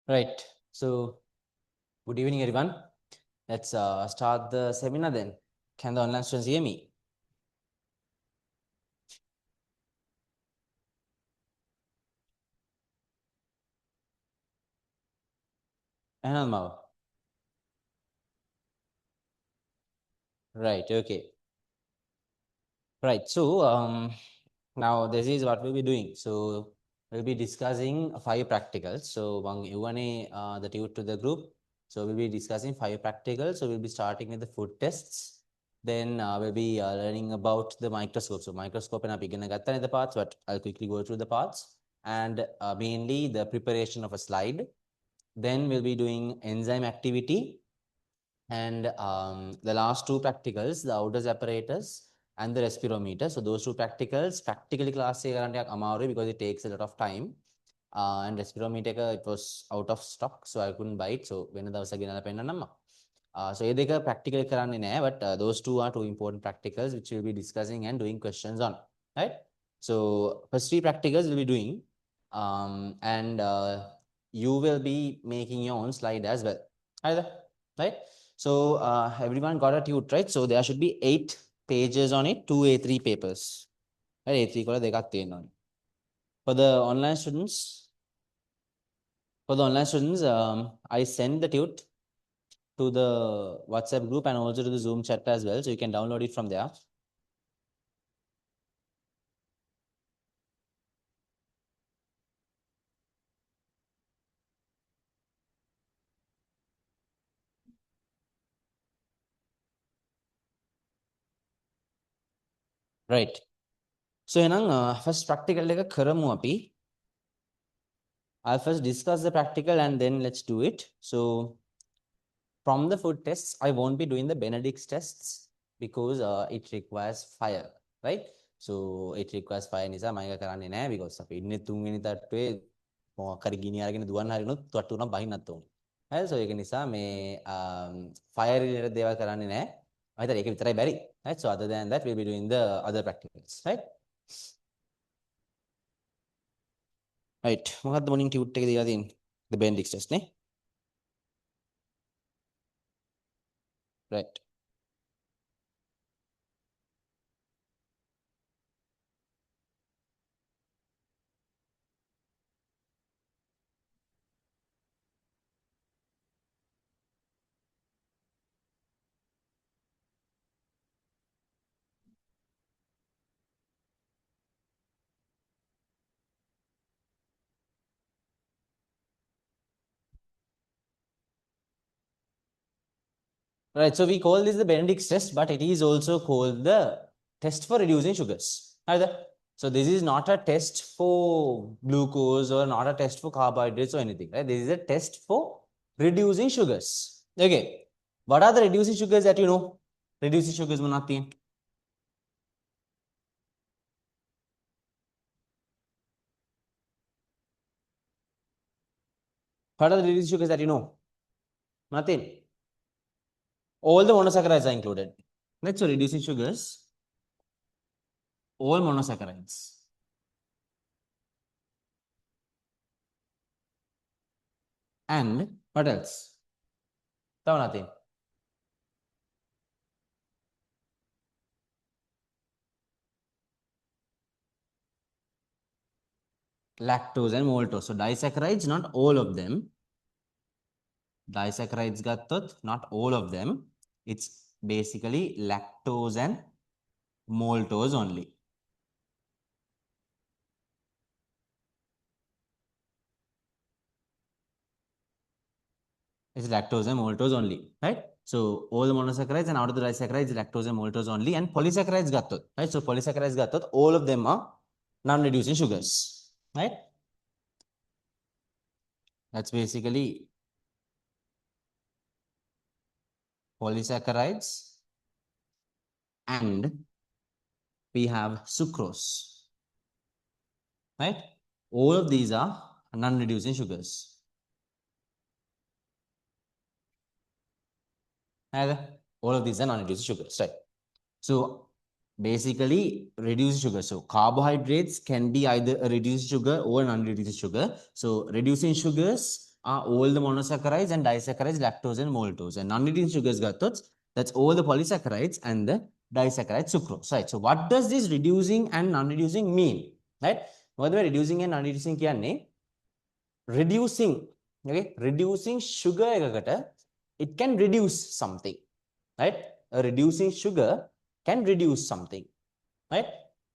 Right. So, good evening, everyone. Let's start the seminar then. Can the online students hear me? Anand. Right. Okay. Right. So, now this is what we'll be doing. So, we'll be discussing 5 practicals. So, you want the tutor to the group. So, we'll be discussing 5 practicals. So, we'll be starting with the food tests. Then we'll be learning about the microscope. So, microscope and beginner in the parts, but I'll quickly go through the parts. And mainly the preparation of a slide. Then we'll be doing enzyme activity. And the last 2 practicals, the outdoors apparatus and the respirometer. So those 2 practicals, practically class amare because it takes a lot of time. And respirometer, it was out of stock, so I couldn't buy it. So when the was again so they practical but those 2 are 2 important practicals which we'll be discussing and doing questions on. Right. So first 3 practicals we'll be doing. And you will be making your own slide as well. Either, right? So everyone got a tute, right? So there should be 8 pages on it, 2 A3 papers. Right? A3 they got 10 on. For the online students, I send the tute to the WhatsApp group and also to the Zoom chat as well. So you can download it from there. Right. So first practical like a karamu api. I'll first discuss the practical and then let's do it. So from the food tests, I won't be doing the Benedict's tests because it requires fire, right? So it requires fire නිසා මම කරන්නේ නැහැ because අපි ඉන්නේ තුන්වෙනි තට්ටුවේ මොකක් හරි ගිනි අරගෙන දුවන්න හරිනොත් තට්ටු උනම් බහින්නත් ඕනේ. හරි so ඒක නිසා මේ fire related දේවල් කරන්නේ නැහැ. මම හිතලා ඒක විතරයි බැරි. Right? So other than that we'll be doing the other practicals, right? Right. මොකක්ද morning tute එක දීලා තියෙන්නේ? The Benedict's test නේ. Right. Right, so we call this the Benedict's test, but it is also called the test for reducing sugars. Either. So this is not a test for glucose or not a test for carbohydrates or anything. Right? This is a test for reducing sugars. Okay. What are the reducing sugars that you know? Reducing sugars nothing. What are the reducing sugars that you know? Nothing. All the monosaccharides are included. Right? So reducing sugars, all monosaccharides. And what else? Nothing. Lactose and maltose. So disaccharides, not all of them. Disaccharides gathot, not all of them. It's basically lactose and maltose only. It's lactose and maltose only, right? So all the monosaccharides and out of the disaccharides, lactose and maltose only, and polysaccharides gathot, right? So polysaccharides gathot, all of them are non-reducing sugars, right? That's basically polysaccharides, and we have sucrose, right? All of these are non-reducing sugars. All of these are non-reducing sugars, right? So basically reduced sugar. So carbohydrates can be either a reduced sugar or non-reduced sugar. So reducing sugars are all the monosaccharides and disaccharides, lactose and maltose. And non-reducing sugars gathos, that's all the polysaccharides and the disaccharide sucrose. Right. So what does this reducing and non-reducing mean? Right. What the reducing and non-reducing kiyanne? Reducing, okay, reducing sugar ekakata, it can reduce something, right? A reducing sugar can reduce something, right?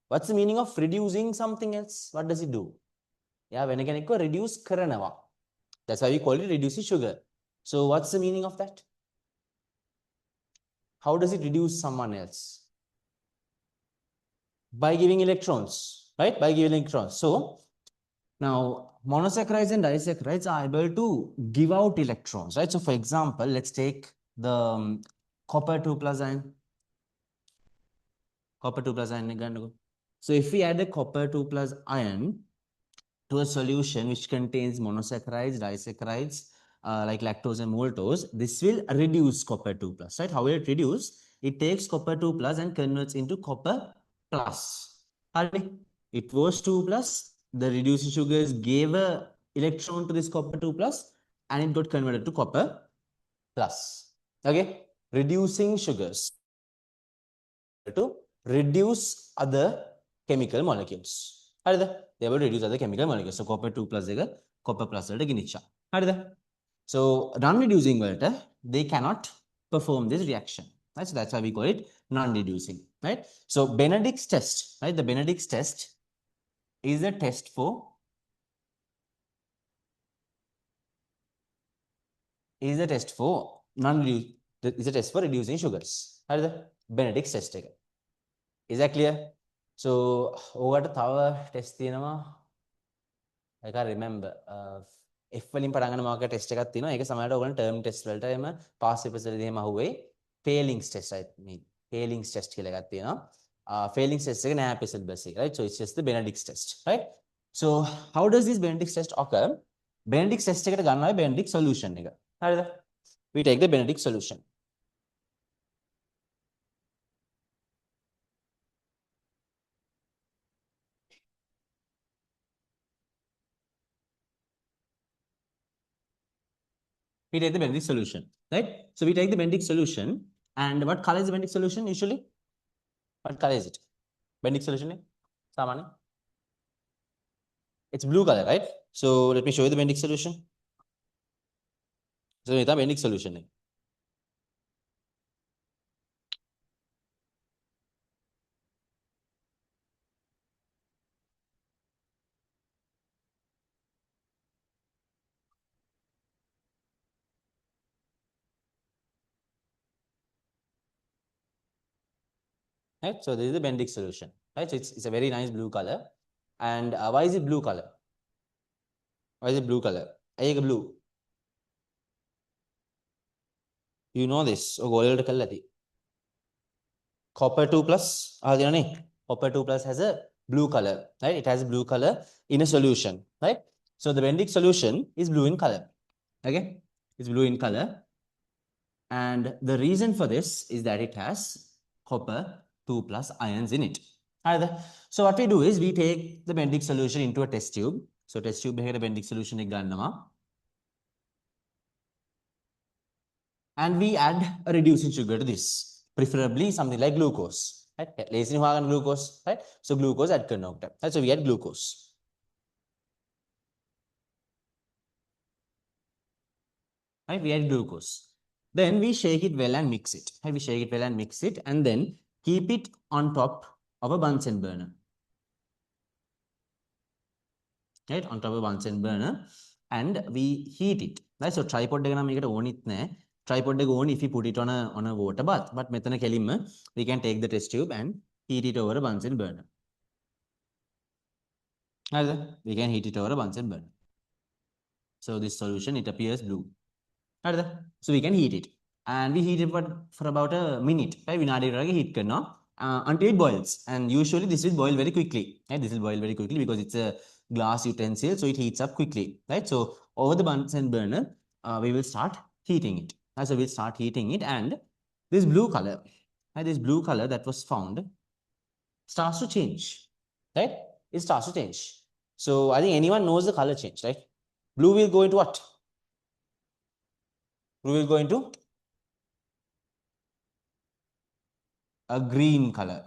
What's the meaning of reducing something else? What does it do? Yeah, when again it reduce කරනවා. That's why we call it reducing sugar. So what's the meaning of that? How does it reduce someone else? By giving electrons, right? By giving electrons. So now, monosaccharides and disaccharides are able to give out electrons, right? So, for example, let's take the copper 2 plus ion. Copper 2 plus ion. So, if we add a copper 2 plus ion to a solution which contains monosaccharides, disaccharides, like lactose and maltose, this will reduce copper 2 plus, right? How will it reduce? It takes copper 2 plus and converts into copper plus. It was 2 plus, the reducing sugars gave a electron to this copper 2 plus and it got converted to copper plus. Okay, reducing sugars to reduce other chemical molecules. They will reduce other chemical molecules. So copper 2 plus copper plus ginicha. So non-reducing water, they cannot perform this reaction. Right? So that's why we call it non-reducing. Right? So Benedict's test, right? The Benedict's test is a test for non-reducing. Is a test for reducing sugars. Right? The Benedict's test. Is that clear? So over the test I can't remember. F වලින් පටන් ගන්න මාක test එකක් තියෙනවා. ඒක සමහරවිට ඔයගොල්ලෝ term test වලට එම පාස් පේපර්ස් වලදී එහෙම අහුවේ. ෆේලින්ග්ස් ටෙස්ට් I mean. ෆේලින්ග්ස් ටෙස්ට් කියලා එකක් තියෙනවා. ෆේලින්ග්ස් ටෙස්ට් එක නෑ පෙසල් බස් එක, right? So it's just the Benedict's test, right? So how does this Benedict's test occur? Benedict's test එකට ගන්නවා Benedict solution එක. හරිද? We take the Benedict solution. We take the Benedict solution, right? So we take the Benedict solution, and what color is the Benedict solution usually? What color is it? Benedict solution? Samani? It's blue color, right? So let me show you the Benedict solution. So it's a Benedict solution. Right? So this is the Benedict solution, right? So it's a very nice blue color. And why is it blue color? Why is it blue color? Ayega blue. You know this. Copper 2 plus. Copper 2 plus has a blue color, right? It has a blue color in a solution, right? So the Benedict solution is blue in color. Okay? It's blue in color. And the reason for this is that it has copper 2 plus ions in it. So what we do is we take the Benedict solution into a test tube. So test tube here Benedict solution and we add a reducing sugar to this, preferably something like glucose. Right? Glucose, right? So glucose add karna. Right? So we add glucose. Right? We add glucose. Then we shake it well and mix it. Right? We shake it well and mix it, and then keep it on top of a Bunsen burner. Right? On top of a Bunsen burner, and we heat it. Right? So tripod tripod on if you put it on a water bath, but we can take the test tube and heat it over a Bunsen burner. We can heat it over a Bunsen burner. So this solution, it appears blue. So we can heat it, and we heat it for about a minute. Right? Heat until it boils, and usually this will boil very quickly. Right? This will boil very quickly because it's a glass utensil, so it heats up quickly. Right? So over the Bunsen burner, we will start heating it. So we'll start heating it, and this blue color, right? This blue color that was found starts to change. Right? It starts to change. So I think anyone knows the color change, right? Blue will go into what? blue will go into a green color,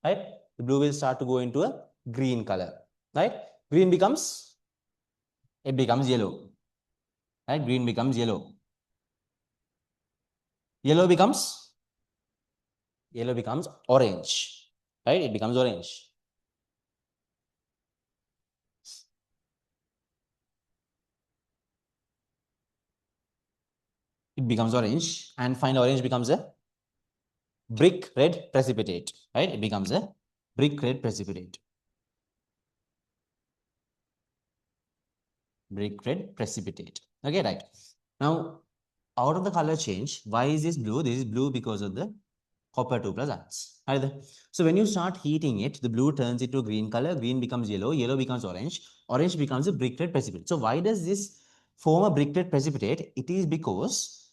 right? The blue will start to go into a green color, right? Green becomes, it becomes yellow, right? Green becomes yellow. Yellow becomes orange, right? It becomes orange. It becomes orange, and finally orange becomes a brick red precipitate, right? It becomes a brick red precipitate. Brick red precipitate. Okay, right. Now, out of the color change, why is this blue? This is blue because of the copper 2 plus ions. Right? So when you start heating it, the blue turns into green color, green becomes yellow, yellow becomes orange, orange becomes a brick red precipitate. So why does this form a brick red precipitate? It is because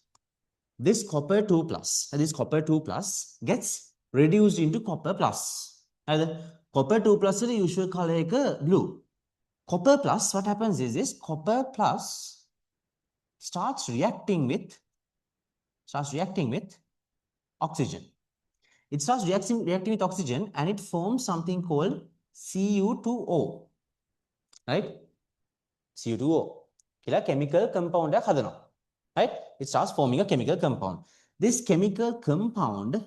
this copper 2 plus gets reduced into copper plus. Right? Copper 2 plus is the usual color blue. Copper plus, what happens is this copper plus starts reacting with oxygen. It starts reacting with oxygen and it forms something called Cu2O, right? Cu2O. Kila chemical compound right? It starts forming a chemical compound. This chemical compound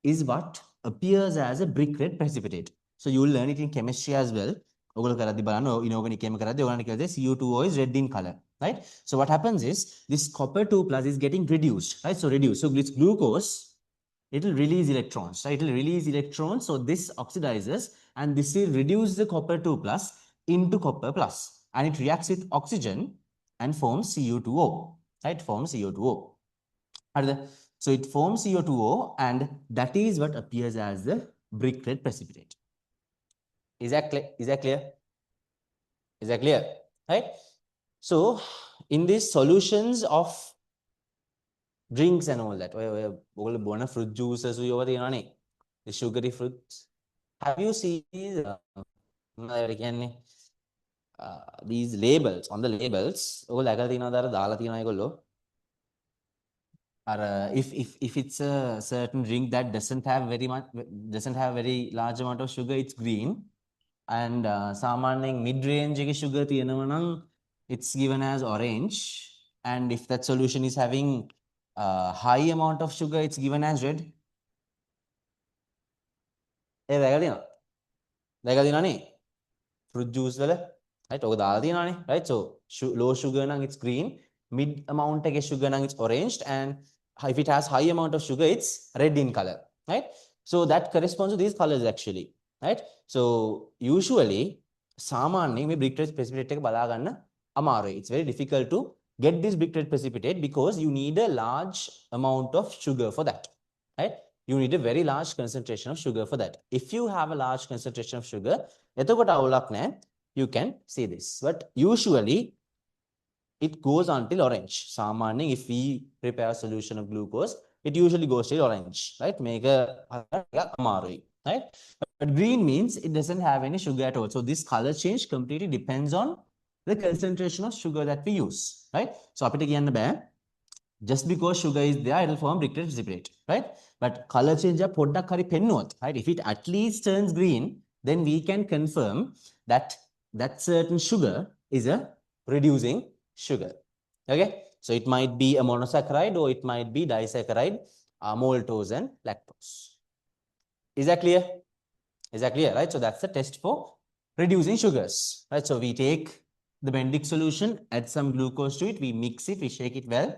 is what appears as a brick red precipitate. So you will learn it in chemistry as well. Inorganic Cu2O is red in color, right? So what happens is this copper 2 plus is getting reduced, right? So reduced. So this glucose, it will release electrons, right? It will release electrons. So this oxidizes and this will reduce the copper 2 plus into copper plus, and it reacts with oxygen and forms Cu2O, right? Forms Cu2O. So it forms CO2O, and that is what appears as the brick red precipitate. Is that clear? Is that clear? Is that clear? Right? So in these solutions of drinks and all that, bona fruit juices, the sugary fruits. Have you seen these labels? On the labels, if it's a certain drink that doesn't have very large amount of sugar, it's green. And samaneng mid-range sugar it's given as orange. And if that solution is having high amount of sugar, it's given as red. Fruit juice right? Right? So low sugar it's green, mid amount of sugar it's orange, and if it has high amount of sugar, it's red in color, right? So that corresponds to these colors actually, right? So usually samanne me brick red precipitate එක බලා ගන්න අමාරුයි. It's very difficult to get this brick red precipitate because you need a large amount of sugar for that, right? You need a very large concentration of sugar for that. If you have a large concentration of sugar, you can see this. But usually it goes until orange. Samanning, if we prepare a solution of glucose, it usually goes till orange, right? Right? But green means it doesn't have any sugar at all. So this color change completely depends on the concentration of sugar that we use, right? So just because sugar is there, it will form brick red precipitate, right? But color change right? If it at least turns green, then we can confirm that that certain sugar is a reducing sugar. Okay, so it might be a monosaccharide or it might be disaccharide, maltose and lactose. Is that clear? Is that clear, right? So that's the test for reducing sugars, right? So we take the Bendick solution, add some glucose to it, we mix it, we shake it well,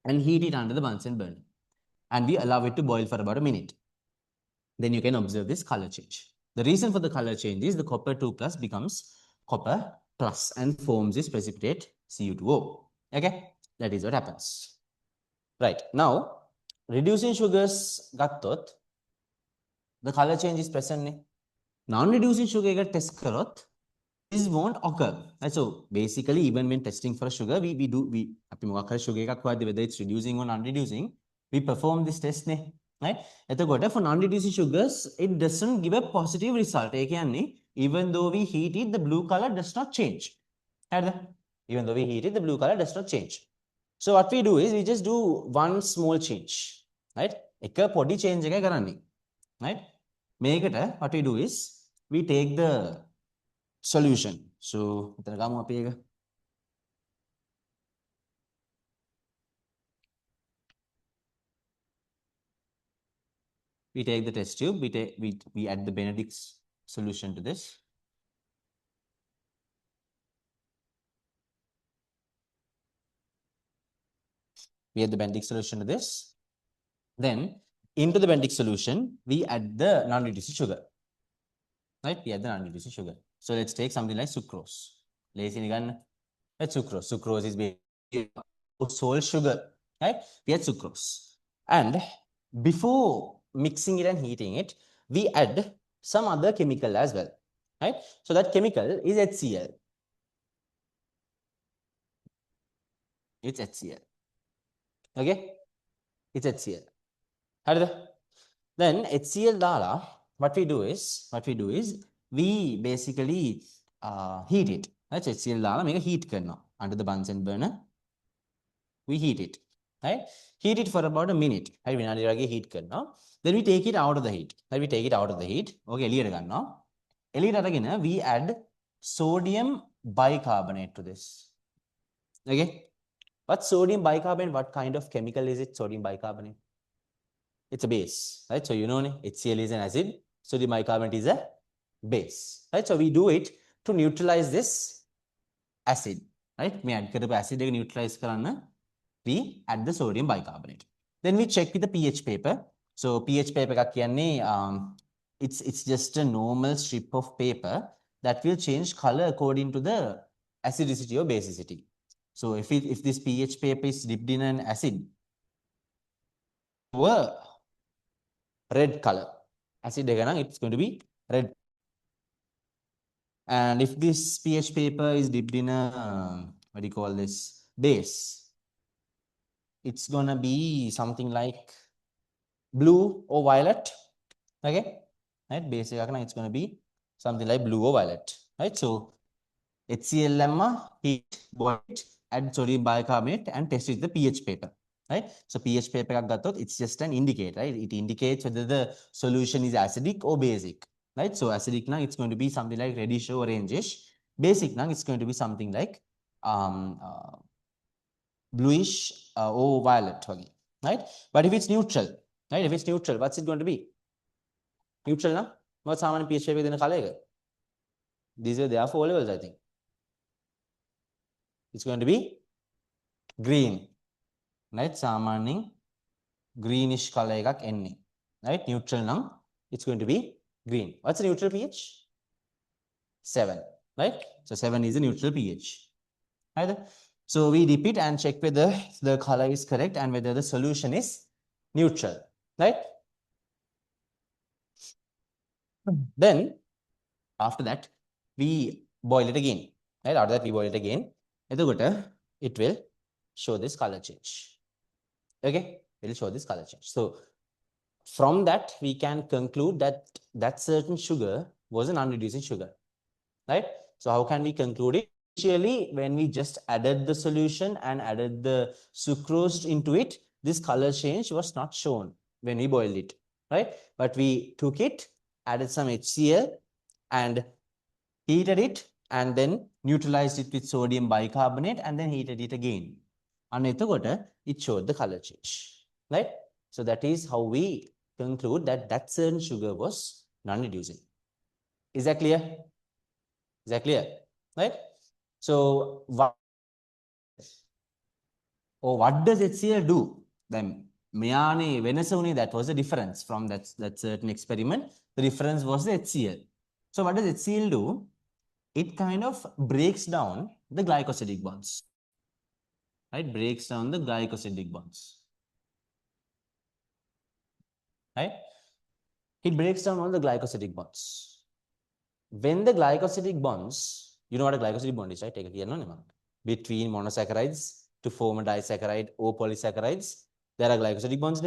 and heat it under the Bunsen burner. And we allow it to boil for about a minute. Then you can observe this color change. The reason for the color change is the copper 2 plus becomes copper plus and forms this precipitate Cu2O. Okay, that is what happens. Right, now reducing sugars gattot, the color change is present. Non-reducing sugar test karot, this won't occur. Right? So basically, even when testing for sugar, we sugar whether it's reducing or non-reducing, we perform this test, right? For non-reducing sugars, it doesn't give a positive result. Even though we heat it, the blue color does not change. Even though we heat it, the blue color does not change. So what we do is we just do one small change, right? එක podi change එකයි කරන්නේ, right? මේකට what we do is we take the solution. So මෙතන ගමු අපි එක. We take the test tube, we add the Benedict's solution to this. We add the Benedict solution to this. Then into the Benedict solution, we add the non-reducing sugar. Right? We add the non-reducing sugar. So let's take something like sucrose. Let's sucrose. Sucrose is basically salt sugar. Right? We add sucrose. And before mixing it and heating it, we add some other chemical as well. Right? So that chemical is HCl. It's HCl. Okay? It's HCl. Then HCl dala, what we do is we basically heat it. That's HCl dala make a heat karna under the Bunsen burner. We heat it. Right? Heat it for about a minute. Right? Heat karna. Then we take it out of the heat. Okay, we add sodium bicarbonate to this. Okay. What sodium bicarbonate? What kind of chemical is it? Sodium bicarbonate. It's a base, right? So you know HCl is an acid, sodium bicarbonate is a base, right? So we do it to neutralize this acid, right? We add acid neutralize karanna, we add the sodium bicarbonate. Then we check with the pH paper. So pH paper it's just a normal strip of paper that will change color according to the acidicity or basicity. So if this pH paper is dipped in an acid, red color. Acid it's going to be red. And if this pH paper is dipped in a, what do you call this, base, it's going to be something like blue or violet. Okay? Right? Base it's going to be something like blue or violet. Right? So HCl lemma, heat, boil it, add sodium bicarbonate and test with the pH paper. Right? So pH paper it's just an indicator, right? It indicates whether the solution is acidic or basic. Right? So acidic now it's going to be something like reddish or orangish. Basic now it's going to be something like bluish or violet. Right? But if it's neutral, right? If it's neutral, what's it going to be? Neutral now? What's how many pH paper in the color? These are there for all levels, I think. It's going to be green. Right? Samaning greenish color එකක් එන්නේ. Right? Neutral නම් it's going to be green. What's the neutral pH? 7. Right? So 7 is the neutral pH. Right? So we dip it and check whether the color is correct and whether the solution is neutral. Right? Then after that we boil it again. Right? After that we boil it again. It will show this color change. Okay? It will show this color change. So from that, we can conclude that that certain sugar was an unreducing sugar, right? So how can we conclude it? Initially, when we just added the solution and added the sucrose into it, this color change was not shown when we boiled it, right? But we took it, added some HCl and heated it and then neutralized it with sodium bicarbonate and then heated it again. And it showed the color change, right? So that is how we conclude that that certain sugar was non-reducing. Is that clear? Is that clear? Right? So what does HCl do? Then මෙයානේ වෙනස උනේ, that was the difference from that certain experiment. The difference was the HCl. So what does HCl do? It kind of breaks down the glycosidic bonds. Right? Breaks down the glycosidic bonds. Right? It breaks down all the glycosidic bonds. When the glycosidic bonds, you know what a glycosidic bond is, right? Take a clear no, between monosaccharides to form a disaccharide or polysaccharides, there are glycosidic bonds,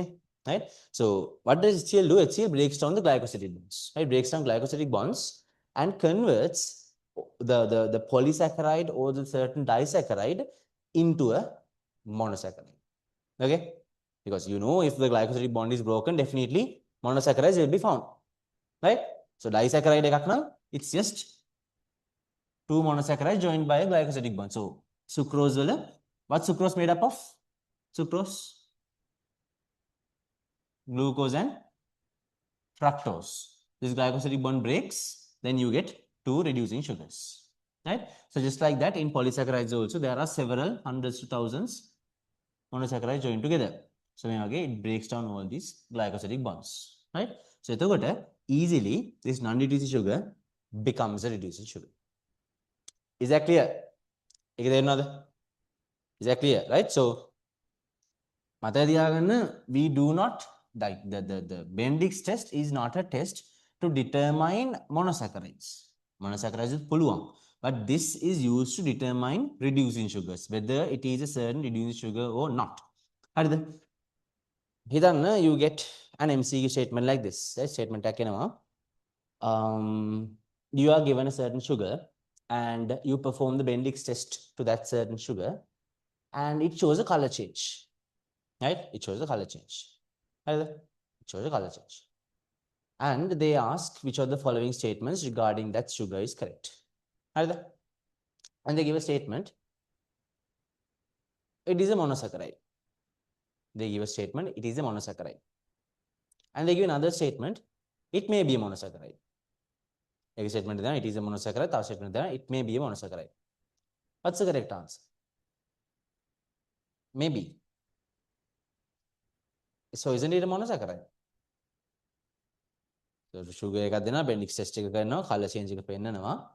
right? So what does HCl do? HCl breaks down the glycosidic bonds, right? Breaks down glycosidic bonds and converts the polysaccharide or the certain disaccharide into a monosaccharide. Okay, because you know if the glycosidic bond is broken, definitely monosaccharides will be found, right? So disaccharide එකක් නම් it's just two monosaccharides joined by a glycosidic bond. So sucrose වල what sucrose made up of? Sucrose, glucose and fructose. This glycosidic bond breaks, then you get two reducing sugars, right? So just like that in polysaccharides also there are several hundreds to thousands monosaccharides joined together. So again it breaks down all these glycosidic bonds, right? So easily this non-reducing sugar becomes a reducing sugar. Is that clear? Is that clear, right? So we do not, like the Bendix test is not a test to determine monosaccharides. Monosaccharides is පුළුවන්. But this is used to determine reducing sugars, whether it is a certain reducing sugar or not. You get an MCQ statement like this. Statement you are given a certain sugar and you perform the Bendix test to that certain sugar and it shows a color change. Right? It shows a color change. It shows a color change. And they ask which of the following statements regarding that sugar is correct. And they give a statement. It is a monosaccharide. They give a statement. It is a monosaccharide. And they give another statement. It may be a monosaccharide. Every statement it is a monosaccharide. Our statement it may be a monosaccharide. What's the correct answer? Maybe. So isn't it a monosaccharide? So sugar එකක් දෙනවා Bendix test එක කරනවා color change එක පෙන්නනවා.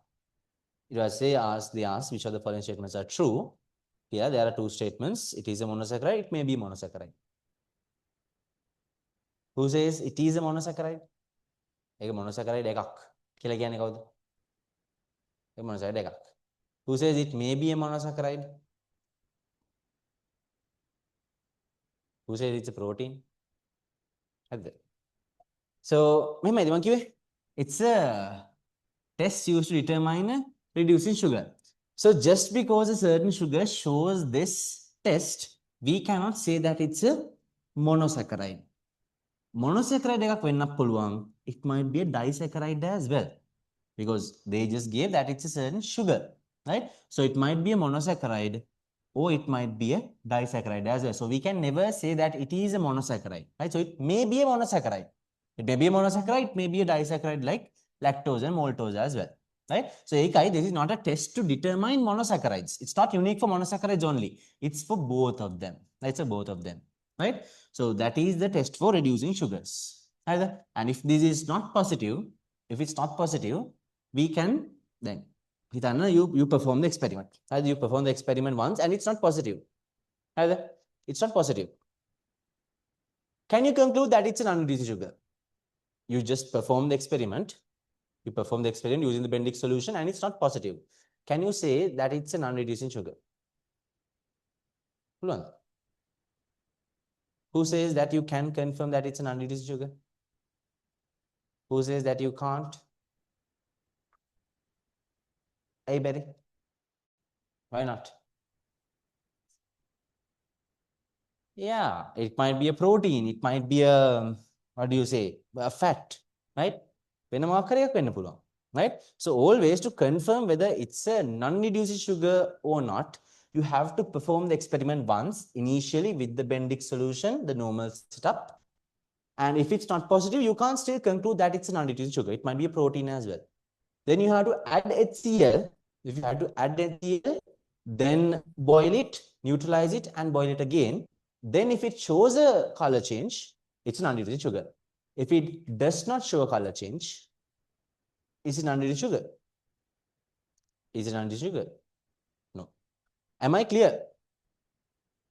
It was they ask which of the following statements are true. Here there are two statements. It is a monosaccharide. It may be a monosaccharide. Who says it is a monosaccharide? ඒක monosaccharide එකක් කියලා කියන්නේ කවුද? ඒක monosaccharide එකක්. Who says it may be a monosaccharide? Who says it's a protein? So it's a test used to determine a reducing sugar. So just because a certain sugar shows this test, we cannot say that it's a monosaccharide. Monosaccharide එකක් වෙන්නත් පුළුවන්. It might be a disaccharide as well, because they just gave that it's a certain sugar, right? So it might be a monosaccharide or it might be a disaccharide as well. So we can never say that it is a monosaccharide, right? So it may be a monosaccharide. It may be a monosaccharide, it may be a disaccharide like lactose and maltose as well, right? So this is not a test to determine monosaccharides. It's not unique for monosaccharides only. It's for both of them. It's for both of them, right? So that is the test for reducing sugars. And if this is not positive, if it's not positive, we can then you perform the experiment. You perform the experiment once and it's not positive. It's not positive. Can you conclude that it's an unreducing sugar? You just perform the experiment. You perform the experiment using the Bendix solution and it's not positive. Can you say that it's an unreducing sugar? Who says that you can confirm that it's an unreducing sugar? Who says that you can't? Hey, Betty. Why not? Yeah, it might be a protein. It might be a, what do you say, a fat, right? Right? So always to confirm whether it's a non-reducing sugar or not, you have to perform the experiment once, initially with the Bendix solution, the normal setup. And if it's not positive, you can't still conclude that it's a non-reducing sugar. It might be a protein as well. Then you have to add HCl. If you have to add HCl, then boil it, neutralize it, and boil it again. Then if it shows a color change, it's an unreducing sugar. If it does not show a color change, is it unreducing sugar? Is it unreducing sugar? No. Am I clear?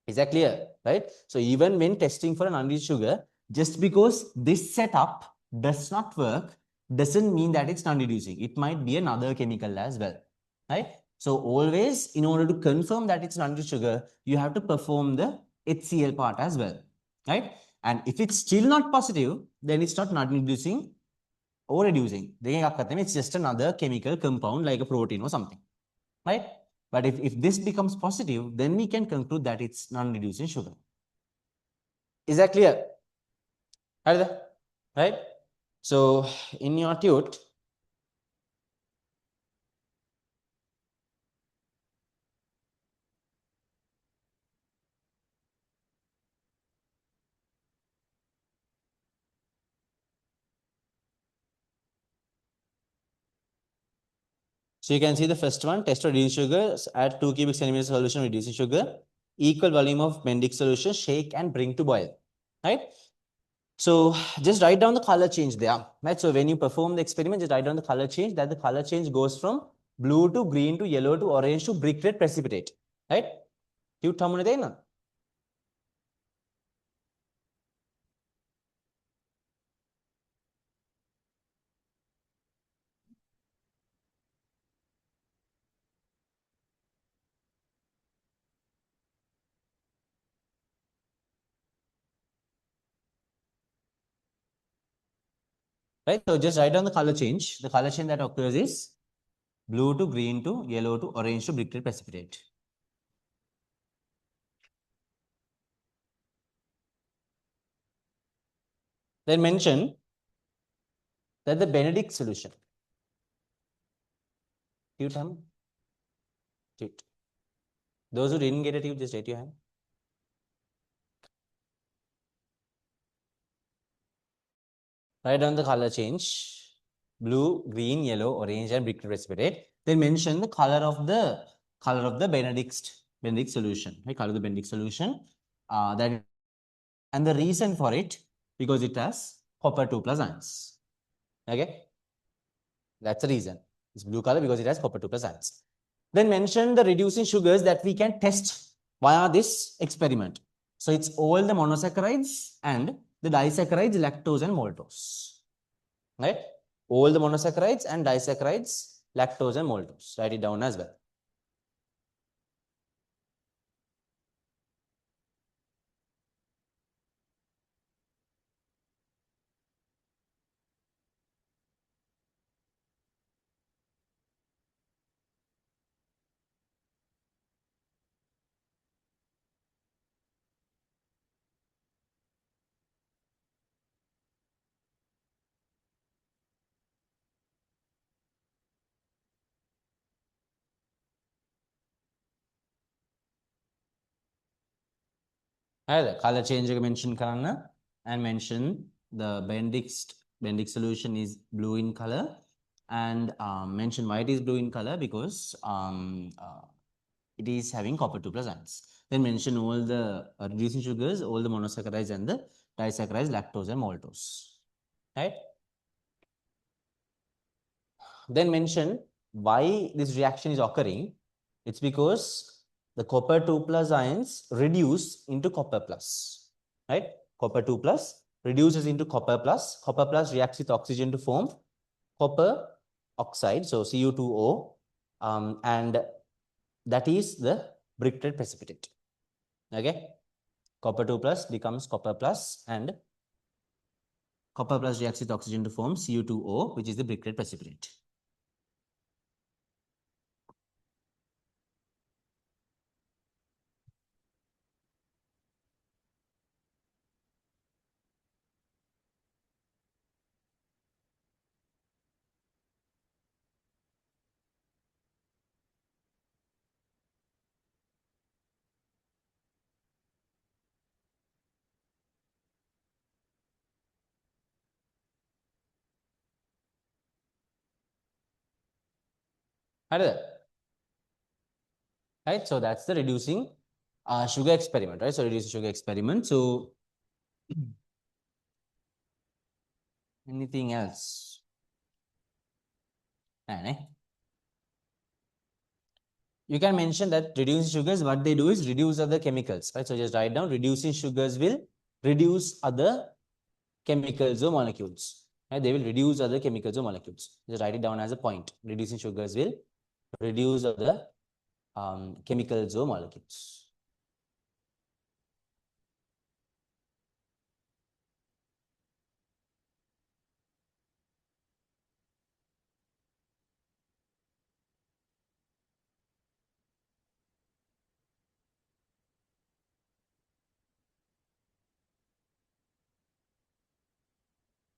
Is that clear? Right? So even when testing for an unreducing sugar, just because this setup does not work, doesn't mean that it's non-reducing. It might be another chemical as well. Right? So always, in order to confirm that it's non-reducing sugar, you have to perform the HCl part as well. Right? And if it's still not positive, then it's not non-reducing or reducing. It's just another chemical compound like a protein or something. Right? But if this becomes positive, then we can conclude that it's non-reducing sugar. Is that clear? Right? So in your tute, so you can see the first one, test reducing sugar, add 2 cubic centimeters solution reducing sugar, equal volume of Bendix solution, shake and bring to boil, right? So just write down the color change there, right? So when you perform the experiment, just write down the color change, that the color change goes from blue to green to yellow to orange to brick red precipitate, right? Tute hamune deena. Right? So just write down the color change. The color change that occurs is blue to green to yellow to orange to brick red precipitate. Then mention that the Benedict solution. Tute ham? Tute. Those who didn't get a tute, just raise your hand. Write down the color change. Blue, green, yellow, orange, and brick red precipitate. Then mention the color of the Benedict solution. Right? Color of the Benedict solution. And the reason for it, because it has copper 2 plus ions. Okay? That's the reason. It's blue color because it has copper 2 plus ions. Then mention the reducing sugars that we can test via this experiment. So it's all the monosaccharides and the disaccharides, lactose and maltose. Right? All the monosaccharides and disaccharides, lactose and maltose. Write it down as well. Color change mention karana and mention the Bendix solution is blue in color and mention why it is blue in color because it is having copper 2 plus ions. Then mention all the reducing sugars, all the monosaccharides and the disaccharides, lactose and maltose. Right? Then mention why this reaction is occurring. It's because the copper 2 plus ions reduce into copper plus. Right? Copper 2 plus reduces into copper plus. Copper plus reacts with oxygen to form copper oxide, so Cu2O, and that is the brick red precipitate. Okay? Copper 2 plus becomes copper plus and copper plus reacts with oxygen to form Cu2O, which is the brick red precipitate. Right? So that's the reducing sugar experiment, right? So reducing sugar experiment. So anything else? You can mention that reducing sugars, what they do is reduce other chemicals, right? So just write down reducing sugars will reduce other chemicals or molecules. Right? They will reduce other chemicals or molecules. Just write it down as a point. Reducing sugars will reduce other chemicals or molecules.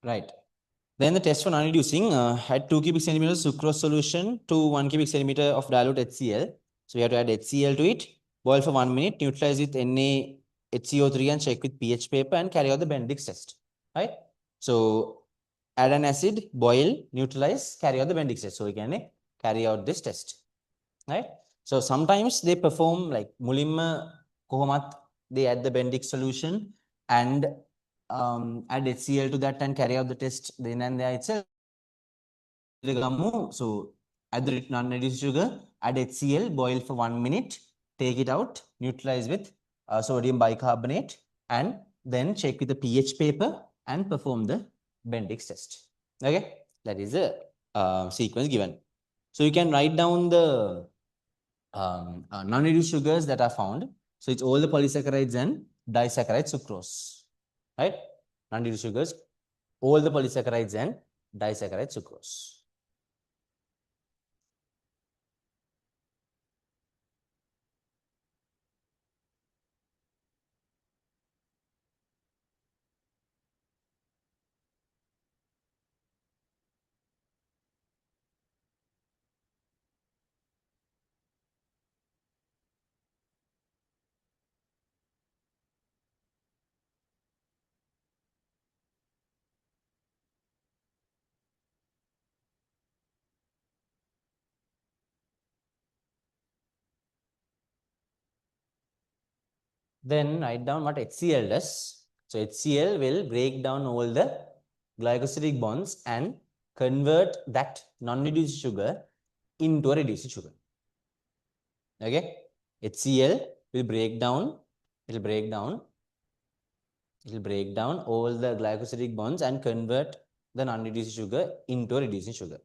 Right. Then the test for non-reducing had 2 cubic centimeters sucrose solution to 1 cubic centimeter of dilute HCl. So we have to add HCl to it, boil for 1 minute, neutralize with NaHCO3 and check with pH paper and carry out the Bendix test. Right? So add an acid, boil, neutralize, carry out the Bendix test. So we can carry out this test. Right? So sometimes they perform like mulimma kohomat, they add the Bendix solution and add HCl to that and carry out the test then and there itself. So add the non-reduced sugar, add HCl, boil for 1 minute, take it out, neutralize with sodium bicarbonate, and then check with the pH paper and perform the Bendix test. Okay, that is the sequence given. So you can write down the non-reduced sugars that are found. So it's all the polysaccharides and disaccharides sucrose, right? Non-reduced sugars, all the polysaccharides and disaccharides sucrose. Then write down what HCl does. So HCl will break down all the glycosidic bonds and convert that non-reduced sugar into a reduced sugar. Okay, HCl will break down, it will break down all the glycosidic bonds and convert the non-reduced sugar into a reducing sugar.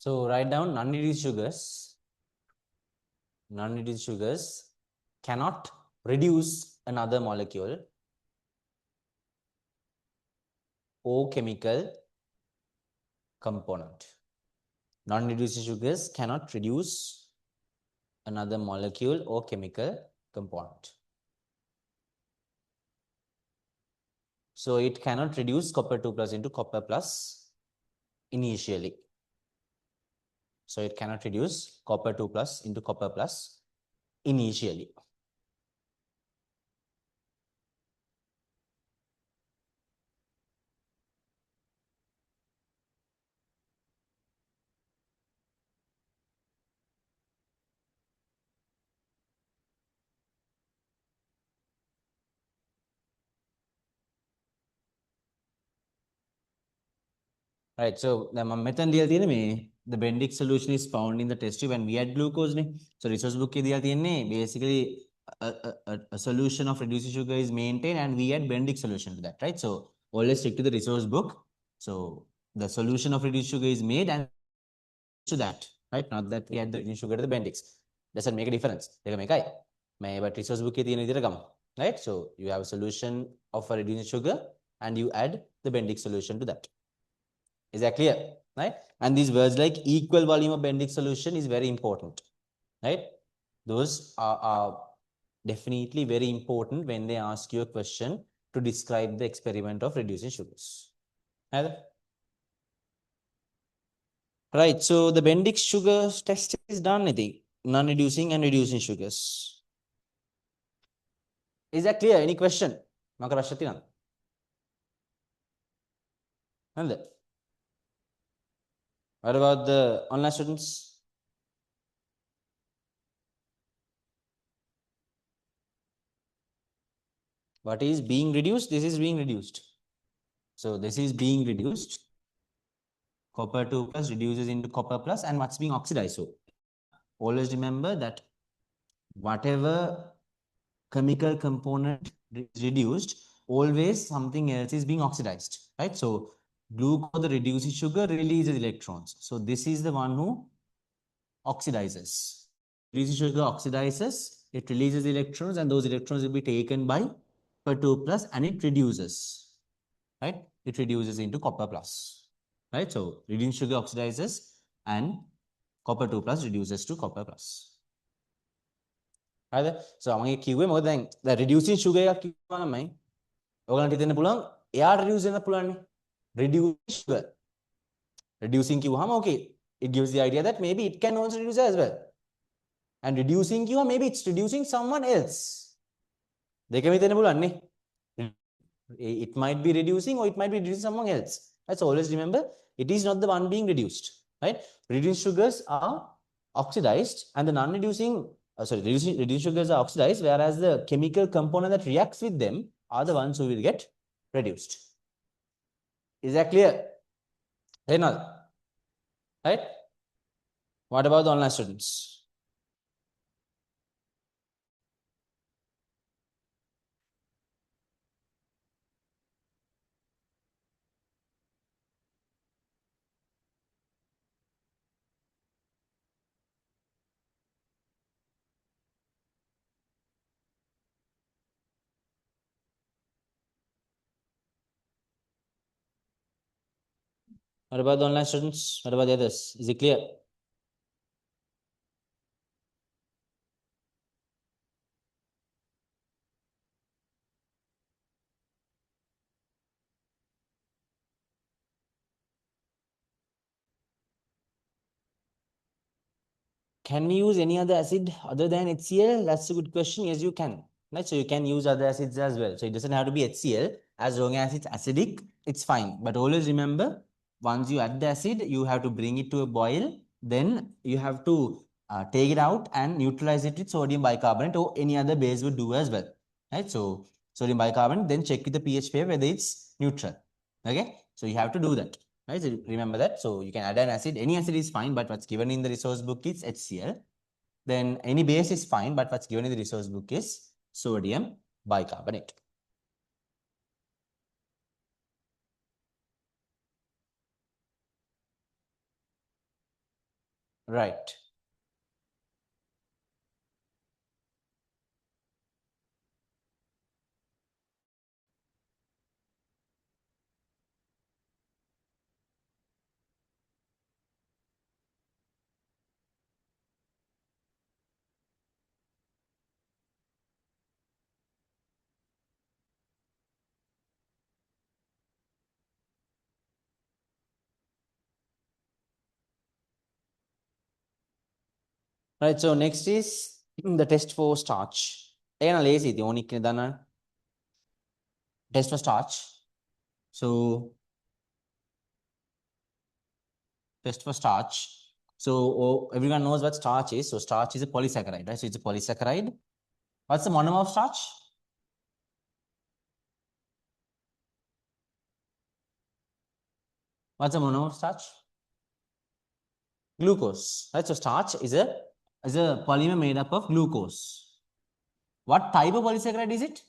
So write down non-reduced sugars. Non-reduced sugars cannot reduce another molecule or chemical component. Non-reducing sugars cannot reduce another molecule or chemical component. So it cannot reduce copper 2 plus into copper plus initially. So it cannot reduce copper 2 plus into copper plus initially. Right. So the method the Bendix solution is found in the test tube when we add glucose. So resource book basically a solution of reduced sugar is maintained and we add Bendix solution to that. Right. So always stick to the resource book. So the solution of reduced sugar is made and to that. Right. Not that we add the reduced sugar to the Bendix. Doesn't make a difference. But resource book right. So you have a solution of a reduced sugar and you add the Bendix solution to that. Is that clear? Right? And these words like equal volume of Bendix solution is very important. Right? Those are definitely very important when they ask you a question to describe the experiment of reducing sugars. Right. So the Bendix sugar test is done, I think. Non-reducing and reducing sugars. Is that clear? Any question? What about the online students? What is being reduced? This is being reduced. So this is being reduced. Copper 2 plus reduces into copper plus and what's being oxidized. So always remember that whatever chemical component is reduced, always something else is being oxidized, right? So glucose, the reduced sugar, releases electrons. So this is the one who oxidizes. Reduced sugar oxidizes, it releases electrons, and those electrons will be taken by copper 2 plus, and it reduces, right? It reduces into copper plus, right? So reduced sugar oxidizes, and copper 2 plus reduces to copper plus. Right? So මගේ කිව්වේ මොකද දැන් reducing sugar එකක් කිව්වමයි ඔයගලන්ට හිතෙන්න පුළුවන් එයාට reduce වෙන්න පුළුවන් reducing sugar. Reducing කිව්වහම okay, it gives the idea that maybe it can also reduce as well. And reducing කිව්වම maybe it's reducing someone else. දෙකම හිතෙන්න පුළුවන් නේ. It might be reducing or it might be reducing someone else. Let's always remember it is not the one being reduced, right? Reduced sugars are oxidized, and the non-reducing reduced sugars are oxidized, whereas the chemical component that reacts with them are the ones who will get reduced. Is that clear? Right? What about the online students? What about the online students? What about the others? Is it clear? Can we use any other acid other than HCl? That's a good question. Yes, you can. Right? So you can use other acids as well. So it doesn't have to be HCl. As long as it's acidic, it's fine. But always remember, once you add the acid, you have to bring it to a boil. Then you have to take it out and neutralize it with sodium bicarbonate, or any other base would do as well. Right? So sodium bicarbonate, then check with the pH pair whether it's neutral. Okay? So you have to do that. Right? So remember that. So you can add an acid. Any acid is fine, but what's given in the resource book is HCl. Then any base is fine, but what's given in the resource book is sodium bicarbonate. Right. Right. So next is the test for starch. Again, lazy. The only test for starch. So test for starch. So everyone knows what starch is. So starch is a polysaccharide, right? So it's a polysaccharide. What's the monomer of starch? What's the monomer of starch? Glucose, right? So starch is a polymer made up of glucose. What type of polysaccharide is it?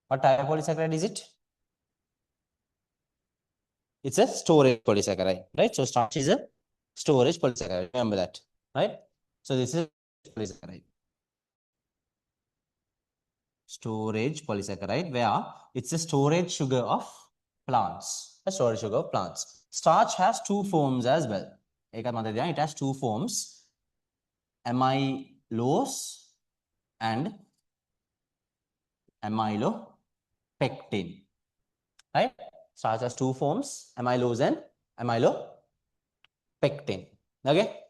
What type of polysaccharide is it? It's a storage polysaccharide, right? So starch is a storage polysaccharide. Remember that, right? So this is polysaccharide. Storage polysaccharide, where it's a storage sugar of plants. A storage sugar of plants. Starch has two forms as well. It has two forms: amylose and amylopectin. Right? Starch has two forms: amylose and amylopectin. Okay?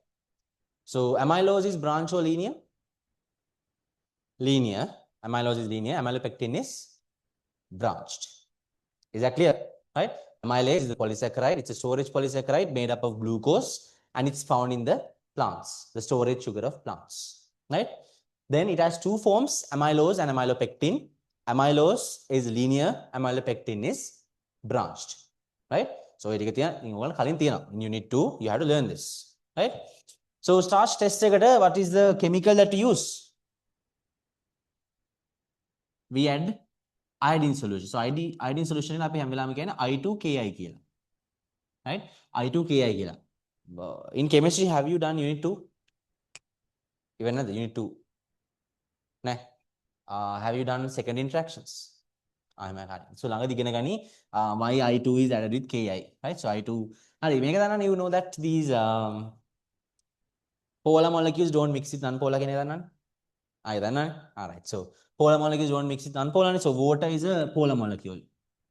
So amylose is branch or linear? Linear. Amylose is linear. Amylopectin is branched. Is that clear? Right? Amylase is a polysaccharide. It's a storage polysaccharide made up of glucose, and it's found in the plants, the storage sugar of plants. Right? Then it has two forms: amylose and amylopectin. Amylose is linear. Amylopectin is branched. Right? So in unit 2, you have to learn this. Right? So starch test what is the chemical that we use? We add iodine solution. So iodine solution අපි හැම වෙලාවෙම කියන්නේ I2Ki කියලා. Right? I2Ki කියලා. In chemistry, have you done unit 2? Even not the unit 2. Nah. Have you done second interactions? I'm at so ළඟදී ඉගෙන ගනි why I2 is added with Ki. Right? So I2. හරි මේක දන්නවනේ, you know that these polar molecules don't mix with non-polar කියන එක දන්නවනේ. I දන්නවනේ. All right. So polar molecules don't mix with non-polar. So water is a polar molecule.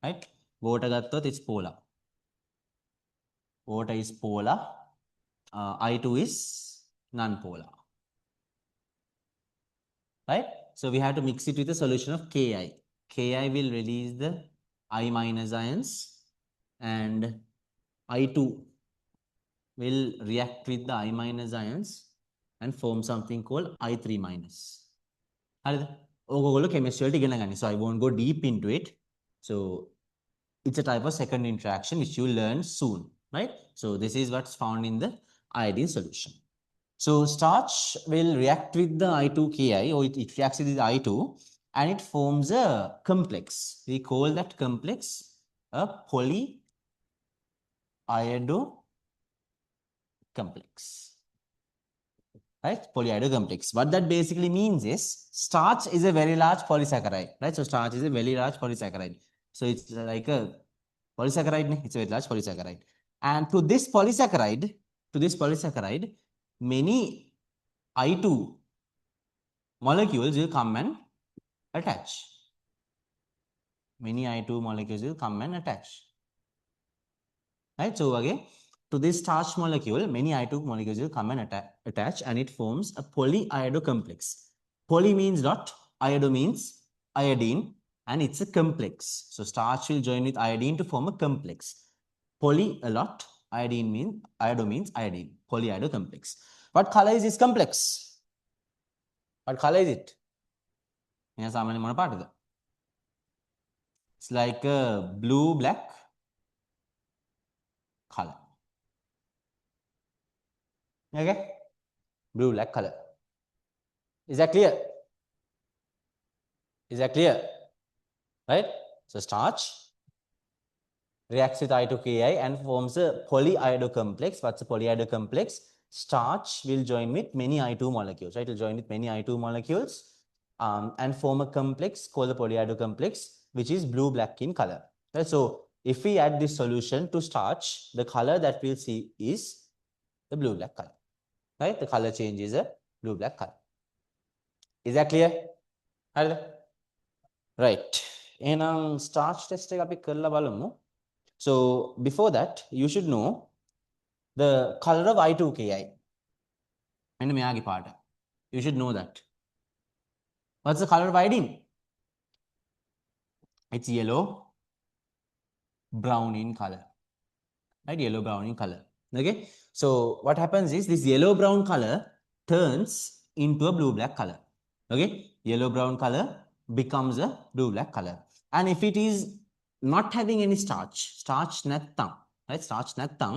Right? Water ගත්තොත් it's polar. Water is polar. I2 is non-polar. Right? So we have to mix it with a solution of Ki. Ki will release the I minus ions and I2 will react with the I minus ions and form something called I3 minus. Chemistry. So I won't go deep into it. So it's a type of second interaction which you learn soon, right? So this is what's found in the iodine solution. So starch will react with the I2Ki, or it reacts with the I2 and it forms a complex. We call that complex a polyiodo complex. Right? Polyiodo complex. What that basically means is starch is a very large polysaccharide. Right? So starch is a very large polysaccharide. So it's like a polysaccharide. It's a very large polysaccharide. And to this polysaccharide, many I2 molecules will come and attach. Many I2 molecules will come and attach. Right? So again, to this starch molecule, many I2 molecules will come and attach and it forms a polyiodo complex. Poly means what? Iodo means iodine and it's a complex. So starch will join with iodine to form a complex. Poly a lot, iodo means iodine. Polyiodo complex. What color is this complex? What color is it? It's like a blue-black color. Okay? Blue-black color. Is that clear? Is that clear? Right? So starch reacts with I2Ki and forms a polyiodo complex. What's a polyiodo complex? Starch will join with many I2 molecules, right? It will join with many I2 molecules and form a complex called the polyiodo complex, which is blue-black in color. Right? So if we add this solution to starch, the color that we'll see is the blue-black color. Right? The color change is a blue-black color. Is that clear? Right. එහෙනම් starch test එක අපි කරලා බලමු. So before that, you should know the color of I2Ki. මෙන්න මෙයාගේ පාට. You should know that. What's the color of iodine? It's yellow brown in color. Right? Yellow brown in color. Okay? So what happens is this yellow brown color turns into a blue black color. Okay? Yellow brown color becomes a blue black color. And if it is not having any starch නැත්තම්, right? Starch නැත්තම්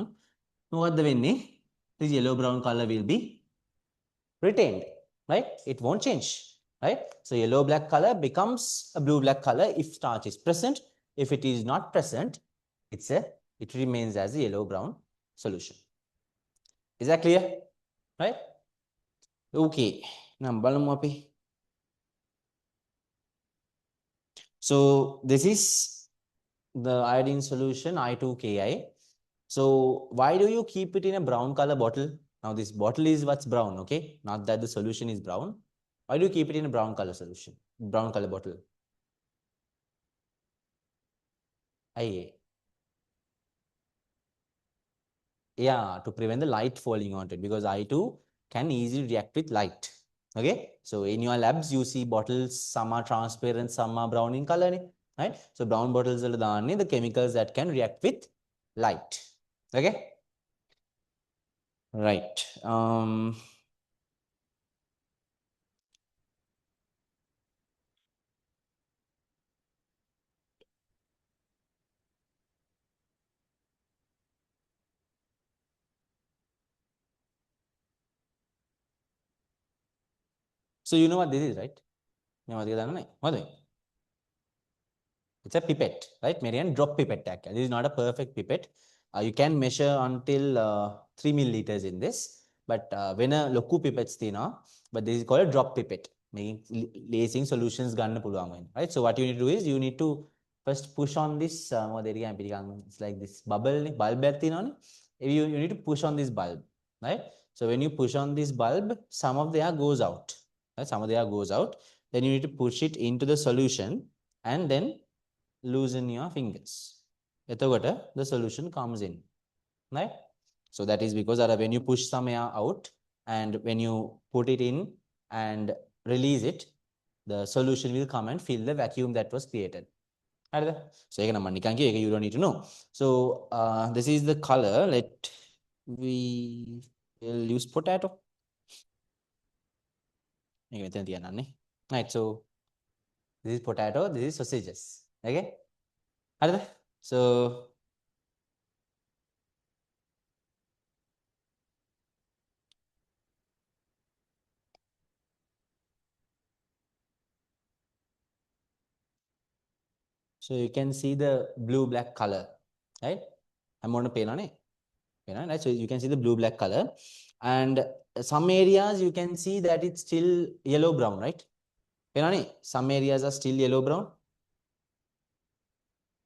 මොකද්ද වෙන්නේ? This yellow brown color will be retained, right? It won't change, right? So yellow black color becomes a blue black color if starch is present. If it is not present, it remains as a yellow brown solution. Is that clear? Right? Okay. Now බලමු අපි. So this is the iodine solution I2Ki. So why do you keep it in a brown color bottle? Now this bottle is what's brown, okay? Not that the solution is brown. Why do you keep it in a brown color solution? Brown color bottle. Yeah, to prevent the light falling onto it, because I2 can easily react with light. Okay? So in your labs, you see bottles, some are transparent, some are brown in color, right? So brown bottles are the chemicals that can react with light. Okay? Right. So you know what this is, right? It's a pipette, right? Marian drop pipette tag. This is not a perfect pipette. You can measure until 3 milliliters in this, but when a loku pipette thina, but this is called a drop pipette, making lacing solutions ganna puluwan, right? So what you need to do is you need to first push on this. It's like this bulb you need to push on this bulb, right? So when you push on this bulb, some of the air goes out, right? Some of the air goes out. Then you need to push it into the solution and then loosen your fingers. The solution comes in, right? So that is because when you push some air out and when you put it in and release it, the solution will come and fill the vacuum that was created. So you don't need to know. So this is the color. We will use potato. Right. So this is potato. This is sausages. Okay. So So you can see the blue black color, right? I'm going to paint on it. Right? So you can see the blue black color, and some areas you can see that it's still yellow brown, right? Some areas are still yellow brown.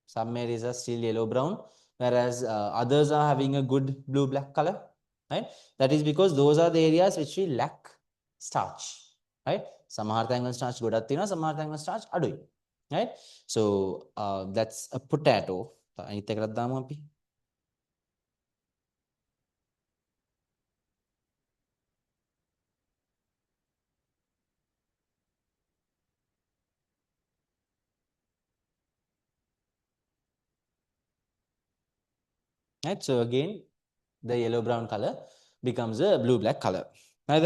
Some areas are still yellow brown, whereas others are having a good blue black color, right? That is because those are the areas which we lack starch, right? Some harthangal starch good at some harthangal starch adui, right? So that's a potato. Right? So again, the yellow brown color becomes a blue black color. Right?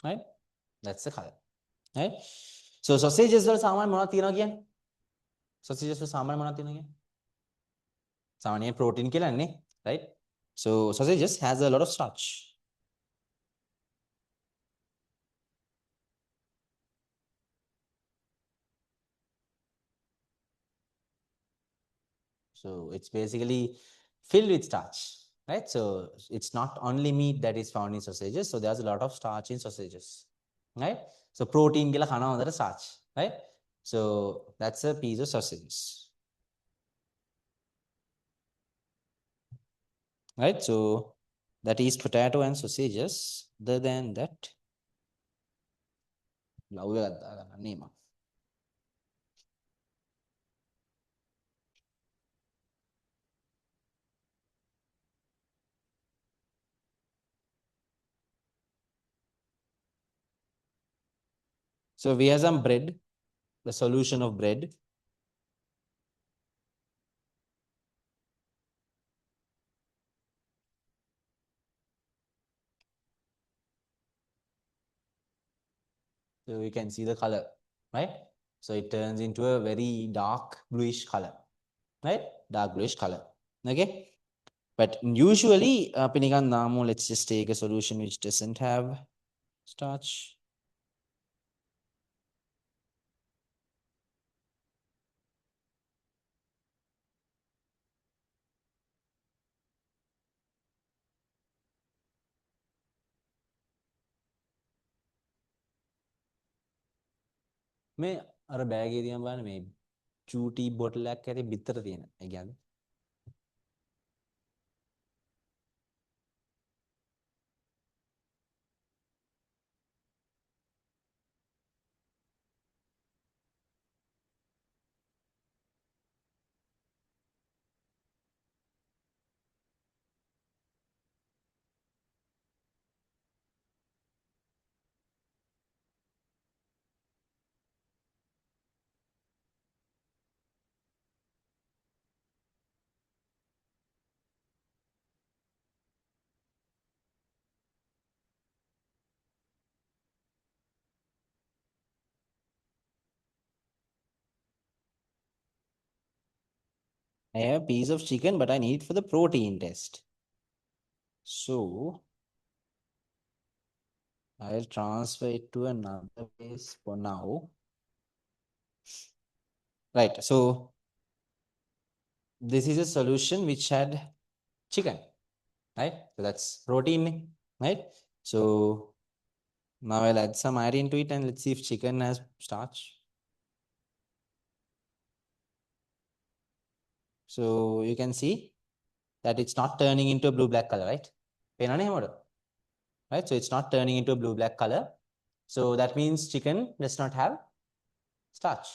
Right? That's the color. Right? So sausages වල සාමාන්‍ය මොනවද තියෙනවා කියන්නේ? Sausages වල සාමාන්‍ය මොනවද තියෙනවා කියන්නේ? සාමාන්‍ය protein කියලානේ, right? So sausages has a lot of starch. So it's basically filled with starch, right? So it's not only meat that is found in sausages. So there's a lot of starch in sausages, right? So protein kila khana hota starch, right? So that's a piece of sausages, right? So that is potato and sausages. Other than that, so we have some bread, the solution of bread. So you can see the color, right? So it turns into a very dark bluish color, right? Dark bluish color. Okay. But usually, let's just take a solution which doesn't have starch. මේ අර bag එකේ තියන් බලන්න මේ චූටි bottle එකක් ඇති බිත්තර තියෙන. ඒ කියන්නේ I have a piece of chicken, but I need it for the protein test. So I'll transfer it to another place for now. Right. So this is a solution which had chicken, right? So that's protein, right? So now I'll add some iron to it and let's see if chicken has starch. So you can see that it's not turning into a blue-black color, right? Right? So it's not turning into a blue-black color. So that means chicken does not have starch.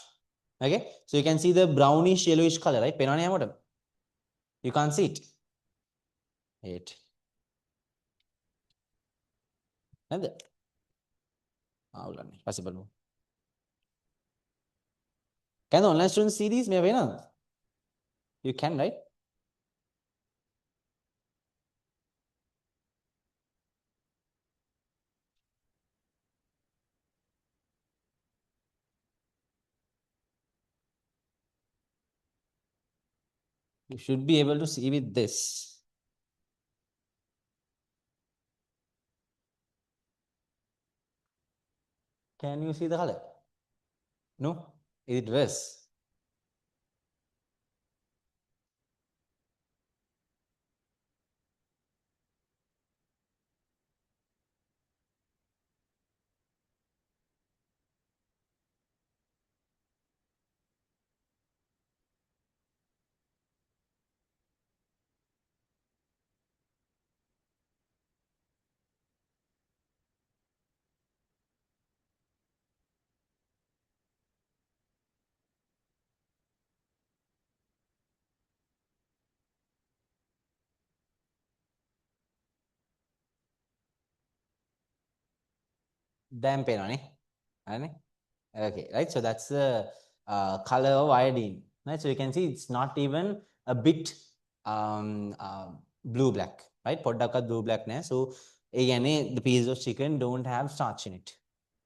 Okay? So you can see the brownish yellowish color, right? You can't see it. It. And possible. Can the online students see these? You can, right? You should be able to see with this. Can you see the color? No? Is it worse? Damn pain, okay, right? So that's the color of iodine, right? So you can see it's not even a bit blue black, right? Poddaka blue black. So again, the pieces of chicken don't have starch in it,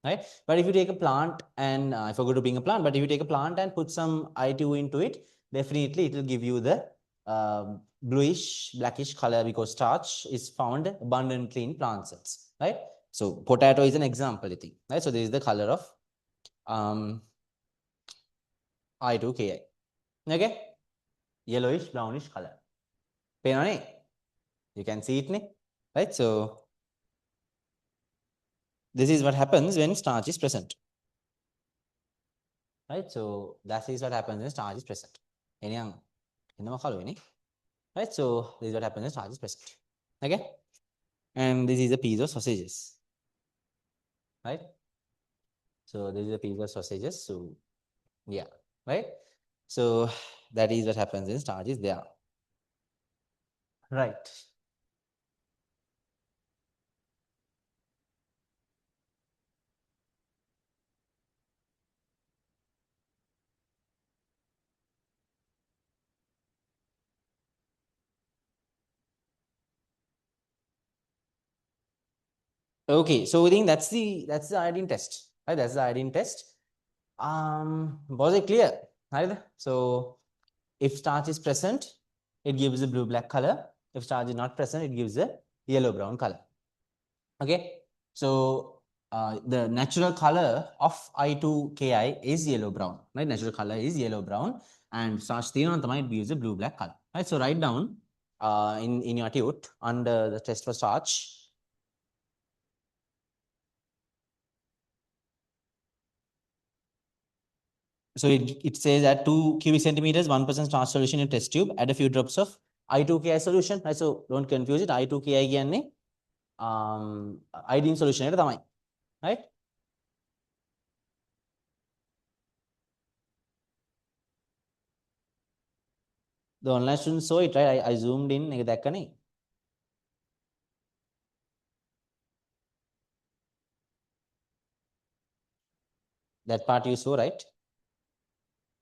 right? But if you take a plant and I forgot to bring a plant, but if you take a plant and put some I2 into it, definitely it will give you the bluish, blackish color because starch is found abundantly in plant cells, right? So potato is an example, I think, right? So this is the color of I2Ki. Okay, yellowish, brownish color. Penani, you can see it, right? So this is what happens when starch is present, right? So that is what happens when starch is present. Anyang, right? So this is what happens when starch is present. Okay, and this is a piece of sausages, right? So this is a piece of sausages. So yeah, right? So that is what happens when starch is there. Right. Okay, so I think that's the iodine test, right? That's the iodine test. Was it clear? Right? So if starch is present, it gives a blue-black color. If starch is not present, it gives a yellow-brown color. Okay, so the natural color of I2Ki is yellow-brown, right? Natural color is yellow-brown, and starch might gives a blue-black color, right? So write down in your tute under the test for starch. So it says at 2 cubic centimeters, 1% starch solution in test tube, add a few drops of I2Ki solution. Right? So don't confuse it. I2Ki කියන්නේ iodine solution එකට තමයි. Right? The online students saw it, right? I zoomed in. එක දැක්කනේ. That part you saw, right?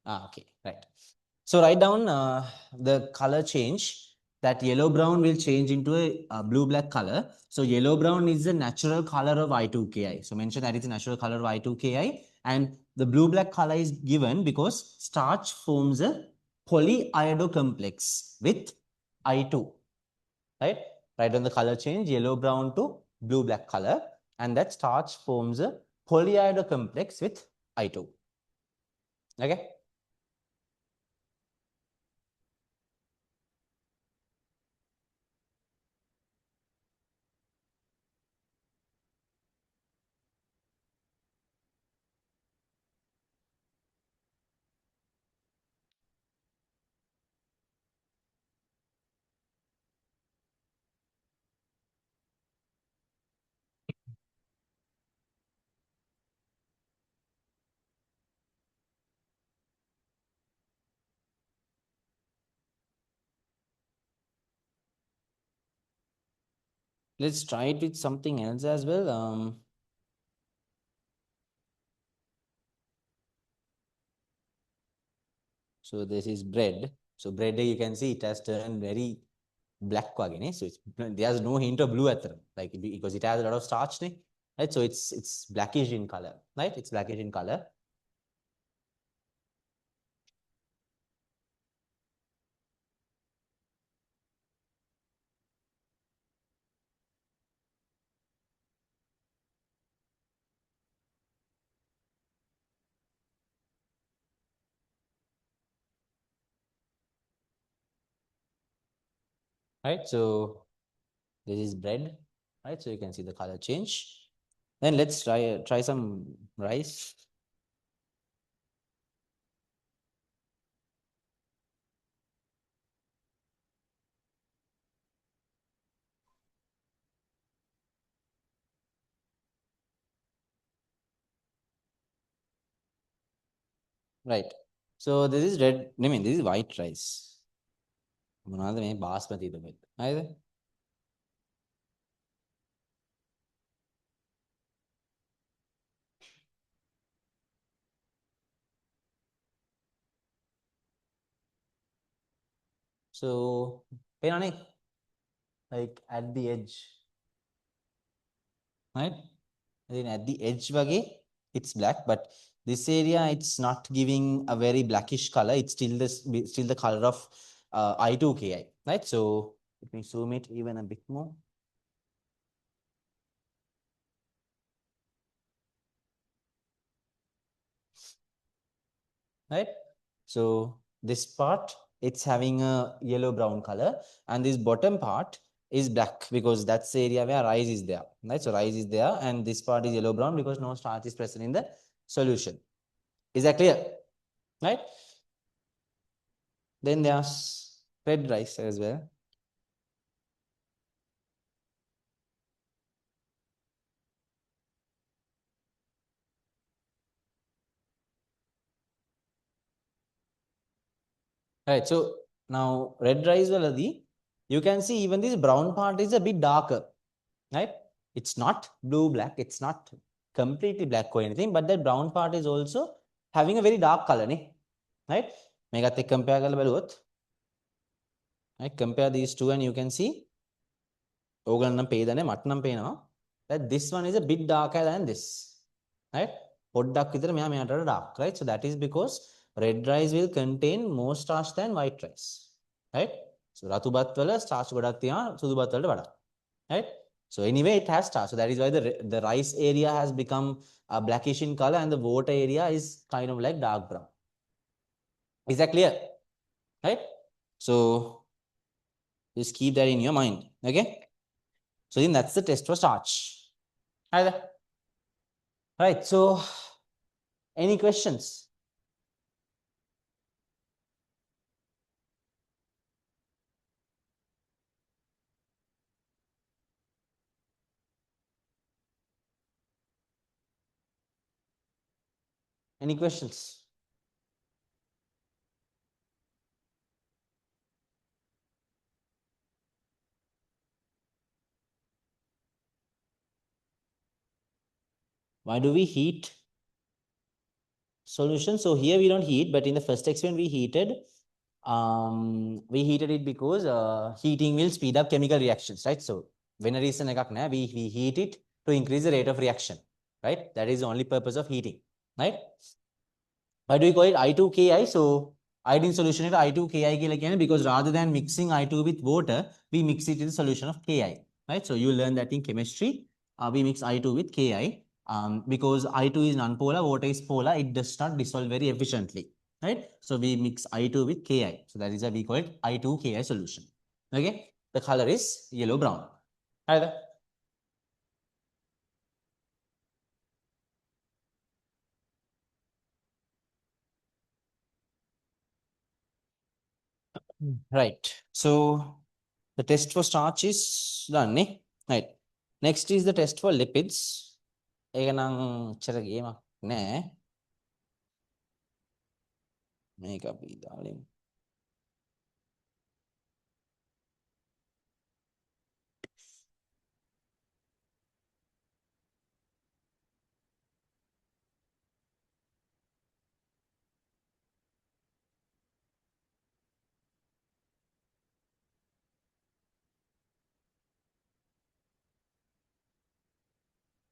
Okay, right. So write down the color change. That yellow brown will change into a blue black color. So yellow brown is the natural color of I2Ki. So mention that it's a natural color of I2Ki. And the blue black color is given because starch forms a polyiodo complex with I2. Right? Write down the color change yellow brown to blue black color. and that starch forms a polyiodo complex with I2. Okay. Let's try it with something else as well. So this is bread. So bread, you can see it has turned very black again. So it's, there's no hint of blue at the like because it has a lot of starch, right? So it's blackish in color, right? It's blackish in color. Right? So this is bread, right? So you can see the color change. Then let's try some rice. Right. So this is red. I mean, this is white rice. Basmati right? So, penani, like at the edge, right? Then at the edge it's black, but this area it's not giving a very blackish color. It's still the color of I2KI, right? So let me zoom it even a bit more. Right? So this part it's having a yellow brown color, and this bottom part is black because that's the area where rice is there, right? So rice is there, and this part is yellow brown because no starch is present in the solution. Is that clear? Right? Then there's red rice as well. Right. So now red rice valadi, you can see even this brown part is a bit darker, right? It's not blue black. It's not completely black or anything, but that brown part is also having a very dark color, right? Megate compare both. Right? Compare these two, and you can see that this one is a bit darker than this, right? Dark, right? So that is because red rice will contain more starch than white rice, right? So ratu bhat wala starch godak tiyan sudu bhat walata wada, right? So anyway, it has starch. So that is why the rice area has become blackish in color, and the water area is kind of like dark brown. Is that clear? Right? So just keep that in your mind. Okay. So then that's the test for starch. Right. So any questions? Any questions? Why do we heat solution? So here we don't heat, but in the first experiment we heated. We heated it because heating will speed up chemical reactions, right? So when a reason we heat it to increase the rate of reaction, right? That is the only purpose of heating, right? Why do we call it I2KI? So iodine solution is I2KI because rather than mixing I2 with water, we mix it in the solution of KI, right? So you learn that in chemistry. we mix I2 with Ki. Because I2 is non-polar, water is polar, it does not dissolve very efficiently, right? So we mix I2 with Ki. So that is why we call it I2 Ki solution. Okay, the color is yellow brown. Either. Right. So the test for starch is done, eh? Right. Next is the test for lipids. ඒක නම් චර ගේමක් නෑ. මේක අපි දාලිමු.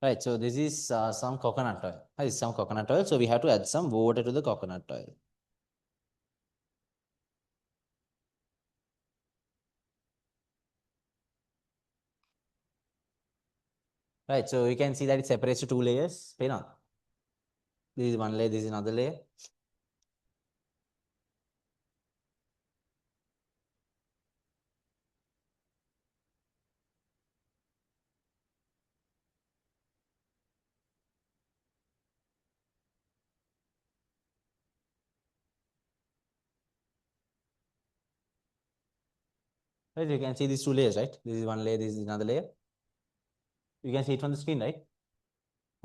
Right, so this is some coconut oil. This is some coconut oil. So we have to add some water to the coconut oil. Right, so you can see that it separates to two layers. This is one layer, this is another layer. Right, you can see these two layers, right? This is one layer, this is another layer. You can see it from the screen, right?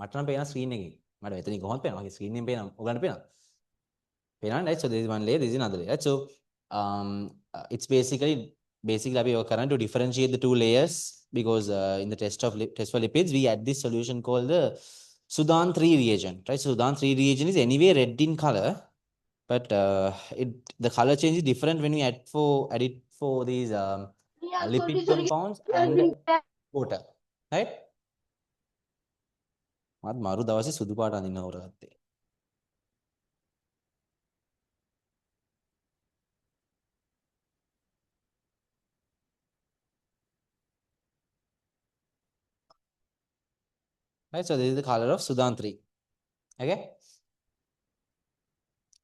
මට නම් පේන screen එකේ. මට මෙතනින් කොහොමද පේනවා? මගේ screen එකෙන් පේනවා. ඔයගලන්ට පේනවද? පේනවනේ, right? So this is one layer, this is another layer. Right? So it's basically we are current to differentiate the two layers because in the test for lipids we add this solution called the Sudan 3 reagent, right? So Sudan 3 reagent is anyway red in color, but the color change is different when we add it for these lipid compounds and water, right? මත් මරු දවසේ සුදු පාට අඳින්න හොරගත්තේ. Right, so this is the color of Sudan 3. Okay,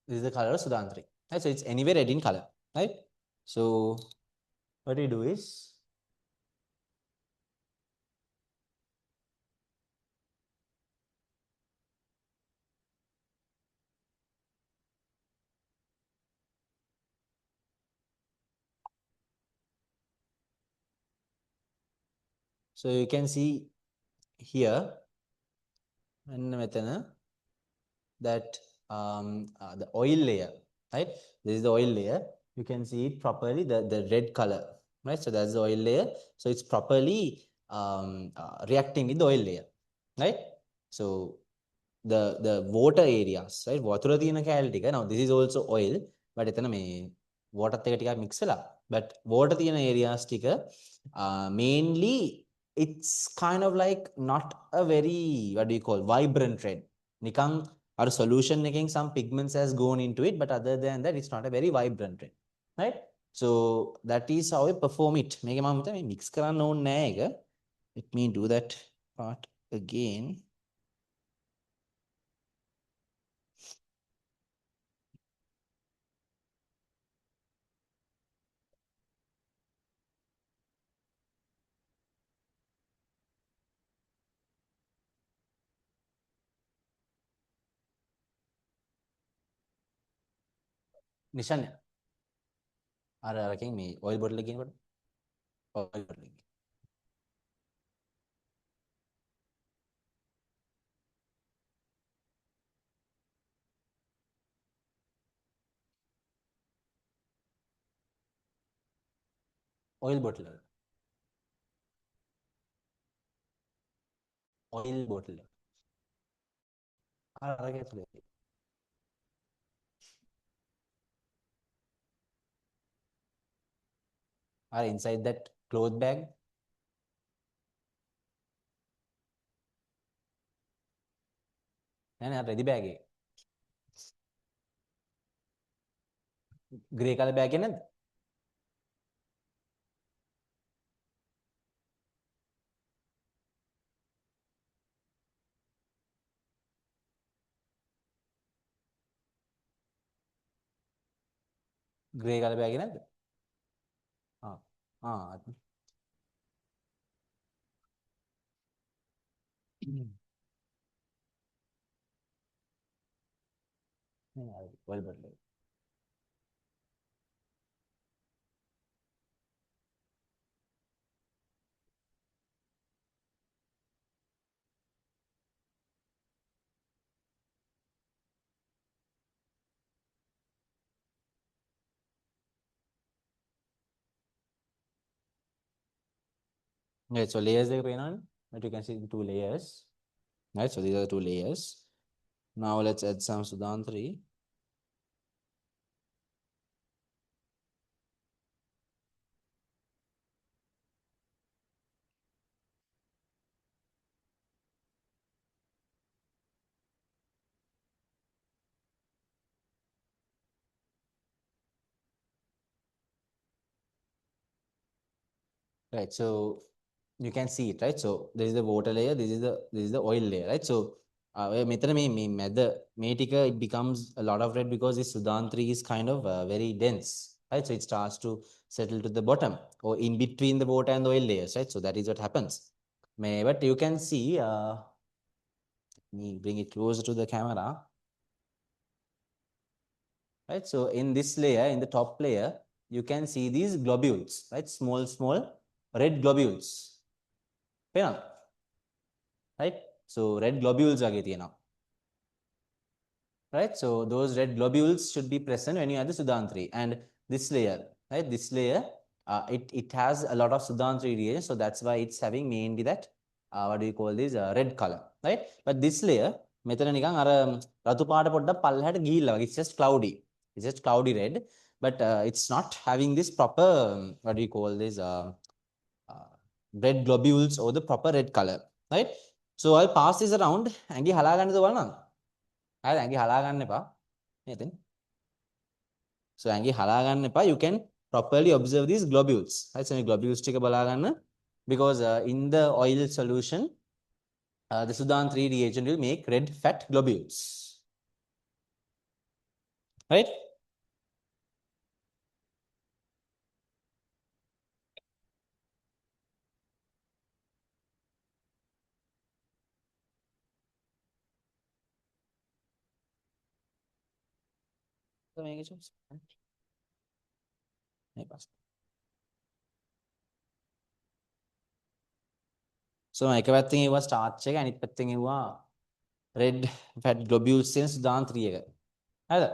this is the color of Sudan 3. Right, so it's anyway red in color, right? So what we do is so you can see here and that the oil layer, right? This is the oil layer. You can see it properly, the red color, right? So that's the oil layer. So it's properly reacting with the oil layer, right? So the water areas, right? Water now this is also oil, but එතන මේ water එක ටිකක් mix වෙලා. But water තියෙන areas ටික mainly it's kind of like not a very, what do you call, vibrant red. නිකන් our solution එකෙන් some pigments has gone into it, but other than that it's not a very vibrant red, right? So that is how we perform it. මේක මම හිතා මේ mix කරන්න ඕනේ නෑ එක. Let me do that part again. නිෂාන්‍ය අරකින් මේ oil bottle එක කියනකොට ඔයිල් බොටල් එක ඔයිල් බොටල් ඔයිල් බොටල් අරක ඇතුලේ අර inside that cloth bag නෑ නෑ අර රෙදි බෑග් එක ග්‍රේ කලර් බෑග් එක නේද ග්‍රේ කලර් බෑගේ නැද්ද? ආ. ආ. Oil Butler. Right, so layers දෙක පේනවනේ. But you can see the two layers. Right, so these are the two layers. Now let's add some Sudan 3. Right, so you can see it, right? So this is the water layer, this is the oil layer, right? So මෙතන මේ මැද මේ ටික it becomes a lot of red because this Sudan 3 is kind of very dense, right? So it starts to settle to the bottom or in between the water and the oil layers, right? So that is what happens. But you can see, let me bring it closer to the camera, right? So in this layer, in the top layer, you can see these globules, right? Small red globules. පේනවද? Right? So red globules වගේ තියෙනවා. Right? So those red globules should be present when you add the Sudan 3. And this layer, right? This layer, it has a lot of Sudan 3 reagents, so that's why it's having mainly that, what do you call this, red color, right? But this layer, මෙතන නිකන් අර රතු පාට පොඩ්ඩක් පල්ලහැට ගිහිල්ලා වගේ. It's just cloudy. It's just cloudy red, but it's not having this proper, what do you call this, uh, red globules or the proper red color, right? So I'll pass this around. ඇඟි හලා ගන්නද බලන්න. හරිද? ඇඟි හලා ගන්න එපා. නේද? So ඇඟි හලා ගන්න එපා. You can properly observe these globules. Right? So මේ globules ටික බලා ගන්න. Because in the oil solution, the Sudan 3 reagent will make red fat globules. Right? So මේක චොස්. මේ පාස්. So එක පැත්තකින් ඒවා starch එක අනිත් පැත්තකින් ඒවා red fat globules තියෙන Sudan 3 එක. හරිද?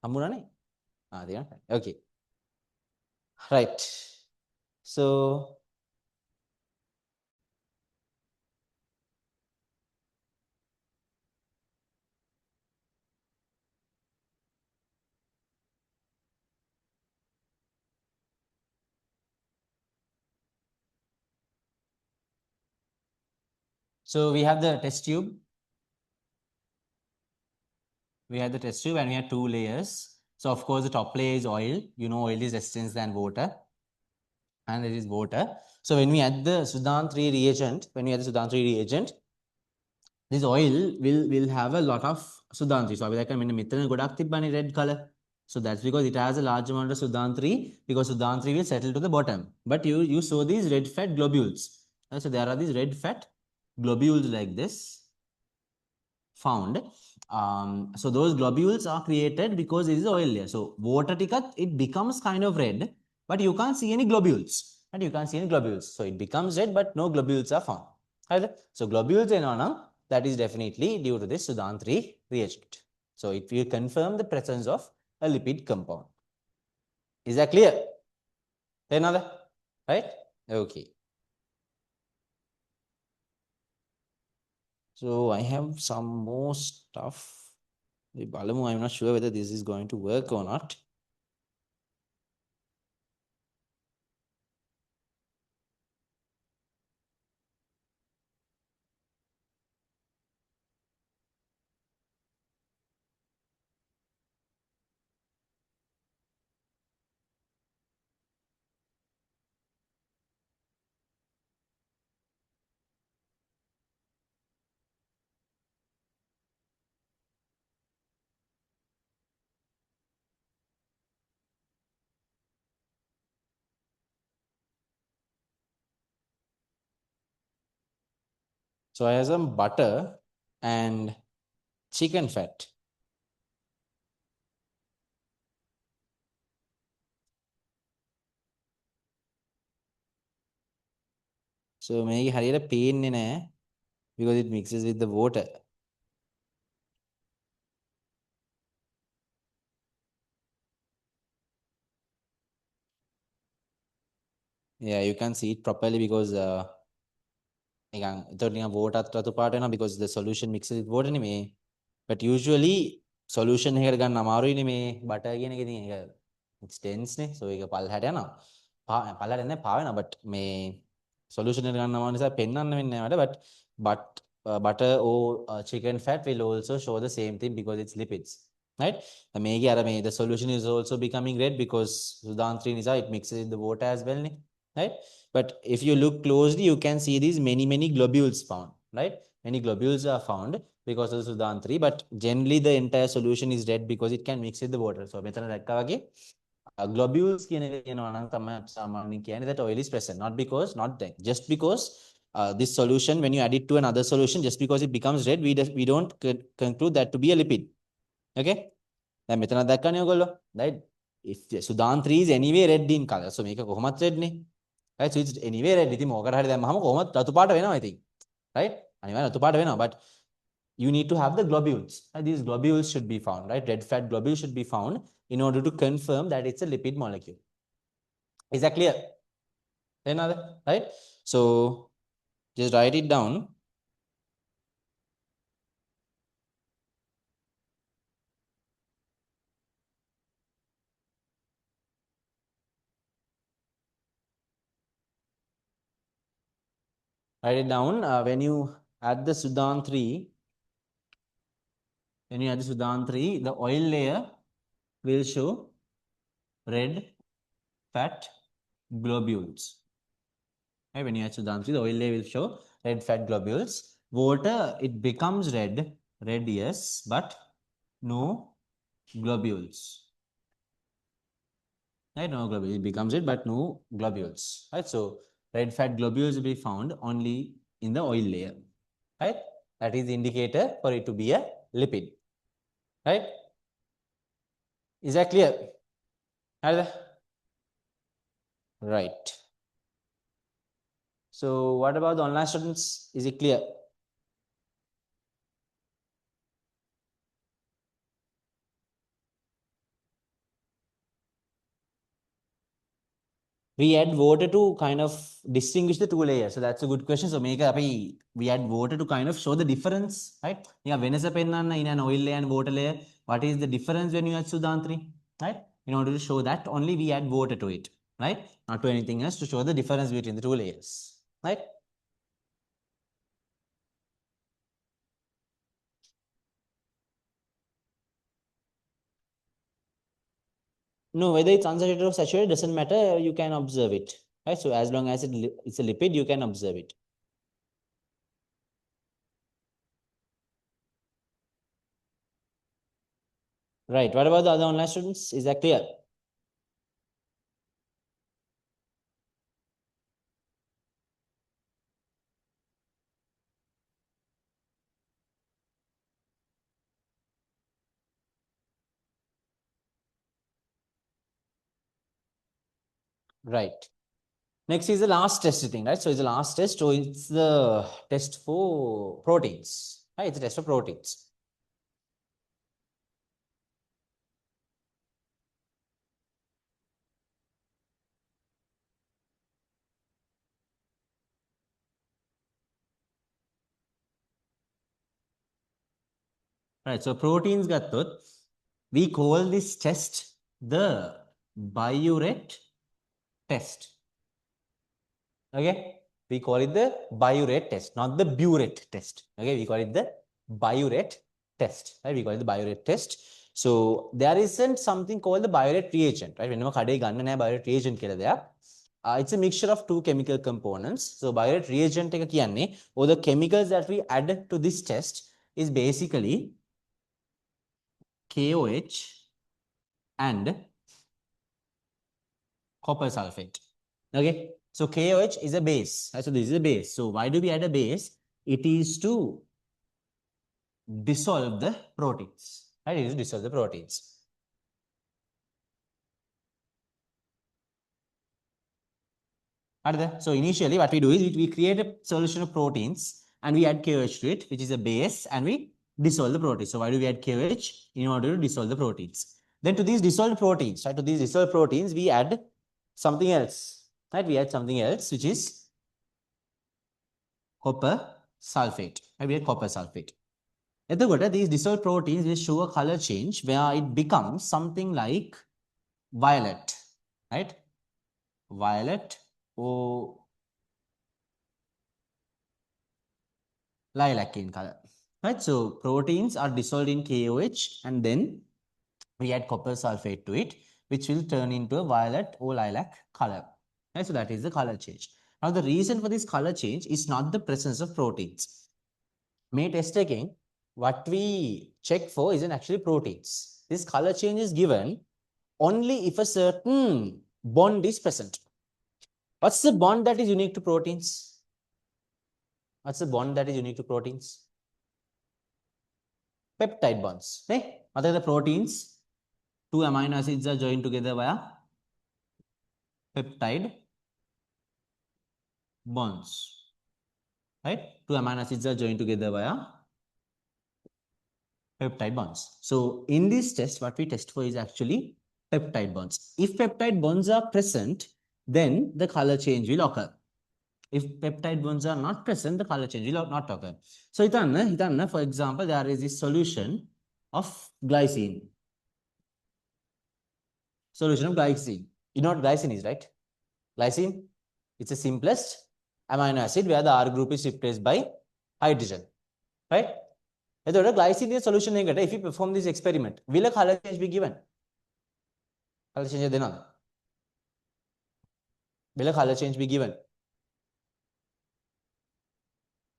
හම්බුණානේ? තියෙනවා. Okay. Right. So we have the test tube. We have the test tube and we have two layers. So of course the top layer is oil. You know oil is less dense than water. And it is water. So when we add the Sudan 3 reagent, this oil will have a lot of Sudan 3. So I can mean red color. So that's because it has a large amount of Sudan 3 because Sudan 3 will settle to the bottom. But you saw these red fat globules. So there are these red fat globules like this found. So those globules are created because this is oil layer. So water ticket, it becomes kind of red, but you can't see any globules. And you can't see any globules. So it becomes red, but no globules are found. Right? So globules that is definitely due to this Sudan 3 reagent. So it will confirm the presence of a lipid compound. Is that clear? Another? Right? Okay. So I have some more stuff. I'm not sure whether this is going to work or not. So I have some butter and chicken fat. So මේක හරියට පේන්නේ නැහැ because it mixes with the water. Yeah, you can see it properly because නිකන් එතකොට නිකන් water රතු පාට වෙනවා because the solution mixes with water නේ. But usually solution එකකට ගන්න අමාරුයිනේ මේ butter කියන එක. ඉතින් ඒක it's dense නේ. So ඒක පල්ලහැට යනවා. පල්ලහැට යන්නේ පා වෙනවා. But මේ solution එකට ගන්න අමාරු නිසා පෙන්වන්න වෙන්නේ නැහැ මට. But butter or chicken fat will also show the same thing because it's lipids. Right? මේකේ අර මේ the solution is also becoming red because සුදාන්ත්‍රි නිසා it mixes with the water as well නේ. Right? But if you look closely, you can see these many globules found, right? Many globules are found because of the Sudantri, but generally the entire solution is red because it can mix with the water. So, මෙතන දැක්කා වගේ globules කියන එක කියනවා නම් තමයි සාමාන්‍යයෙන් කියන්නේ that oil is present, not that, just because this solution, when you add it to another solution, just because it becomes red, we don't conclude that to be a lipid. Okay? දැන් මෙතන දැක්කනේ ඔයගොල්ලෝ, right? If Sudantri is anyway red in color, so මේක කොහොමත් red නේ. Right? So it's anyway red. ඉතින් මොකකට හරි දැම්මම කොහොමද රතු පාට වෙනවා ඉතින්. Right? අනිවාර්යෙන් රතු පාට වෙනවා. But you need to have the globules. Right? These globules should be found. Right? Red fat globules should be found in order to confirm that it's a lipid molecule. Is that clear? Another, right? So just write it down. Write it down. When you add the Sudan 3, the oil layer will show red fat globules. Right? When you add Sudan 3, the oil layer will show red fat globules. Water, it becomes red, yes, but no globules. Right? No globules. It becomes red, but no globules. Right? So red fat globules will be found only in the oil layer. Right? That is the indicator for it to be a lipid. Right? Is that clear? Right. So what about the online students? Is it clear? We add water to kind of distinguish the two layers. So that's a good question. So we add water to kind of show the difference, right? Yeah, වෙනස පෙන්වන්න in an oil layer and water layer. What is the difference when you add Sudantri? Right? In order to show that, only we add water to it, right? Not to anything else, to show the difference between the two layers, right? No, whether it's unsaturated or saturated doesn't matter. You can observe it, right? So as long as it's a lipid, you can observe it. Right. What about the other online students? Is that clear? Right. Next is the last test thing, right? So it's the last test. So it's the test for proteins, right? It's a test for proteins. Right. So proteins gathot, we call this test the biuret test. Okay. We call it the biuret test, not the burette test. Okay. We call it the biuret test, right? We call it the biuret test. So there isn't something called the biuret reagent, right? Whenever kade ganna naha biuret reagent කියලා දෙයක්. It's a mixture of two chemical components. So biuret reagent එක කියන්නේ, or the chemicals that we add to this test is basically KOH and copper sulfate. Okay. So KOH is a base. So this is a base. So why do we add a base? It is to dissolve the proteins. Right? It is to dissolve the proteins. So initially what we do is we create a solution of proteins and we add KOH to it, which is a base, and we dissolve the proteins. So why do we add KOH? In order to dissolve the proteins. Then to these dissolved proteins, right, to these dissolved proteins, we add something else. Right? We add something else, which is copper sulfate. Right? We add copper sulfate. These dissolved proteins will show a color change where it becomes something like violet. Right? Violet or lilac in color. Right? So proteins are dissolved in KOH and then we add copper sulfate to it, which will turn into a violet or lilac color. Right? So that is the color change. Now the reason for this color change is not the presence of proteins. May test again, what we check for isn't actually proteins. This color change is given only if a certain bond is present. What's the bond that is unique to proteins? What's the bond that is unique to proteins? Peptide bonds. Right? What are the proteins? Two amino acids are joined together via peptide bonds. Right? Two amino acids are joined together via peptide bonds. So in this test, what we test for is actually peptide bonds. If peptide bonds are present, then the color change will occur. If peptide bonds are not present, the color change will not occur. So hitanna, for example, there is this solution of glycine. Solution of glycine. You know what glycine is, right? Glycine, it's the simplest amino acid where the R group is replaced by hydrogen, right? Glycine is a solution. If you perform this experiment, will a color change be given? Color change will a color change be given?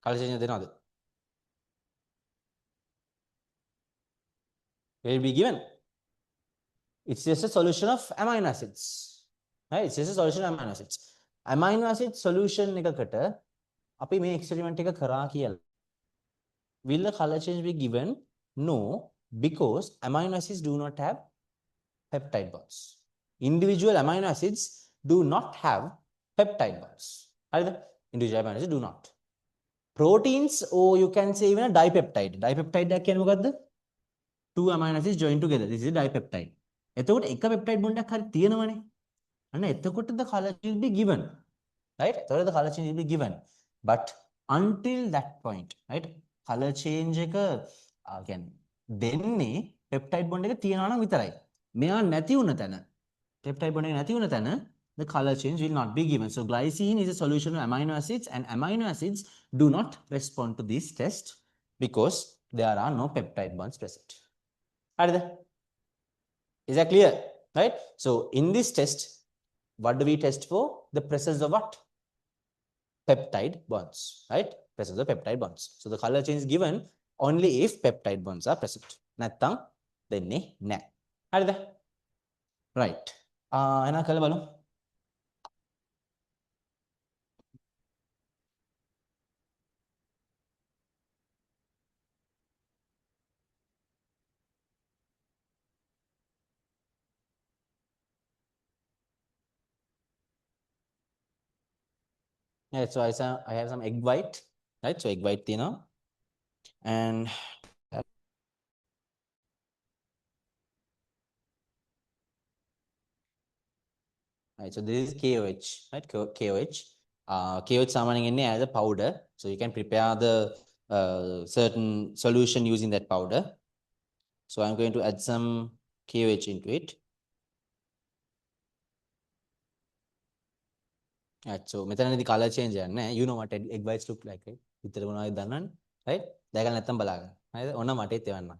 Color change will it be given? It's just a solution of amino acids, right? It's just a solution of amino acids. Amino acid solution එකකට අපි මේ experiment එක කරා කියලා. Will the color change be given? No, because amino acids do not have peptide bonds. Individual amino acids do not have peptide bonds. Either individual amino acids do not. Proteins, or you can say even a dipeptide. Dipeptide කියන්නේ මොකද්ද? Two amino acids joined together. This is a dipeptide. එතකොට එක peptide bond එකක් හරි තියෙනවනේ. අන්න එතකොට the color will be given. Right? So the color change will be given. But until that point, right? Color change එක කියන්නේ දෙන්නේ peptide bond එක තියනවා නම් විතරයි. මෙයා නැති වුණ තැන peptide bond එක නැති වුණ තැන the color change will not be given. So glycine is a solution of amino acids and amino acids do not respond to this test because there are no peptide bonds present. Is that clear? Right? So in this test, what do we test for? The presence of what? Peptide bonds, right? Presence of peptide bonds. So the color change is given only if peptide bonds are present. නැත්තම් දෙන්නේ නැහැ. හරිද? Right. එහෙනම් කළ බලමු. Yeah, so I have some egg white, right? So egg white තියෙනවා. And right, so this is KOH, right? KOH. KOH සාමාන්‍යයෙන් එන්නේ as a powder. So you can prepare the certain solution using that powder. So I'm going to add some KOH into it. Right, so මෙතනදී color change එකක් නැහැ. You know what egg whites look like, right? විතර මොනවද දන්නවනේ, right? දැකලා නැත්තම් බලාගන්න. හරිද? ඔන්න මටත් එවන්න.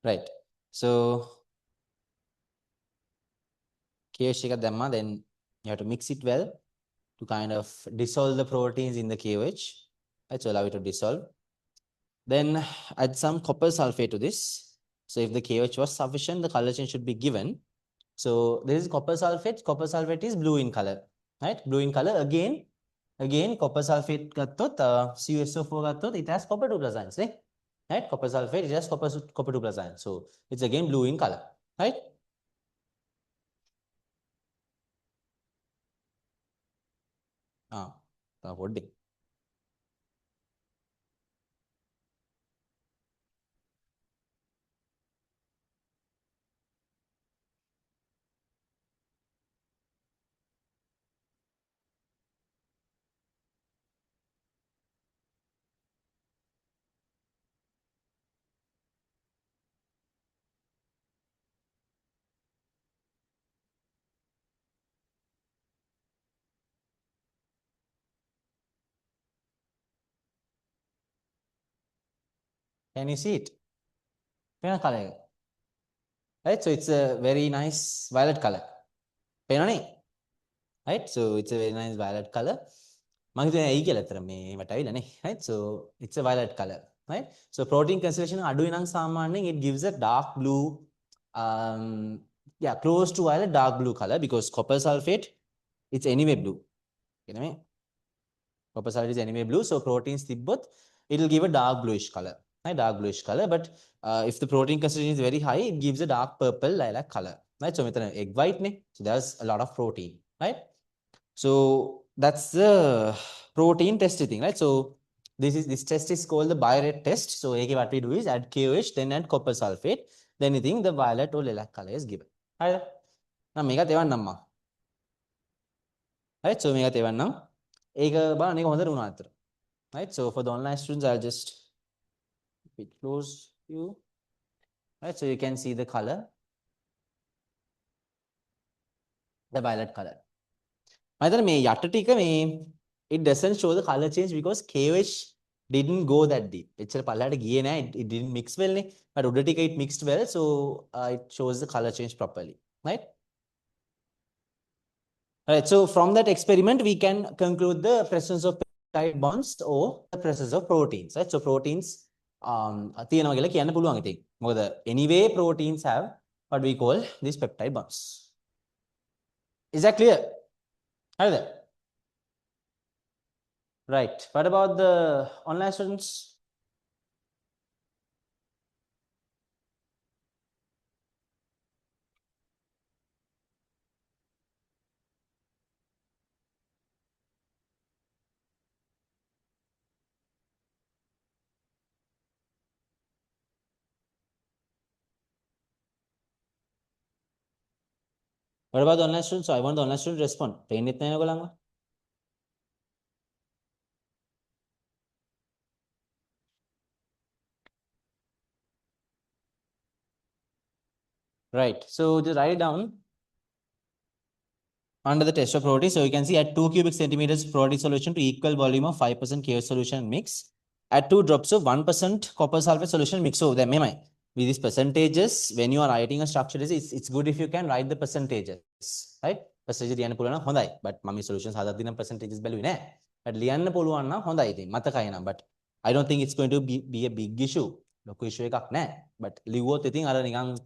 Right. So KOH එකක් දැම්මා, then you have to mix it well to kind of dissolve the proteins in the KOH. Right, so allow it to dissolve. Then add some copper sulfate to this. So if the KOH was sufficient, the color change should be given. So this is copper sulfate. Copper sulfate is blue in color, right? Blue in color. Again, copper sulfate gathot, CuSO4 gathot, it has copper 2 plus ions, right? Copper sulfate, it has copper 2 plus ions. So it's again blue in color, right? What day? Can you see it? Pena color, right? So it's a very nice violet color. Pena nahi, right? So it's a very nice violet color. Right? So it's a violet color, right? So protein concentration it gives a dark blue, yeah, close to violet, dark blue color because copper sulfate, it's anyway blue. Copper sulfate is anyway blue, so proteins both, it will give a dark bluish color, right? Dark bluish color. But if the protein concentration is very high, it gives a dark purple lilac color, right? So egg white, so there's a lot of protein, right? So that's the protein test thing, right? So this test is called the biorate test. So what we do is add KOH, then add copper sulfate, then you think the violet or lilac color is given. Right? Now make a namma. Right? So make a tevan right? So for the online students, I'll just bit close you. Right? So you can see the color, the violet color. It doesn't show the color change because KOH didn't go that deep. It didn't mix well, but it mixed well, so it shows the color change properly, right? Right. So from that experiment, we can conclude the presence of peptide bonds or the presence of proteins, right? So proteins, anyway, proteins have what we call these peptide bonds. Is that clear? Right. What about the online students? What about the online students? So I want the online student to respond. Right. So just write it down under the test of protein. So you can see at 2 cubic centimeters protein solution to equal volume of 5% KH solution mix. At 2 drops of 1% copper sulfate solution mix. So with these percentages, when you are writing a structure, it's good if you can write the percentages, right? Percentage but mami solutions percentages but lianna poluana hondai but I don't think it's going to be a big issue. But liwo thing අර නිකන්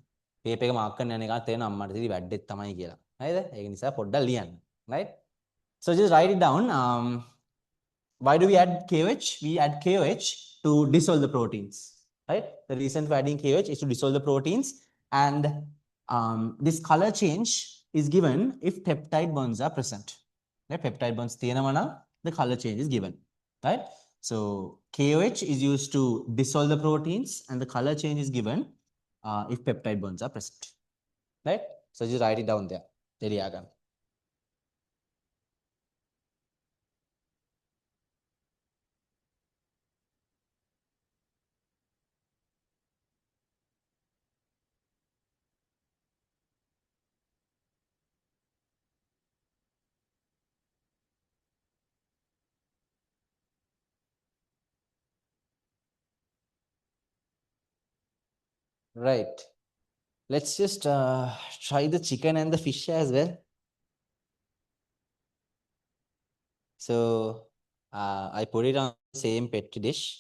paper එක mark කරන්න යන එක තේරෙනවා අම්මට ඉතින් වැඩෙත් තමයි කියලා. හරිද? ඒක නිසා පොඩ්ඩක් ලියන්න. Right? So just write it down. Why do we add KOH? We add KOH to dissolve the proteins. Right? The reason for adding KOH is to dissolve the proteins, and this color change is given if peptide bonds are present. Right? Peptide bonds තියෙනවා නම් the color change is given. Right? So KOH is used to dissolve the proteins, and the color change is given if peptide bonds are present. Right? So just write it down there. Right. Let's just try the chicken and the fish as well. So I put it on the same petri dish.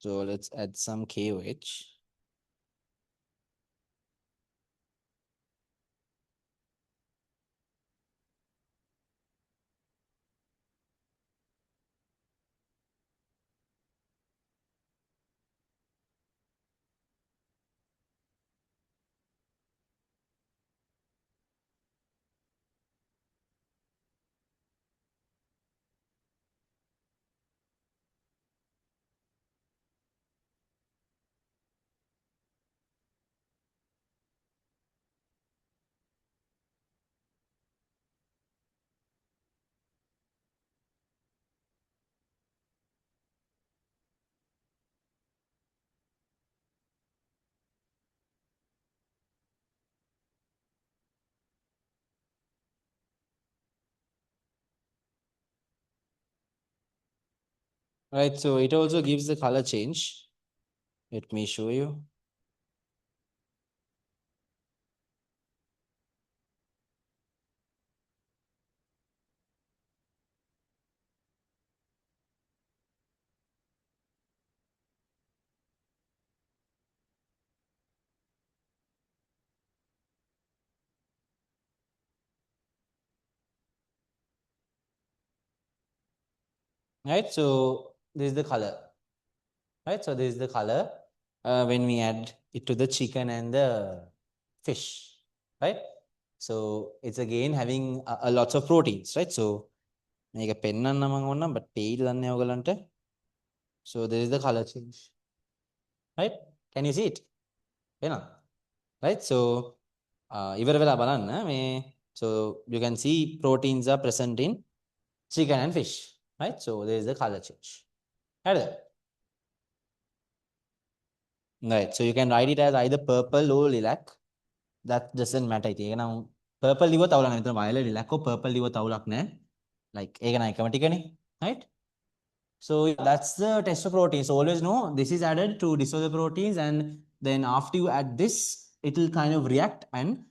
So let's add some KOH. Right, so it also gives the color change. Let me show you. Right, so this is the color. Right, so this is the color when we add it to the chicken and the fish. Right, so it's again having a lots of proteins. Right, so මේක පෙන්වන්න මම ඕනම් but පේයිද දන්නේ ඔයගලන්ට. So there is the color change. Right, can you see it? එනවා. Right, so ඉවර වෙලා බලන්න මේ, so you can see proteins are present in chicken and fish. Right, so there is the color change. හරිද? Right, so you can write it as either purple or lilac. That doesn't matter. ඒක නම් purple ලිව්වොත් අවුලක් නැහැ. මෙතන violet lilac or purple ලිව්වොත් අවුලක් නැහැ. Like ඒක නම් එකම ටිකනේ. Right? So yeah, that's the test of proteins. So always know this is added to dissolve the proteins, and then after you add this, it will kind of react, and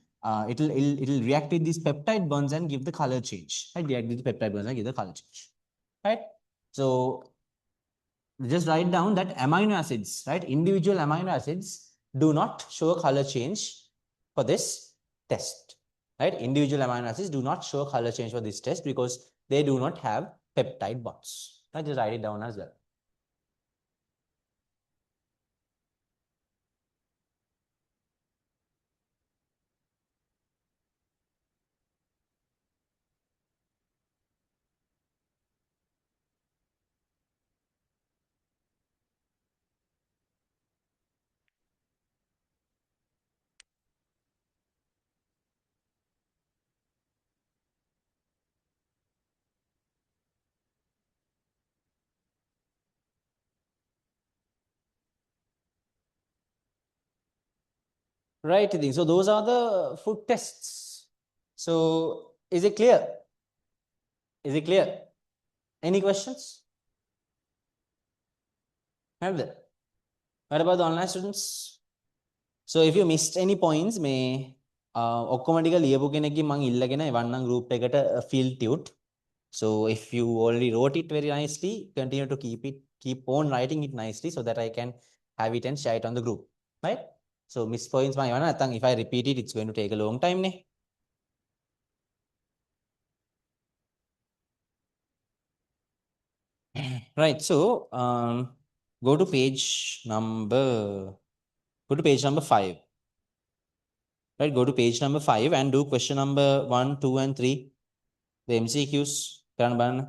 it'll react with these peptide bonds and give the color change. Right? React with the peptide bonds and give the color change. Right? So just write down that amino acids, right? Individual amino acids do not show a color change for this test, right? Individual amino acids do not show a color change for this test because they do not have peptide bonds. I just write it down as well. Right thing. So those are the food tests. So is it clear? Is it clear? Any questions? Have there? What about the online students? So if you missed any points, මේ ඔක්කොම ටික ලියපු කෙනෙක්ගෙන් මම ඉල්ලගෙන එවන්නම් group එකට field tute. So if you already wrote it very nicely, continue to keep on writing it nicely so that I can have it and share it on the group. Right? So miss points මම එවන්න නැත්නම් if I repeat it, it's going to take a long time නේ. Right. So go to page number 5. Right, go to page number 5 and do question number 1, 2, and 3. The MCQs. කරන්න බලන්න.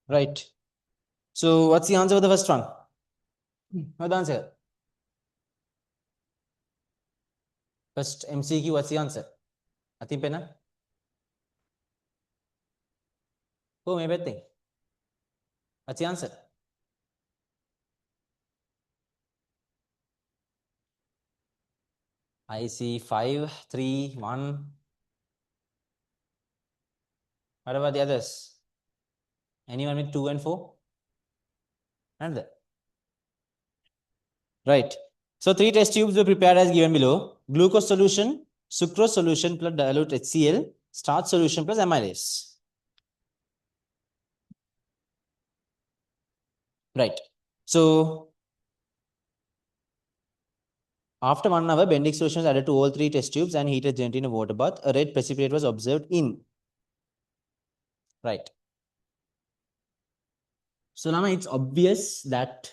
Right. So what's the answer for the first one? What's the answer? First MCQ, what's the answer? Atin pena? Oh, maybe. What's the answer? I see 5, 3, 1. What about the others? Anyone with 2 and 4? Another. Right. So 3 test tubes were prepared as given below. Glucose solution, sucrose solution plus dilute HCl, starch solution plus amylase. Right. So after 1 hour, Bendix solution was added to all 3 test tubes and heated gently in a water bath. A red precipitate was observed in. Right. So now it's obvious that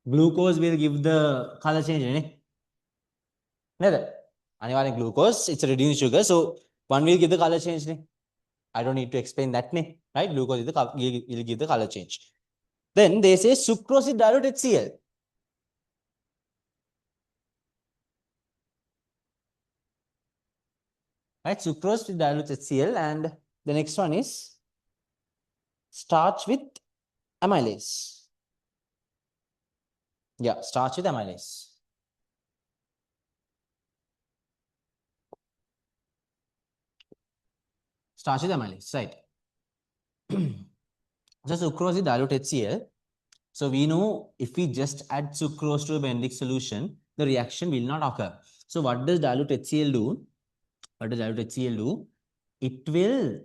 glucose will give the color change. Neither. Anivalent glucose, it's a reduced sugar. So one will give the color change. I don't need to explain that. Right? Glucose will give the color change. Then they say sucrose is dilute HCl. Right? Sucrose with dilute HCl. And the next one is starch with amylase. Yeah, starch with amylase. Starch with amylase, right? So sucrose is dilute HCl. So we know if we just add sucrose to a Bendix solution, the reaction will not occur. So what does dilute HCl do? What does dilute HCl do? It will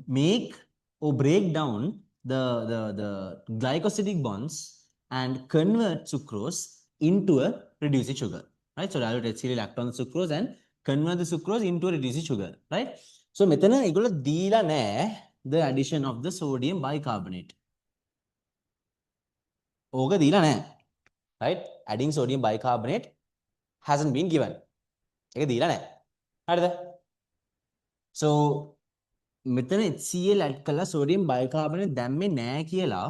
make or break down the glycosidic bonds and convert sucrose into a reduced sugar. Right? So dilute HCl will act on the sucrose and convert the sucrose into a reduced sugar. Right? So මෙතන ඒගොල්ලෝ දීලා නැහැ the addition of the sodium bicarbonate. ඕක දීලා නැහැ. Right? Adding sodium bicarbonate hasn't been given. ඒක දීලා නැහැ. හරිද? So මෙතන HCl add කළා sodium bicarbonate දැම්මේ නැහැ කියලා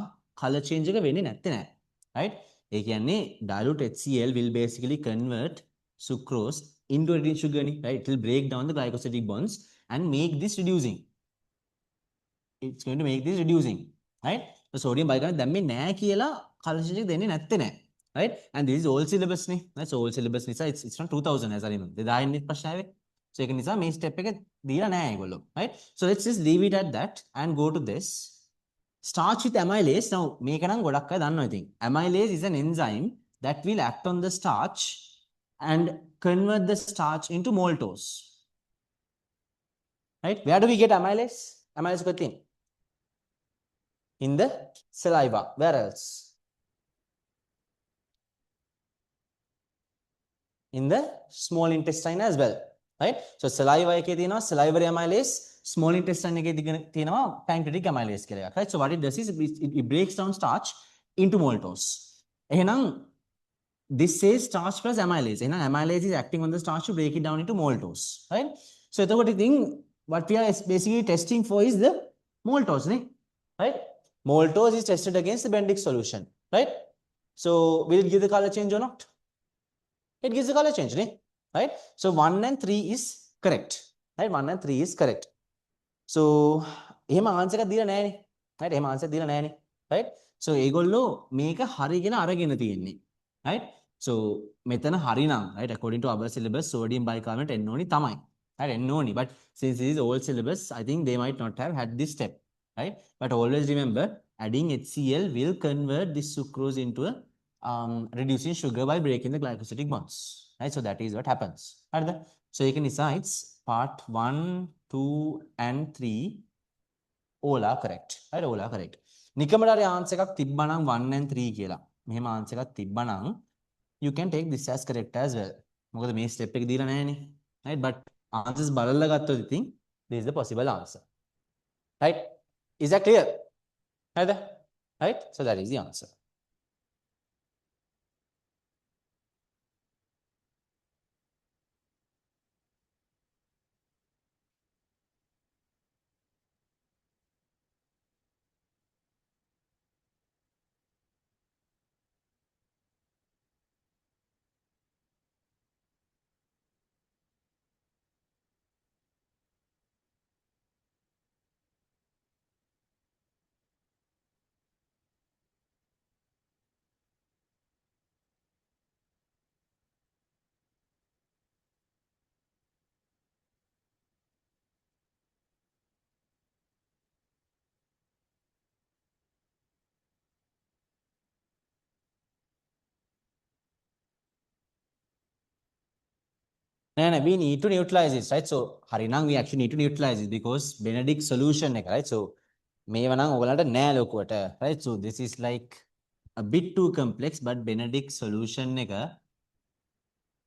color change එක වෙන්නේ නැත්තේ නෑ. Right? ඒ කියන්නේ dilute HCl will basically convert sucrose into reduced sugar. Right? It will break down the glycosidic bonds and make this reducing. It's going to make this reducing. Right? So sodium bicarbonate දැම්මේ නැහැ කියලා color change එක දෙන්නේ නැත්තේ නෑ. Right? And this is old syllabus නේ. Right? So old syllabus නිසා it's from 2000 as I remember. 2000 ප්‍රශ්න ආවේ. So ඒක නිසා මේ step එක දීලා නැහැ ඒගොල්ලෝ. Right? So let's just leave it at that and go to this. Starch with amylase. Now මේක නම් ගොඩක් අය දන්නවා ඉතින්. Amylase is an enzyme that will act on the starch and convert the starch into maltose. Right? Where do we get amylase? Amylase කොහෙද තියෙන්නේ? In the saliva. Where else? In the small intestine as well. Right? So saliva එකේ තියෙනවා salivary amylase, small intestine එකේ තියෙනවා pancreatic amylase කියලා එකක්. Right? So what it does is it breaks down starch into maltose. එහෙනම් this says starch plus amylase. එහෙනම් amylase is acting on the starch to break it down into maltose. Right? So එතකොට ඉතින් what we are basically testing for is the maltose නේ. Right? Maltose is tested against the Bendix solution. Right? So will it give the color change or not? It gives the color change, right? So 1 and 3 is correct, right? 1 and 3 is correct. So එහෙම answer එකක් දීලා නැහැ නේ, right? එහෙම answer දීලා නැහැ නේ, right? So ඒගොල්ලෝ මේක හරියගෙන අරගෙන තියෙන්නේ, right? So මෙතන හරි නම්, right? According to our syllabus, sodium bicarbonate එන්න ඕනි තමයි, right? එන්න ඕනි. But since this is old syllabus, I think they might not have had this step, right? But always remember, adding HCl will convert this sucrose into a reducing sugar by breaking the glycosidic bonds. Right? So that is what happens. So you can decide part 1, 2 and 3 all are correct. Right? All are correct. නිකමඩාරේ answer එකක් තිබ්බනම් 1 and 3 කියලා. මෙහෙම answer එකක් තිබ්බනම් you can take this as correct as well. මොකද මේ step එක දීලා නැහැනේ. Right? But answers බලලා ගත්තොත් ඉතින් this is the possible answer. Right? Is that clear? Right? So that is the answer. No, we need to neutralize this, right? So, Harinang, we actually need to neutralize it because Benedict solution, right? So, right? So, this is like a bit too complex, but Benedict solution,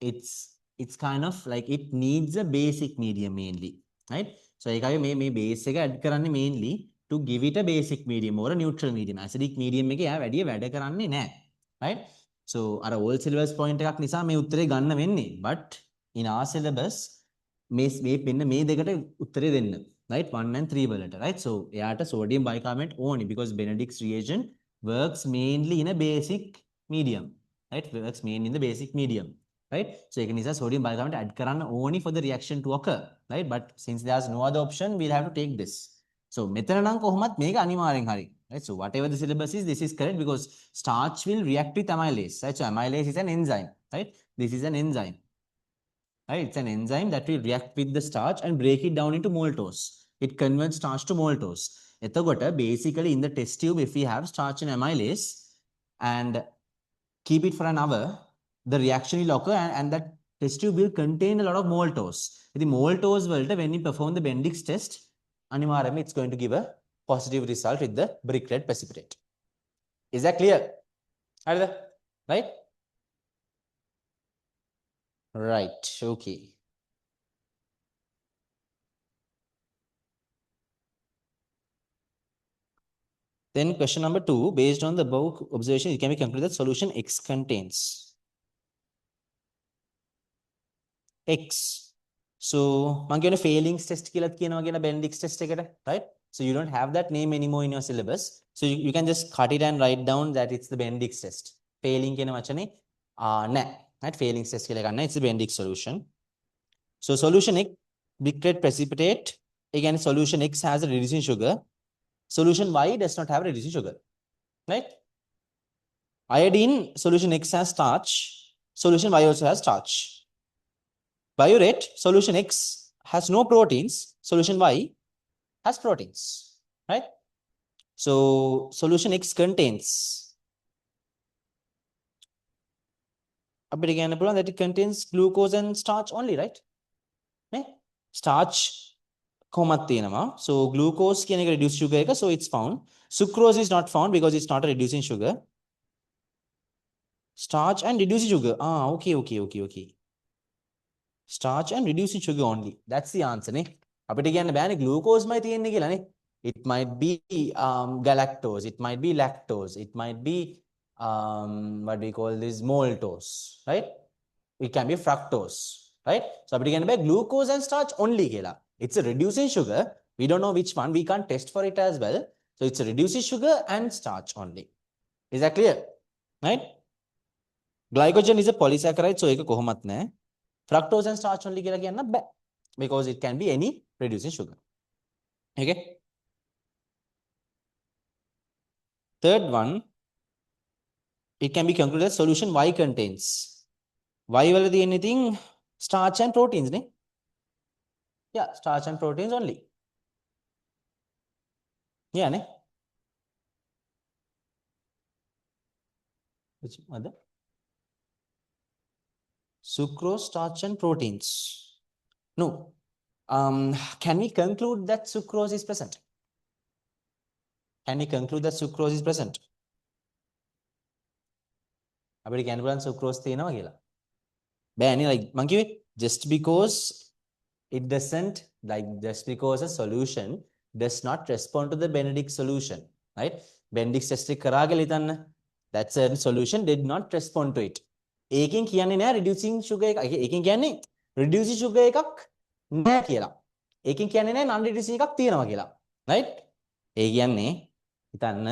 it's kind of like it needs a basic medium mainly, right? So, may basic add karani mainly to give it a basic medium or a neutral medium. Acidic medium එක එයා වැඩි වැඩ කරන්නේ නැහැ, right? So, අර old syllabus point එකක් නිසා මේ උත්තරේ ගන්න වෙන්නේ. But in our syllabus මේ මෙන්න මේ දෙකට උත්තරේ දෙන්න, right? 1 and 3 වලට, right? So, එයාට sodium bicarbonate ඕනි because Benedict's reagent works mainly in a basic medium, right? Works mainly in the basic medium. Right? So you can use sodium bicarbonate add karanna only for the reaction to occur, right? But since there's no other option, we'll have to take this. So මෙතන නම් කොහොමත් මේක අනිවාර්යෙන් හරි. Right? So whatever the syllabus is, this is correct because starch will react with amylase, right? So amylase is an enzyme, right? This is an enzyme, right? It's an enzyme that will react with the starch and break it down into maltose. It converts starch to maltose. එතකොට basically in the test tube, if we have starch and amylase and keep it for an hour, the reaction will occur and that test tube will contain a lot of maltose. The maltose වලට when you perform the Bendix test, අනිවාර්යයෙන්ම it's going to give a positive result with the brick red precipitate. Is that clear? Right? Right. Okay. Then question number 2, based on the above observation, it can be concluded that solution X contains X. So, මම කියන failings test කියලාත් කියනවා කියන Bendix test එකට, right? So you don't have that name anymore in your syllabus. So you can just cut it and write down that it's the Bendix test. Failing කියන වචනේ නැහැ. Right? Failings test කියලා ගන්න. It's the Bendix solution. So solution X, brick precipitate. Again, solution X has a reducing sugar. Solution Y does not have a reducing sugar. Right? Iodine, solution X has starch. Solution Y also has starch. Biuret, solution X has no proteins. Solution Y has proteins, right? So solution X contains that it contains glucose and starch only, right? Starch කොහොමද තියෙනවා. So glucose කියන එක reduced sugar එක, so it's found. Sucrose is not found because it's not a reducing sugar. Starch and reducing sugar. Okay. Starch and reducing sugar only. That's the answer, නේ. අපිට කියන්න බෑනේ glucose මයි තියෙන්නේ කියලා නේ. It might be galactose, it might be lactose, it might be what we call this maltose, right? It can be fructose, right? So අපිට කියන්න බෑ glucose and starch only කියලා. It's a reducing sugar. We don't know which one. We can't test for it as well. So it's a reducing sugar and starch only. Is that clear? Right? Glycogen is a polysaccharide, so ඒක කොහොමත් නෑ. Fructose and starch only කියලා කියන්න බෑ. Because it can be any reducing sugar. Okay? Third one, it can be concluded that solution Y contains. Y වලදී anything starch and proteins, නේ? Yeah, starch and proteins only. Yeah, නේ? Which other? Sucrose, starch and proteins. No. Can we conclude that sucrose is present? Can we conclude that sucrose is present? අපිට කියන්න පුළුවන් sucrose තියෙනවා කියලා. බෑනේ, like මං කිව්වේ just because it doesn't, like just because a solution does not respond to the Benedict solution, right? Benedict test එක කරා කියලා හිතන්න. That certain solution did not respond to it. ඒකෙන් කියන්නේ නෑ reducing sugar එක. ඒකෙන් කියන්නේ reducing sugar එකක් නෑ කියලා. ඒකෙන් කියන්නේ නෑ non reducing එකක් තියෙනවා කියලා. Right? ඒ කියන්නේ හිතන්න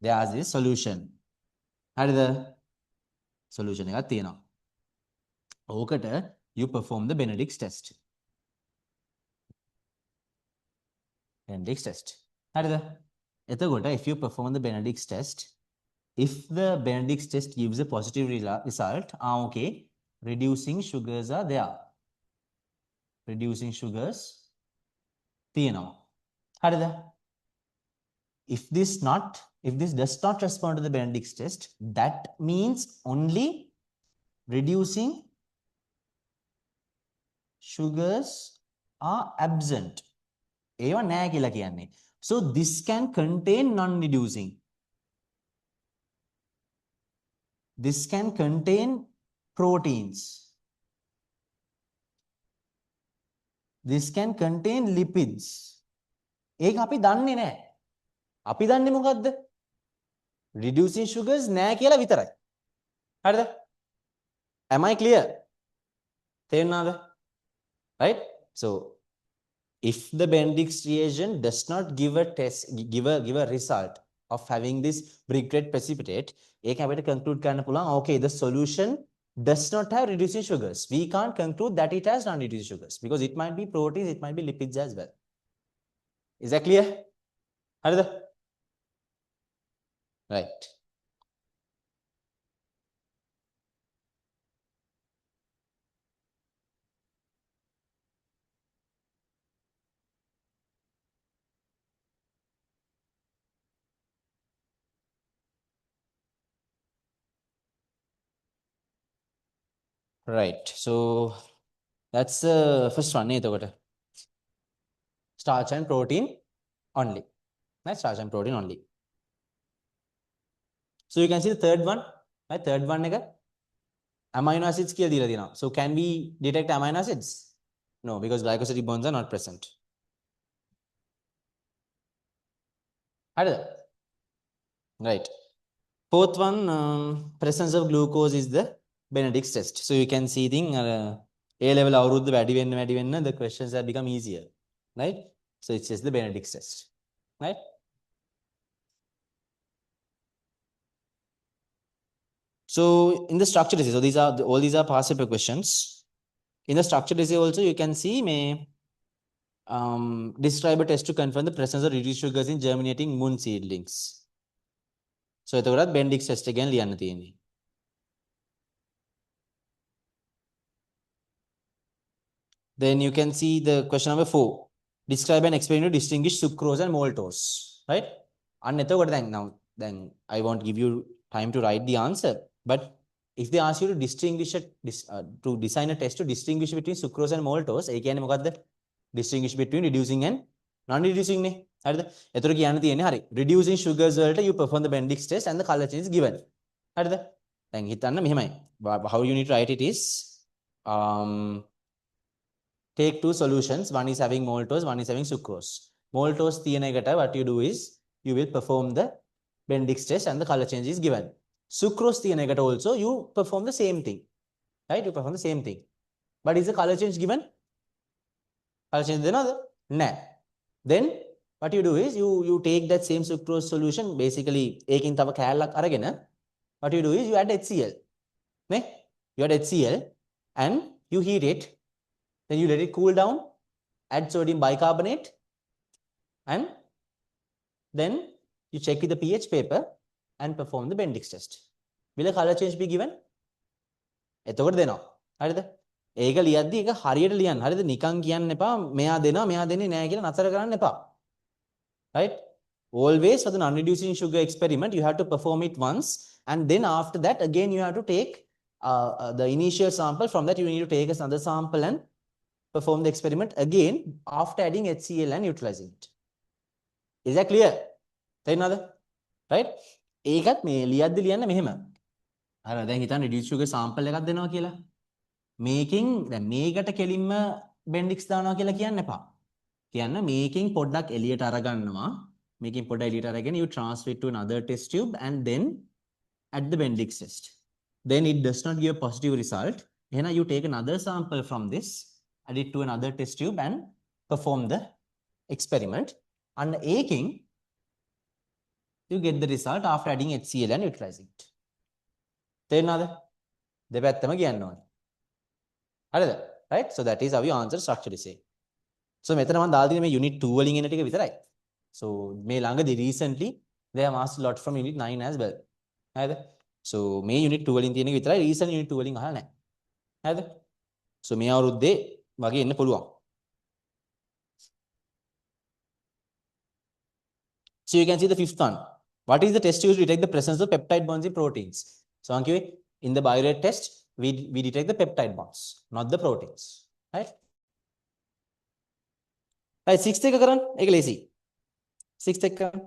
there is a solution. හරිද? Solution එකක් තියෙනවා. ඕකට you perform the Benedict's test. Benedict's test. හරිද? එතකොට if you perform the Benedict's test, if the Benedict's test gives a positive result, okay, reducing sugars are there. Reducing sugars තියෙනවා. හරිද? If this does not respond to the Benedict's test, that means only reducing sugars are absent. ඒවා නෑ කියලා කියන්නේ. So this can contain non-reducing. This can contain proteins. This can contain lipids. ඒක අපි දන්නේ නෑ. අපි දන්නේ මොකද්ද? Reducing sugars නෑ කියලා විතරයි. හරිද? Am I clear? තේරුණාද? Right? So if the Bendix reagent does not give a test, give a result of having this brick red precipitate, ඒක අපිට conclude කරන්න පුළුවන් okay, the solution does not have reducing sugars. We can't conclude that it has non-reducing sugars because it might be proteins, it might be lipids as well. Is that clear? හරිද? Right. Right. So that's the first one. Starch and protein only. Right? Starch and protein only. So you can see the third one. Right? Third one amino acids කියලා දීලා තියෙනවා. So can we detect amino acids? No, because glycosidic bonds are not present. Right. Fourth one, presence of glucose is the Benedict's test. So you can see thing A-level අවුරුද්ද වැඩි වෙන්න the questions have become easier. Right? So it's just the Benedict's test. Right? So in the structure essay, so all these are past paper questions. In the structure essay also you can see describe a test to confirm the presence of reduced sugars in germinating moon seedlings. So එතකොටත් Bendix test again ලියන්න තියෙන්නේ. Then you can see the question number 4. Describe an experiment to distinguish sucrose and maltose. Right? And then I won't give you time to write the answer. But if they ask you to distinguish to design a test to distinguish between sucrose and maltose, ඒ කියන්නේ මොකද්ද? Distinguish between reducing and non-reducing නේ. හරිද? එතකොට කියන්න තියෙන්නේ හරි. Reducing sugars වලට you perform the Bendix test and the color change is given. හරිද? දැන් හිතන්න මෙහෙමයි. How you need to write it is take two solutions. One is having maltose, one is having sucrose. Maltose තියෙන එකට what you do is you will perform the Bendix test and the color change is given. Sucrose තියෙන එකට also you perform the same thing. Right? You perform the same thing. But is the color change given? Color change දෙනවද? නෑ. Then what you do is you take that same sucrose solution, basically ඒකින් තව කෑල්ලක් අරගෙන what you do is you add HCl. නේ? You add HCl and you heat it. Then you let it cool down, add sodium bicarbonate, and then you check with the pH paper and perform the Bendix test. Will a color change be given? එතකොට දෙනවා. හරිද? ඒක ලියද්දි ඒක හරියට ලියන්න. හරිද? නිකන් කියන්න එපා. මෙයා දෙනවා, මෙයා දෙන්නේ නැහැ කියලා නතර කරන්න එපා. Right? Always for the non-reducing sugar experiment, you have to perform it once, and then after that, again you have to take the initial sample. From that, you need to take another sample and perform the experiment again after adding HCl and neutralizing it. Is that clear? තේරුණාද? Right? ඒකත් මේ ලියද්දි ලියන්න මෙහෙම. අර දැන් හිතන්න reduced sugar sample එකක් දෙනවා කියලා. මේකෙන් දැන් මේකට කෙලින්ම Bendix දානවා කියලා කියන්න එපා. කියන්න මේකෙන් පොඩ්ඩක් එළියට අරගන්නවා. මේකෙන් පොඩ්ඩක් එළියට අරගෙන you transfer it to another test tube and then add the Bendix test. Then it does not give a positive result. Then you take another sample from this, add it to another test tube and perform the experiment. And ඒකෙන් you get the result after adding HCl and neutralizing it. තේරුණාද? දෙපැත්තම කියන්න ඕනේ. හරිද? Right? So that is how you answer structure essay. So මෙතන මම දාලා තියෙන්නේ මේ unit 2 වලින් එන ටික විතරයි. So මේ ළඟදී recently they have asked a lot from unit 9 as well. හරිද? So මේ unit 2 වලින් තියෙන එක විතරයි, recent unit 2 වලින් අහලා නැහැ. හරිද? So මේ අවුරුද්දේ වගේ එන්න පුළුවන්. So you can see the fifth one. What is the test used to detect the presence of peptide bonds in proteins? So in the biorate test, we detect the peptide bonds, not the proteins. Right? right 6th එක කරන්න ඒක ලේසි 6th එක කරන්න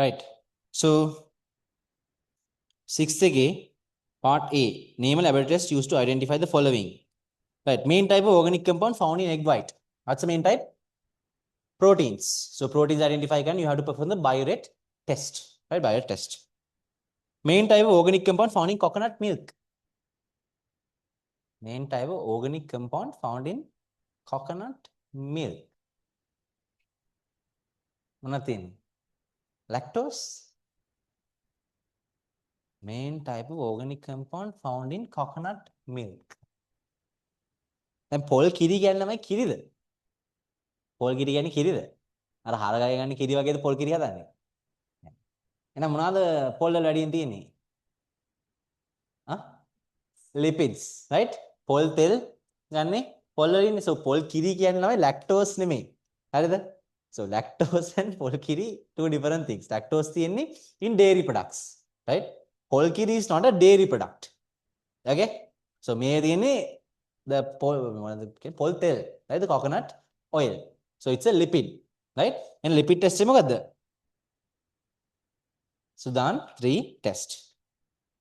right so 6th එකේ part A name a laboratory test used to identify the following right main type of organic compound found in egg white what's the main type proteins so proteins identify can you have to perform the biorate test right biorate test main type of organic compound found in coconut milk main type of organic compound found in coconut milk nothing lactose main type of organic compound found in coconut milk දැන් පොල් කිරි කියන්නේ කිරිද පොල් කිරි කියන්නේ කිරිද අර හරගය ගන්න කිරි වගේද පොල් කිරි හදන්නේ එහෙනම් මොනවාද පොල් වල වැඩියෙන් තියෙන්නේ ආ lipids right පොල් තෙල් ගන්නෙ පොල් වලින් ඉන්නේ so පොල් කිරි කියන්නේ තමයි lactose නෙමෙයි හරිද so lactose and පොල් කිරි two different things lactose තියෙන්නේ in dairy products right පොල් කිරි is not a dairy product okay so මේ තියෙන්නේ the පොල් මොනවද කියන්නේ පොල් තෙල් right the coconut oil so it's a lipid right and lipid test එක මොකද්ද Sudan 3 test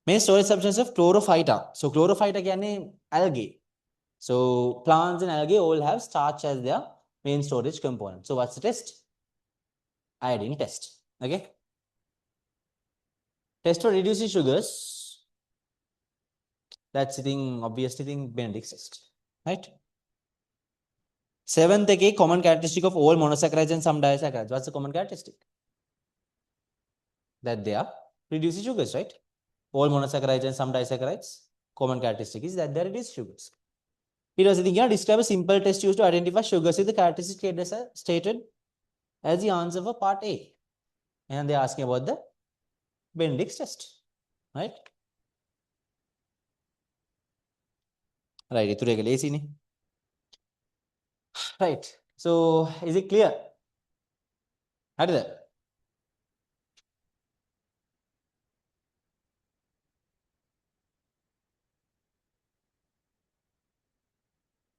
main storage substance of chlorophyta so chlorophyta කියන්නේ algae so plants and algae all have starch as their main storage component so what's the test iodine test okay test for reducing sugars that's sitting obviously in Benedict's test right 7th again common characteristic of all monosaccharides and some disaccharides what's the common characteristic that they are reducing sugars right all monosaccharides and some disaccharides common characteristic is that they are reduced sugars it was thinking describe a simple test used to identify sugars with the characteristic stated as the answer for part A and they are asking about the Benedict's test right right itu එක ලේසිනේ right so is it clear හරිද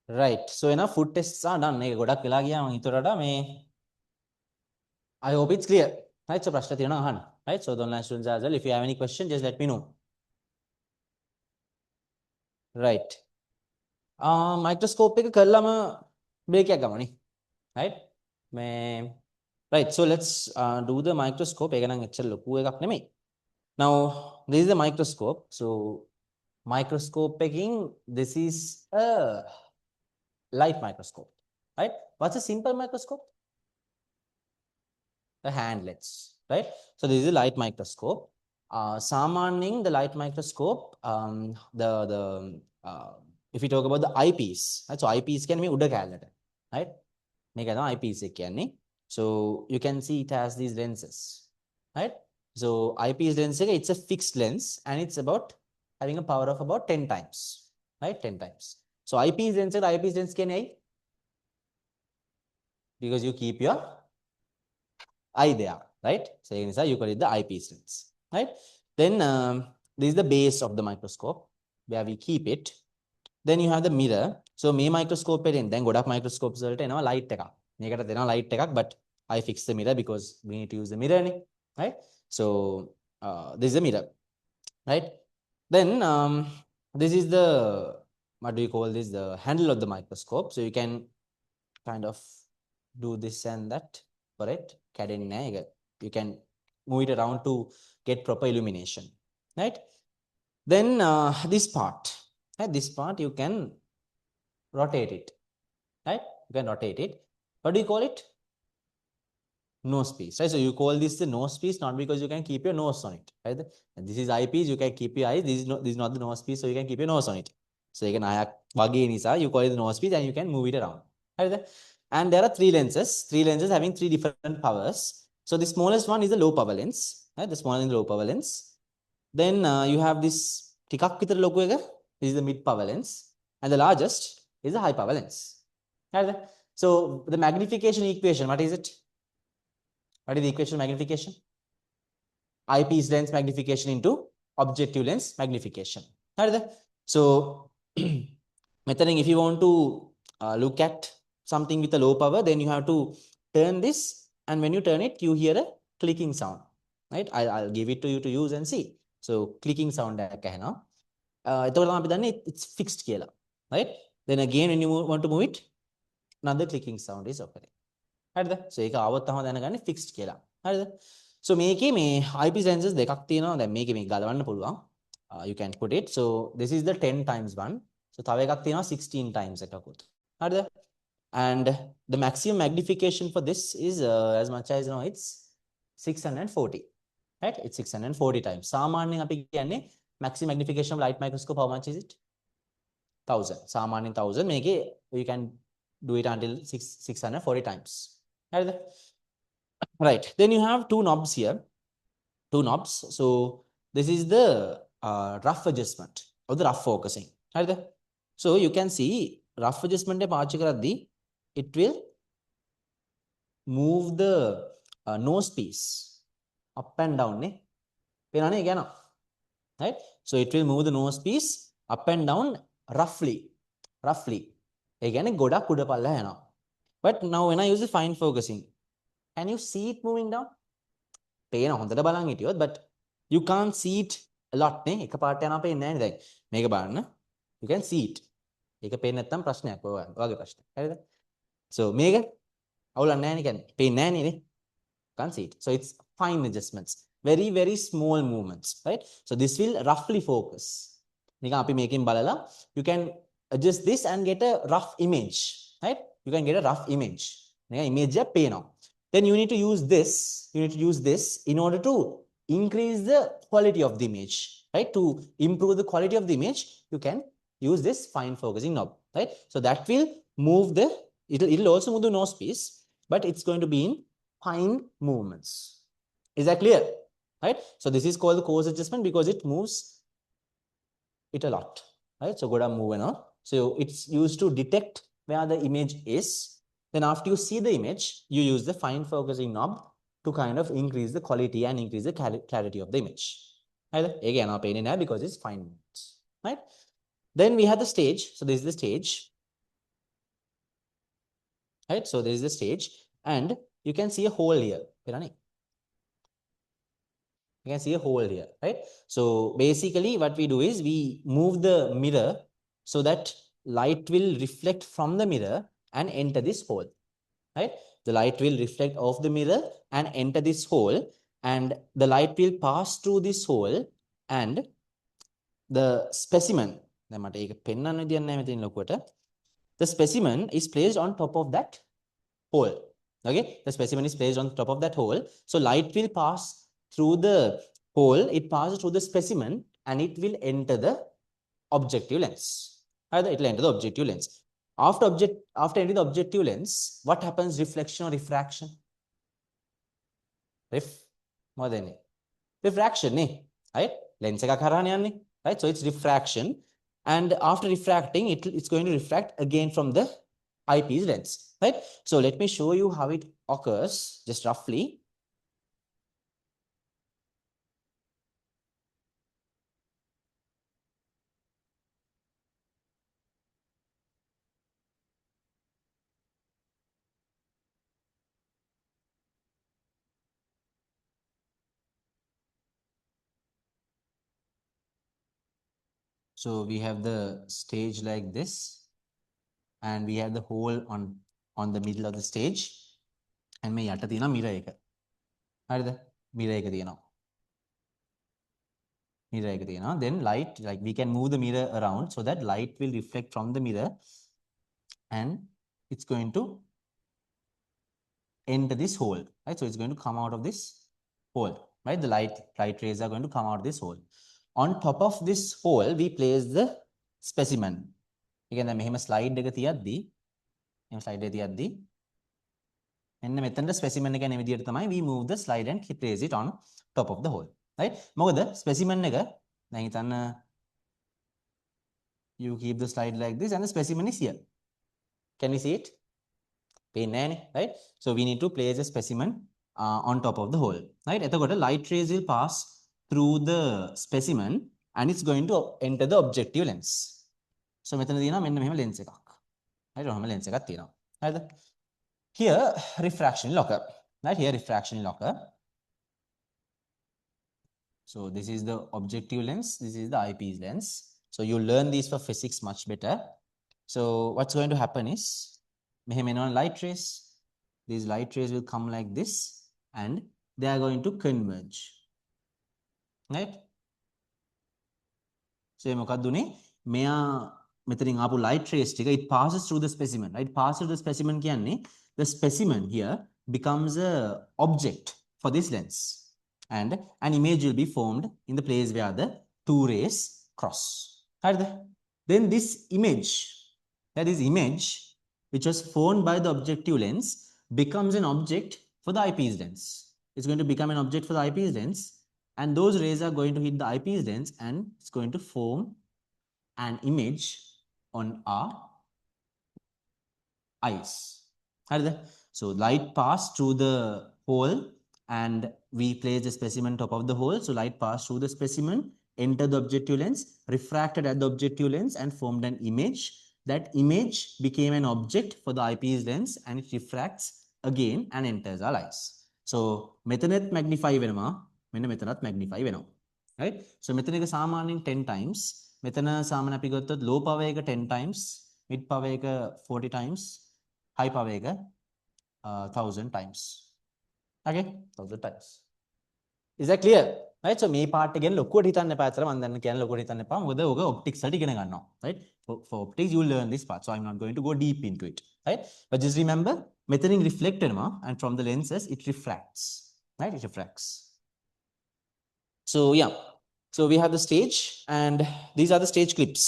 right so enough food tests are done මේක ගොඩක් වෙලා ගියා මම ඊටරට මේ I hope it's clear right so ප්‍රශ්න තියෙනවා අහන්න right so the online students as well if you have any question just let me know right microscope එක කරලම බ්‍රේක් එකක් ගමනේ right මේ Right, so let's do the microscope. Now, this is the microscope. So, microscope pegging, this is a light microscope, right? What's a simple microscope? The handlets, right? So, this is a light microscope. Samaning the light microscope, if we talk about the eyepiece, right? So eyepiece can be උඩ කැලලට, right? මේක තමයි eyepiece එක කියන්නේ. So you can see it has these lenses, right? So eyepiece lens එක, it's a fixed lens and it's about having a power of about 10 times, right? 10 times. So eyepiece lens එක eyepiece lens කියන්නේ ඇයි? Because you keep your eye there, right? So you call it the eyepiece lens, right? Then this is the base of the microscope where we keep it. Then you have the mirror. So මේ microscope එකෙන් දැන් ගොඩක් microscopes වලට එනවා light එකක්. මේකට දෙනවා light එකක්, but I fix the mirror because we need to use the mirror නේ, right? So this is the mirror, right? Then this is the, what do you call this, the handle of the microscope. So you can kind of do this and that for it. You can move it around to get proper illumination, right? Then this part, right? This part you can rotate it, right? You can rotate it. What do you call it? Nose piece, right? So you call this the nose piece not because you can keep your nose on it, right? And this is eyepiece, you can keep your eyes. This is not the nose piece, so you can keep your nose on it. So you can you call it the nose piece and you can move it around, right? And there are three lenses having three different powers. So the smallest one is the low power lens, right? The smallest low power lens. Then you have this ටිකක් විතර ලොකු එක, this is the mid power lens, and the largest is the high power lens, right? So the magnification equation, what is it? What is the equation of magnification? Eyepiece lens magnification into objective lens magnification, right? So if you want to look at something with a low power, then you have to turn this, and when you turn it, you hear a clicking sound, right? I'll give it to you to use and see. So clicking sound එකක් ඇහෙනවා. එතකොට තමයි අපි දන්නේ it's fixed කියලා, right? Then again when you want to move it, another clicking sound is occurring. හරිද? So ඒක આવොත් තමයි දැනගන්නේ fixed කියලා. හරිද? So මේකේ මේ eyepiece lenses දෙකක් තියෙනවා. දැන් මේකේ මේක ගලවන්න පුළුවන්. You can put it. So this is the 10 times one. So තව එකක් තියෙනවා 16 times එකකුත්. හරිද? And the maximum magnification for this is as much as you know, it's 640, right? It's 640 times. සාමාන්‍යයෙන් අපි කියන්නේ maximum magnification of light microscope, how much is it? 1000. සාමාන්‍යයෙන් 1000. මේකේ you can do it until 640 times. Right. Then you have two knobs here. Two knobs. So this is the rough adjustment or the rough focusing. So you can see rough adjustment it will move the nose piece up and down. Right? So it will move the nose piece up and down roughly. But now when I use the fine focusing, can you see it moving down? But you can't see it a lot. You can see it. So can't see it. So it's fine adjustments, very, very small movements, right? So this will roughly focus. You can adjust this and get a rough image, right? You can get a rough image. Then you need to use this. You need to use this in order to increase the quality of the image, right? To improve the quality of the image, you can use this fine focusing knob, right? So that will move the, it'll also move the nose piece, but it's going to be in fine movements. Is that clear? Right? So this is called the coarse adjustment because it moves it a lot, right? So go down, move on. So it's used to detect where the image is. Then after you see the image, you use the fine focusing knob to kind of increase the quality and increase the clarity of the image. Right? Again, I'm painting now because it's fine movements, right? Then we have the stage. So this is the stage, right? So this is the stage, and you can see a hole here. You can see a hole here, right? So basically what we do is we move the mirror so that light will reflect from the mirror and enter this hole. right? The light will reflect off the mirror and enter this hole, and the light will pass through this hole, and the specimen, දැන් මට ඒක පෙන්වන්න විදියක් නැහැ මෙතන ලොකුවට. The specimen is placed on top of that hole. Okay, the specimen is placed on top of that hole. So light will pass through the hole, it passes through the specimen, and it will enter the objective lens. Either it will enter the objective lens. After entering the objective lens, what happens? Reflection or refraction? More than refraction, right? Lens එක කරානේ යන්නේ, right? So it's refraction, and after refracting, it's going to refract again from the eyepiece lens, right? So let me show you how it occurs, just roughly. So we have the stage like this, and we have the hole on the middle of the stage, and මේ යට තියෙනවා mirror එක. හරිද? mirror එක තියෙනවා. mirror එක තියෙනවා. Then light, like we can move the mirror around so that light will reflect from the mirror, and it's going to enter this hole, right? So it's going to come out of this hole, right? The light rays are going to come out of this hole. On top of this hole, we place the specimen. Again, the මෙහෙම slide එක තියද්දී, මෙහෙම slide එක තියද්දී, මෙන්න මෙතනට specimen එක යන විදියට තමයි we move the slide and place it on top of the hole, right? මොකද specimen එක දැන් හිතන්න you keep the slide like this and the specimen is here. Can we see it? පේන්නේ නැහැනේ, right? So we need to place a specimen on top of the hole, right? එතකොට light rays will pass through the specimen and it's going to enter the objective lens. So මෙතන තියෙනවා මෙන්න මෙහෙම lens එකක්. right? ඔහම lens එකක් තියෙනවා. හරිද? Here refraction will occur. Right? Here refraction will occur. So this is the objective lens, this is the eyepiece lens. So you learn these for physics much better. So what's going to happen is මෙහෙම එනවා light rays. These light rays will come like this and they are going to converge, right? So මොකක්ද උනේ? මෙයා මෙතනින් ආපු light rays ටික it passes through the specimen, right? Passes through the specimen කියන්නේ the specimen here becomes a object for this lens, and an image will be formed in the place where the two rays cross. හරිද? Then this image, which was formed by the objective lens, becomes an object for the eyepiece lens. It's going to become an object for the eyepiece lens, and those rays are going to hit the eyepiece lens and it's going to form an image on our eyes. So light passed through the hole and we place the specimen top of the hole. So light passed through the specimen, entered the objective lens, refracted at the objective lens and formed an image. That image became an object for the eyepiece lens and it refracts again and enters our eyes. So මෙතනත් magnify වෙනවා, මෙන්න මෙතනත් magnify වෙනවා. Right? So මෙතන එක සාමාන්‍යයෙන් 10 times, මෙතන සාමාන්‍ය අපි ගත්තොත් low power එක 10 times, mid power එක 40 times, high power එක 1000 times. Okay? 1000 times. Is that clear? Right? So මේ part again ලොකුවට හිතන්න එපා. අතර මම දැන් කියන්නේ ලොකුවට හිතන්න එපා. මොකද ඔක optics වලට ඉගෙන ගන්නවා. Right? For optics you will learn this part. So I'm not going to go deep into it. Right? But just remember මෙතනින් reflect වෙනවා and from the lenses it refracts. Right? It refracts. So yeah. So we have the stage and these are the stage clips.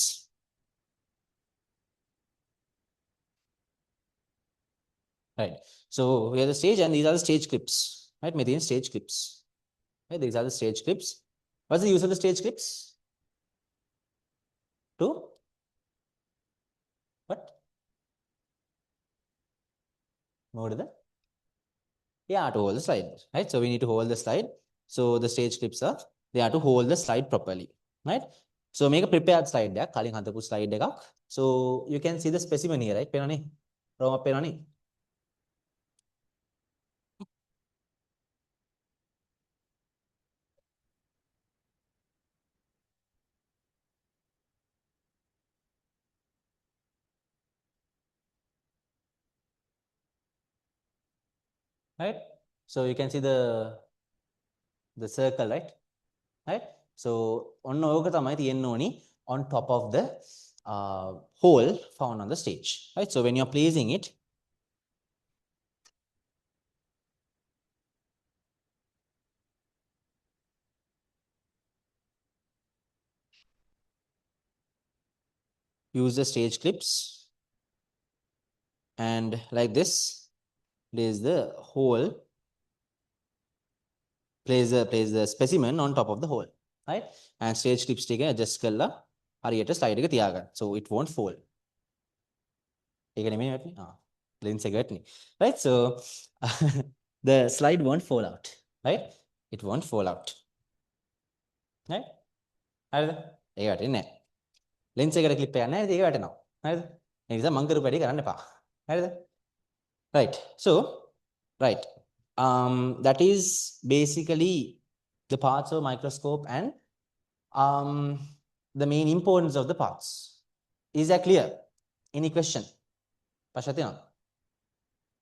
Right. So we have the stage and these are the stage clips. Right? Methane stage clips. Right? These are the stage clips. What's the use of the stage clips? To what? What is that? Yeah, to hold the slide. Right? So we need to hold the slide. So the stage clips are they are to hold the slide properly. Right? So make a prepared slide there. කලින් හදපු slide එකක්. So you can see the specimen here, right? පේනවනේ? රෝම පේනවනේ? right? So you can see the circle, right? So on ඕක තමයි තියෙන්න ඕනි on top of the hole found on the stage, right? So when you're placing it, use the stage clips and like this place the hole, place the specimen on top of the hole, right? And stage clips ටික adjust කරලා හරියට slide එක තියාගන්න, so it won't fall. ඒක නෙමෙයි වැටෙන්නේ. lens එක වැටෙන්නේ, right? So the slide won't fall out, right? It won't fall out, right? හරිද? ඒක වැටෙන්නේ නැහැ. lens එකට clip එකක් නැහැ, ඒක වැටෙනවා. හරිද? ඒ නිසා මං කරපු වැඩේ කරන්න එපා. හරිද? Right. So, right. That is basically the parts of microscope and the main importance of the parts. Is that clear? Any question? Pashatina?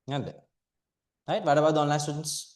Right. What about the online students?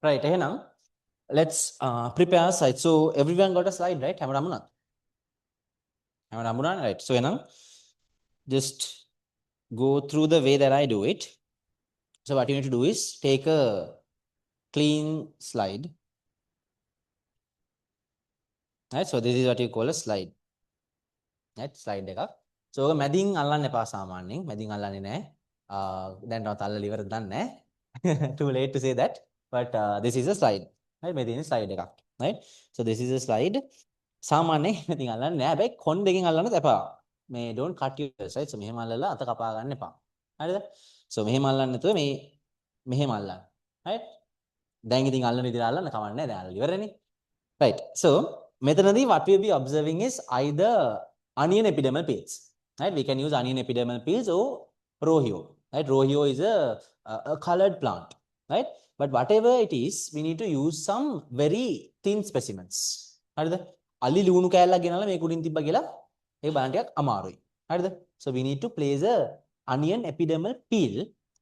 Right. Now, let's prepare a slide. So everyone got a slide, right? Right. So now, just go through the way that I do it. So what you need to do is take a clean slide. Right. So this is what you call a slide. Right. Slide එකක්. So ඔක මැදින් අල්ලන්න එපා සාමාන්‍යයෙන්. මැදින් අල්ලන්නේ නැහැ. දැන් තවත් අල්ලලා ඉවරද දන්නේ නැහැ. Too late to say that. But this is a slide. right? මේ තියෙන slide එකක්. Right. So this is a slide. සාමාන්‍යයෙන් මැදින් අල්ලන්නේ නැහැ. හැබැයි කොන් දෙකෙන් අල්ලන්නත් එපා. මේ don't cut yours, right? So මෙහෙම අල්ලලා අත කපා ගන්න එපා. හරිද? So මෙහෙම අල්ලන්න නැතුව මේ මෙහෙම අල්ලන්න. right? දැන් ඉතින් අල්ලන විදිහට අල්ලන්න කවන්නේ නැහැ. දැන් අල්ලලා ඉවරනේ. Right. So මෙතනදී what we will be observing is either onion epidermal peels. Right. We can use onion epidermal peels or rohio. Right. Rohio is a colored plant. Right. But whatever it is, we need to use some very thin specimens. හරිද? අලි ලුණු කෑල්ලක් ගෙනල්ලා මේක උඩින් තිබ්බා කියලා ඒක බලන්න ටිකක් අමාරුයි. හරිද? So we need to place a onion epidermal peel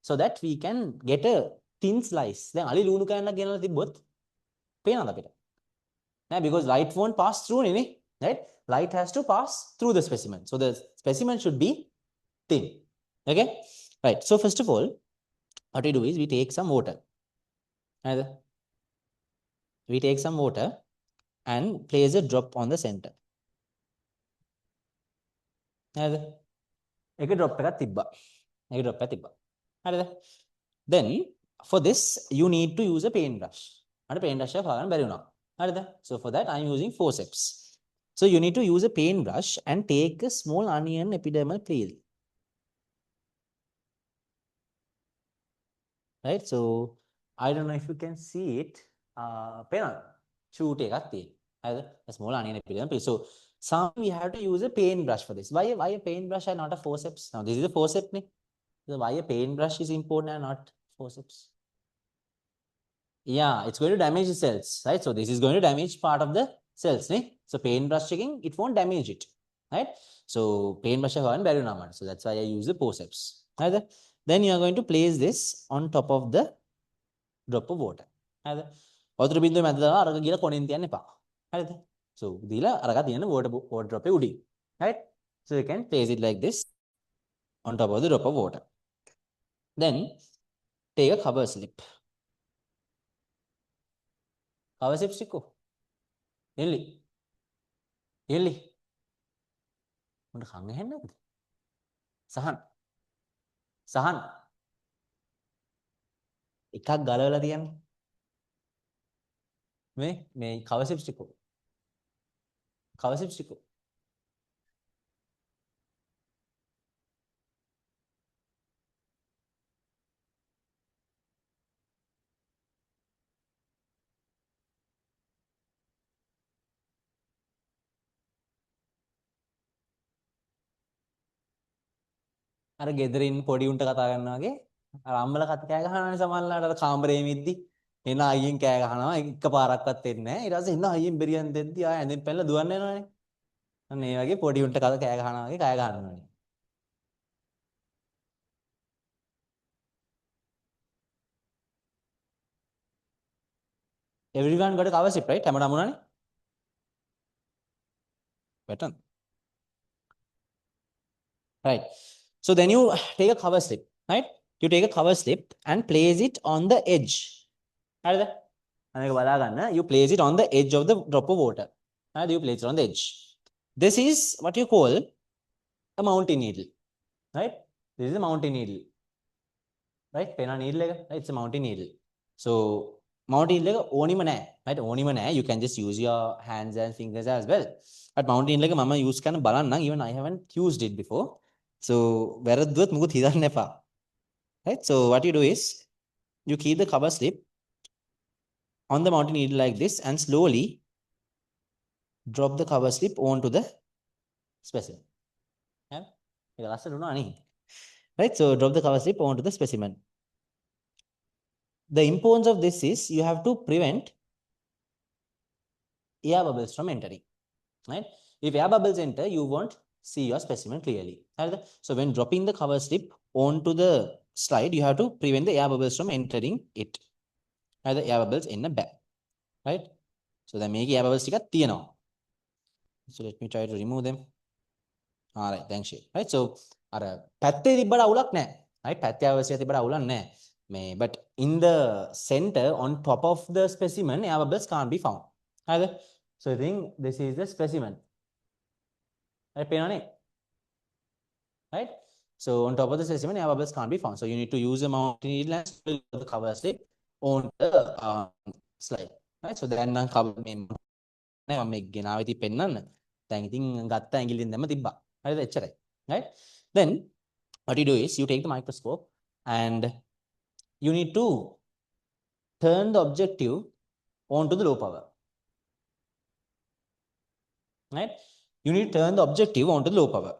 so that we can get a thin slice. දැන් අලි ලුණු කෑල්ලක් ගෙනල්ලා තිබ්බොත් පේනවද අපිට? Because light won't pass through any, right? Light has to pass through the specimen. So the specimen should be thin. Okay? Right. So first of all, what we do is we take some water. We take some water and place a drop on the center. එක drop එකක් තිබ්බා. එක drop එකක් තිබ්බා. හරිද? Then for this you need to use a paintbrush. අර paintbrush එක පාගන්න බැරි වුණා. හරිද? So for that I am using forceps. So you need to use a paintbrush and take a small onion epidermal peel. Right? So I don't know if you can see it. Pena shoot එකක් තියෙන. හරිද? A small onion epidermal peel. So some we have to use a paintbrush for this. Why a paintbrush and not a forceps? Now this is a forceps ne? So why a paintbrush is important and not forceps? Yeah, it's going to damage the cells, right? So this is going to damage part of the cells, ne? So paintbrush checking, it won't damage it, right? So paintbrush one barrier number. So that's why I use the forceps. Right? Then you are going to place this on top of the drop of water. Right? වතුර බින්දුවේ මැද දාලා අරක ගිහලා කොනෙන් තියන්න එපා. හරිද? So දීලා අරක තියන්න water drop එක උඩින්. Right? So you can place it like this on top of the drop of water. Then take a cover slip. Cover slip stick. එල්ලි එල්ලි උන්ට කන් ඇහෙන්නේ නැද්ද? සහන් එකක් ගලවලා තියන්නේ මේ cover slip stick අර ගෙදරින් පොඩි උන්ට කතා කරනවා වගේ අර අම්මලා කෑ ගහනවානේ සමහරවිට අර කාමරේ මිද්දි එන අයියෙන් කෑ ගහනවා එක පාරක්වත් එන්නේ නැහැ ඊට පස්සේ එන අයියෙන් බෙරියන් දෙද්දි ආය ඇඳෙන් පැනලා දුවන්න යනවානේ අන්න ඒ වගේ පොඩි උන්ට කෑ ගහනවා වගේ කෑ ගහනවානේ everyone got a cover slip right හැමදාම උනානේ pattern right so then you take a cover slip right you take a cover slip and place it on the edge හරිද අනේක බලා ගන්න you place it on the edge of the drop of water හරිද you place it on the edge this is what you call a mountain needle right this is a mountain needle right පේන needle එක right it's a mountain needle so mountain needle එක ඕනිම නැහැ right ඕනිම නැහැ you can just use your hands and fingers as well but mountain needle එක මම use කරන බලන්නම් even I haven't used it before so වැරද්දුවත් මුකුත් හිතන්න එපා right so what you do is you keep the cover slip on the mountain needle like this and slowly drop the cover slip onto the specimen yeah ඒක ලස්සට උනා නේ right so drop the cover slip onto the specimen the importance of this is you have to prevent air bubbles from entering right if air bubbles enter you won't see your specimen clearly so when dropping the cover slip onto the slide you have to prevent the air bubbles from entering it the air bubbles in the bag right so then මේකේ air bubbles ටිකක් තියෙනවා so let me try to remove them all right thanks you right so අර පැත්තේ තිබ්බට අවුලක් නැහැ right පැත්තේ air bubbles තිබ්බට අවුලක් නැහැ මේ but in the center on top of the specimen air bubbles can't be found හරිද so I think this is the specimen right පේනවනේ right so on top of the specimen air bubbles can't be found so you need to use a mountain needle and spill the cover slip on the slide right so then නම් cover මේ නෑ මම මේ ගෙනාව ඉතින් පෙන්නන්න දැන් ඉතින් ගත්ත ඇඟිල්ලෙන් දැම්ම තිබ්බා හරිද එච්චරයි right then what you do is you take the microscope and you need to turn the objective onto the low power right you need to turn the objective onto the low power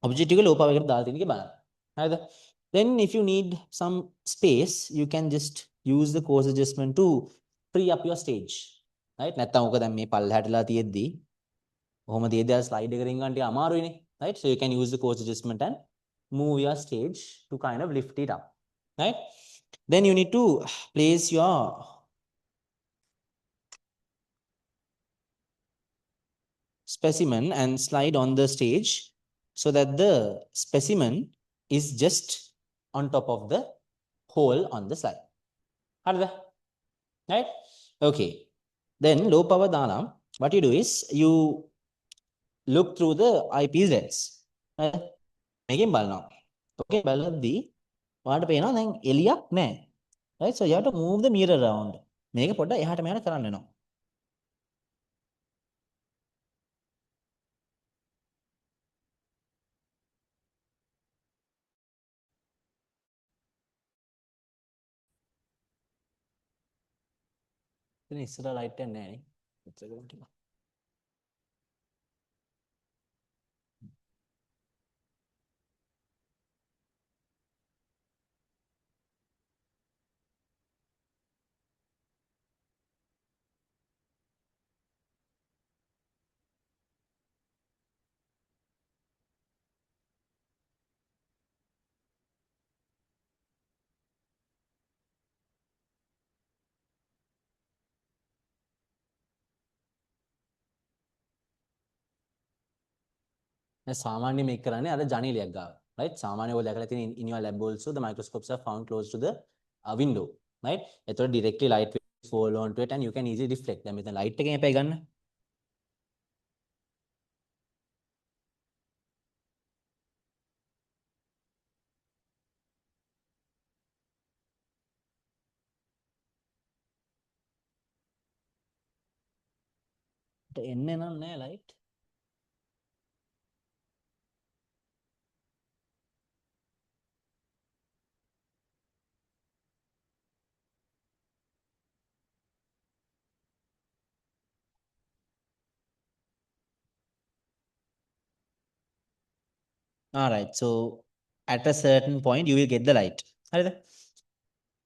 objective low power එකට දාලා තියෙන එක බලන්න හරිද then if you need some space you can just use the course adjustment to free up your stage right නැත්තම් ඔක දැන් මේ පල්ලහැටලා තියෙද්දි කොහොම තියෙද්දි අර ස්ලයිඩ් එක රින්ගන්න ටික අමාරුයිනේ right so you can use the course adjustment and move your stage to kind of lift it up right then you need to place your specimen and slide on the stage so that the specimen is just on top of the hole on the slide හරිද right okay then low power දානම් what you do is you look through the eyepiece lens මේකෙන් බලනවා okay බලද්දී ඔයාලට පේනවා දැන් එළියක් නැහැ right so you have to move the mirror around මේක පොඩ්ඩක් එහාට මෙහාට කරන්න වෙනවා ඉතින් ඉස්සරහ ලයිට් එක නැහැ නේ එච්චරම ටික සාමාන්‍ය මේක කරන්නේ අර ජනේලයක් ගාව right සාමාන්‍ය ඔය දැකලා තියෙන in your lab also the microscopes are found close to the window right එතකොට directly light will fall onto it and you can easily deflect දැන් මෙතන light එකෙන් එපැයි ගන්න එන්නේ නම් නෑ light All right. So at a certain point, you will get the light.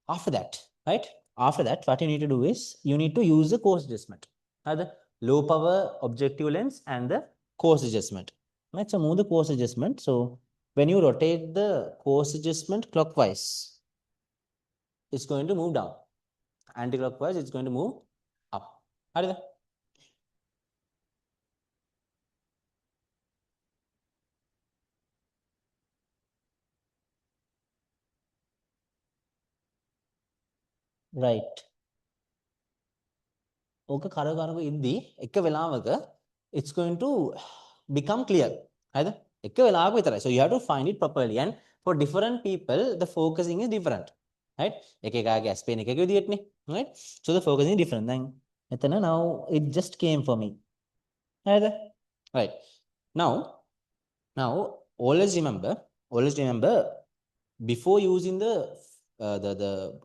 After that, right? After that, what you need to do is you need to use the coarse adjustment. The low power objective lens and the coarse adjustment. Right. So move the coarse adjustment. So when you rotate the coarse adjustment clockwise, it's going to move down. Anti-clockwise, it's going to move up. Right. ඕක කරගනක ඉද්දී එක වෙලාවක it's going to become clear. හරිද? එක වෙලාවක විතරයි. So you have to find it properly, and for different people the focusing is different. Right? එක එකගේ ඇස් පේන එක එක විදිහටනේ. Right? So the focusing is different. Then එතන now it just came for me. හරිද? Right. Now always remember before using the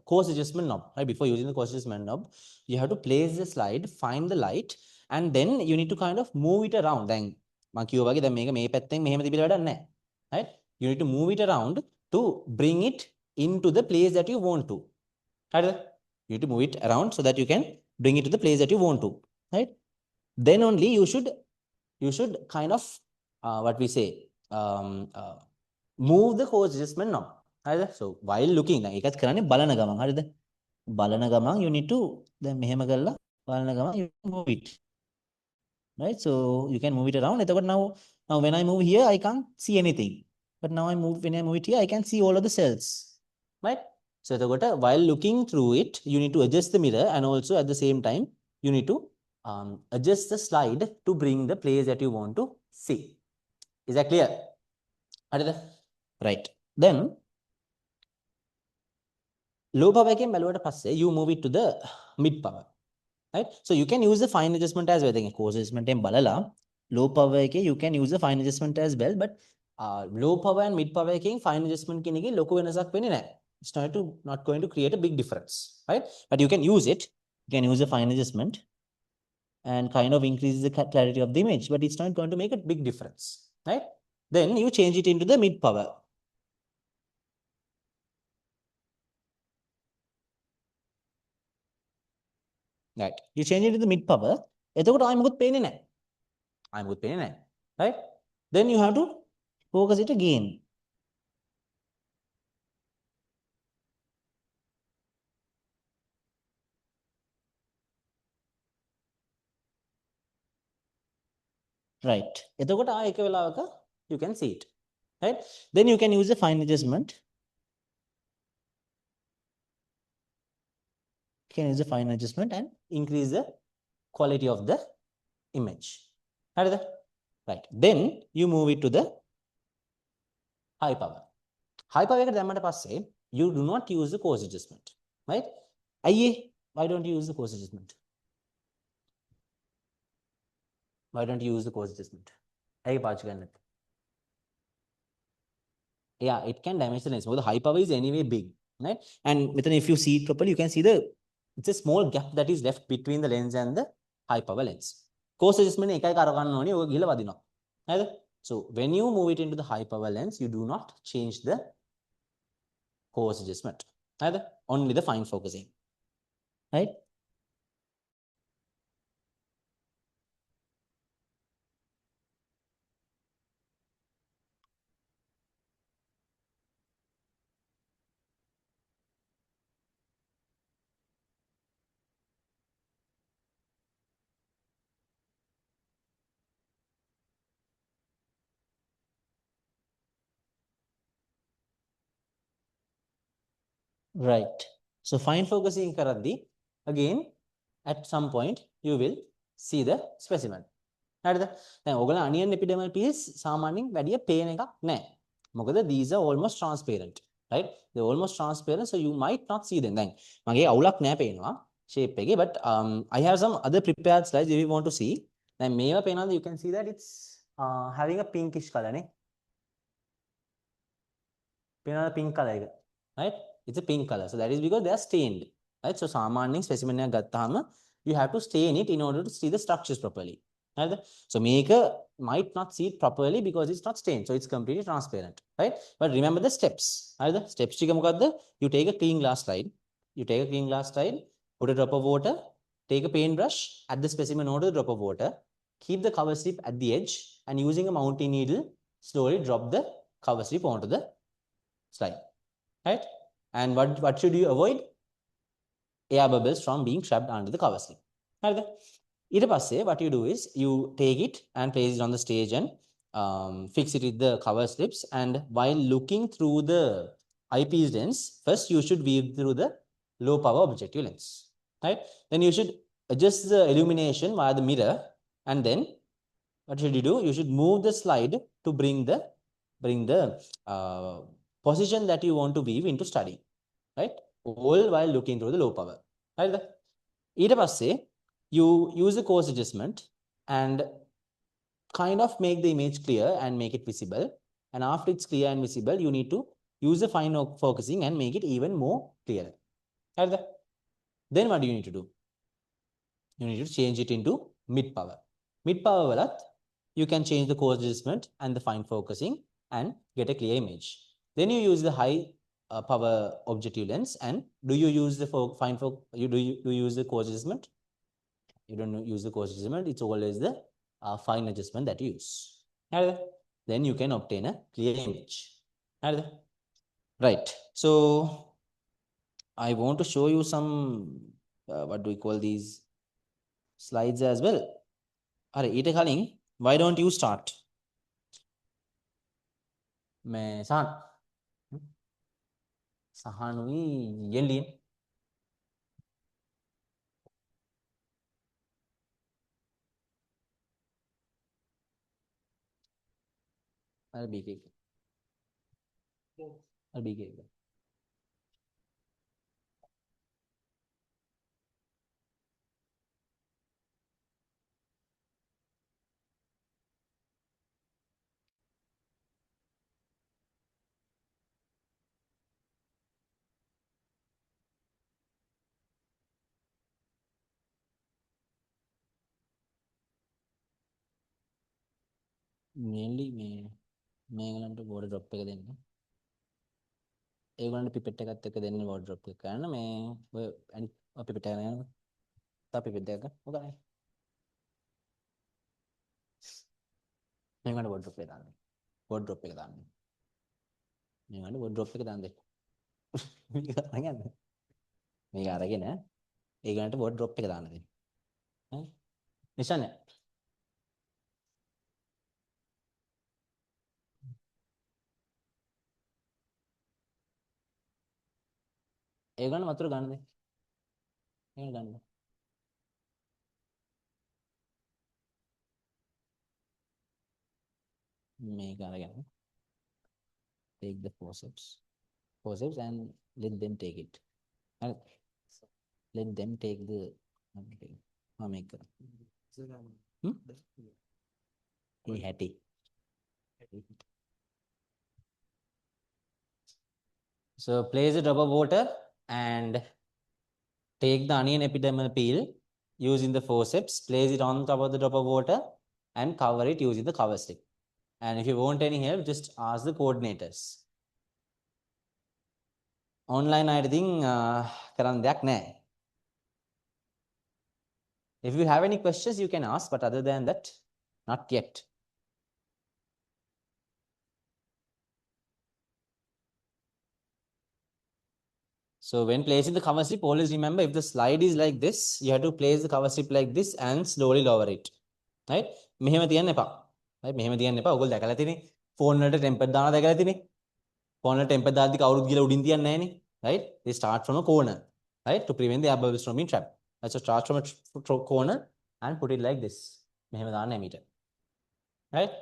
coarse adjustment knob, right? Before using the coarse adjustment knob, you have to place the slide, find the light, and then you need to kind of move it around. Then මම කිව්වා වගේ දැන් මේක මේ පැත්තෙන් මෙහෙම තිබිලා වැඩක් නැහැ. Right? You need to move it around to bring it into the place that you want to. Right? You need to move it around so that you can bring it to the place that you want to. Right? Then only you should kind of what we say move the coarse adjustment knob. හරිද? So while looking දැන් ඒකත් කරන්නේ බලන ගමන්. හරිද? බලන ගමන් you need to දැන් මෙහෙම කරලා බලන ගමන් you move it. Right? So you can move it around. එතකොට now when I move here I can't see anything. But now when I move it here I can see all of the cells. Right? So එතකොට while looking through it you need to adjust the mirror, and also at the same time you need to adjust the slide to bring the place that you want to see. Is that clear? Right. Then low power එකෙන් බැලුවට පස්සේ you move it to the mid power. Right? So you can use the fine adjustment as well. දැන් coarse adjustment එකෙන් බලලා low power එකේ you can use the fine adjustment as well, but low power and mid power එකෙන් fine adjustment කියන එකේ ලොකු වෙනසක් වෙන්නේ නැහැ. It's not going to create a big difference, right? But you can use it. You can use the fine adjustment and kind of increase the clarity of the image, but it's not going to make a big difference, right? Then you change it into the mid power. Right. You change it to the mid power. එතකොට ආයෙ මොකුත් පේන්නේ නැහැ. ආයෙ මොකුත් පේන්නේ නැහැ. Right? Then you have to focus it again. Right. එතකොට ආයෙ එක වෙලාවක you can see it. Right? Then you can use the fine adjustment. You can use the fine adjustment and increase the quality of the image. Right. Then you move it to the high power. High power එකට දැම්මට පස්සේ you do not use the coarse adjustment. Right? ඇයි ඒ? Why don't you use the coarse adjustment? Why don't you use the coarse adjustment? ඇයි පාවිච්චි කරන්නේ නැත්තේ? Yeah, it can damage the lens. Because the high power is anyway big, right? And if you see it properly, you can see it's a small gap that is left between the lens and the high power lens. Coarse adjustment එකයි කරගන්න ඕනේ ඔය ගිහලා වදිනවා. හරිද? So when you move it into the high power lens, you do not change the coarse adjustment. Either only the fine focusing. Right? Right. So fine focusing කරද්දී again at some point you will see the specimen. හරිද? දැන් ඔයගොල්ලෝ onion epidermal piece සාමාන්‍යයෙන් වැඩිය පේන එකක් නැහැ. මොකද these are almost transparent, right? They're almost transparent, so you might not see them. දැන් මගේ අවුලක් නැහැ පේනවා shape එකේ, but I have some other prepared slides if you want to see. දැන් මේවා පේනවාද? You can see that it's having a pinkish color නේ. පේනවාද pink color එක? Right? It's a pink color. So that is because they are stained. Right? So සාමාන්‍යයෙන් specimen එකක් ගත්තාම you have to stain it in order to see the structures properly. හරිද? So මේක might not see it properly because it's not stained, so it's completely transparent, right? But remember the steps. හරිද? Steps ටික මොකද්ද? You take a clean glass slide, put a drop of water, take a paintbrush, add the specimen onto the drop of water, keep the cover slip at the edge, and using a mounting needle slowly drop the cover slip onto the slide, right? And what should you avoid? Air bubbles from being trapped under the cover slip. හරිද? ඊට පස්සේ what you do is you take it and place it on the stage and fix it with the cover slips, and while looking through the eyepiece lens, first you should view through the low power objective lens, right? Then you should adjust the illumination via the mirror, and then what should you do? You should move the slide to bring the position that you want to view into study, right? All while looking through the low power, right? ඊට පස්සේ you use the coarse adjustment and kind of make the image clear and make it visible. And after it's clear and visible, you need to use the fine focusing and make it even more clear. Then what do you need to do? You need to change it into mid power. Mid power walat, you can change the coarse adjustment and the fine focusing and get a clear image. Then you use the high power objective lens. And do you use the do you use the coarse adjustment? You don't use the coarse adjustment. It's always the fine adjustment that you use. Then you can obtain a clear image. Right. So I want to show you some what do we call these slides as well. Why don't you start? Sahanui Yelin. I'll be cake. I'll be cake. Mainly මේගලන්ට board drop එක දෙන්න. ඒගොල්ලන්ට පිපෙට් එකත් එක්ක දෙන්න බෝඩ drop එක ගන්න. මේ ඔය අනිත් පිපෙට් එක යනවා. තා පිපෙට් එක මොකක්ද? මේගොල්ලන්ට බෝඩ ඩ්‍රොප් එක දාන්න. බෝඩ ඩ්‍රොප් එක දාන්න. මේගොල්ලන්ට බෝඩ ඩ්‍රොප් එක දාන්න දෙන්න. මේක අරගෙන ඒගොල්ලන්ට බෝඩ ඩ්‍රොප් එක දාන්න දෙන්න. හරි? නිෂාන් ඒගොල්ලන් වතුර ගන්න දෙන්න. මේක ගන්න. මේක අරගෙන take the forceps and let them take it. Let them take the make he hatty. So place a drop of water and take the onion epidermal peel using the forceps, place it on top of the drop of water and cover it using the cover slip. And if you want any help, just ask the coordinators. Online editing කරන්න දෙයක් නැහැ. If you have any questions, you can ask, but other than that, not yet. So when placing the cover slip, always remember if the slide is like this, you have to place the cover slip like this and slowly lower it. Right? මෙහෙම තියන්න එපා. Right? මෙහෙම තියන්න එපා. ඔයගොල්ලෝ දැකලා තියෙන්නේ. Phone වලට ටෙම්පර් දානවා දැකලා තියෙන්නේ. ෆෝන් වලට ටෙම්පර් දාද්දි කවුරුත් ගිහලා උඩින් තියන්නේ නැහනේ. Right? They start from a corner. Right? To prevent the air bubbles from being trapped. Right? So start from a corner and put it like this. මෙහෙම දාන්න එමෙට. Right?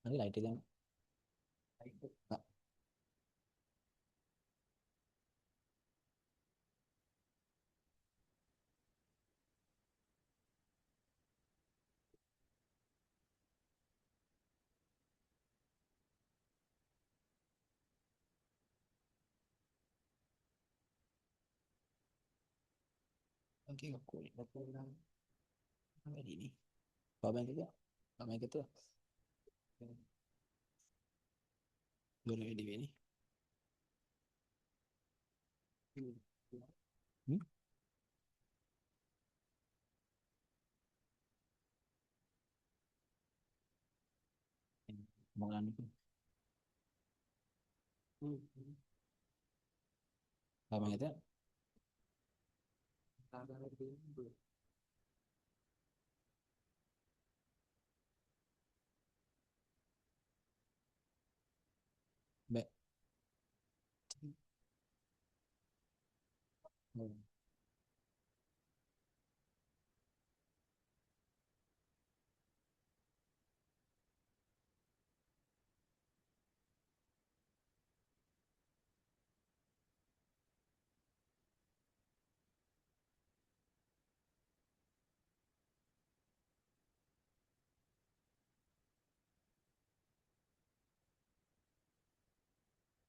හරි ලයිට් එක ගන්න. Okey, cool. Apa ini? Power bank juga. Power bank itu. Boleh di ini. Hmm? Bangunan itu. Power bank itu. Baik.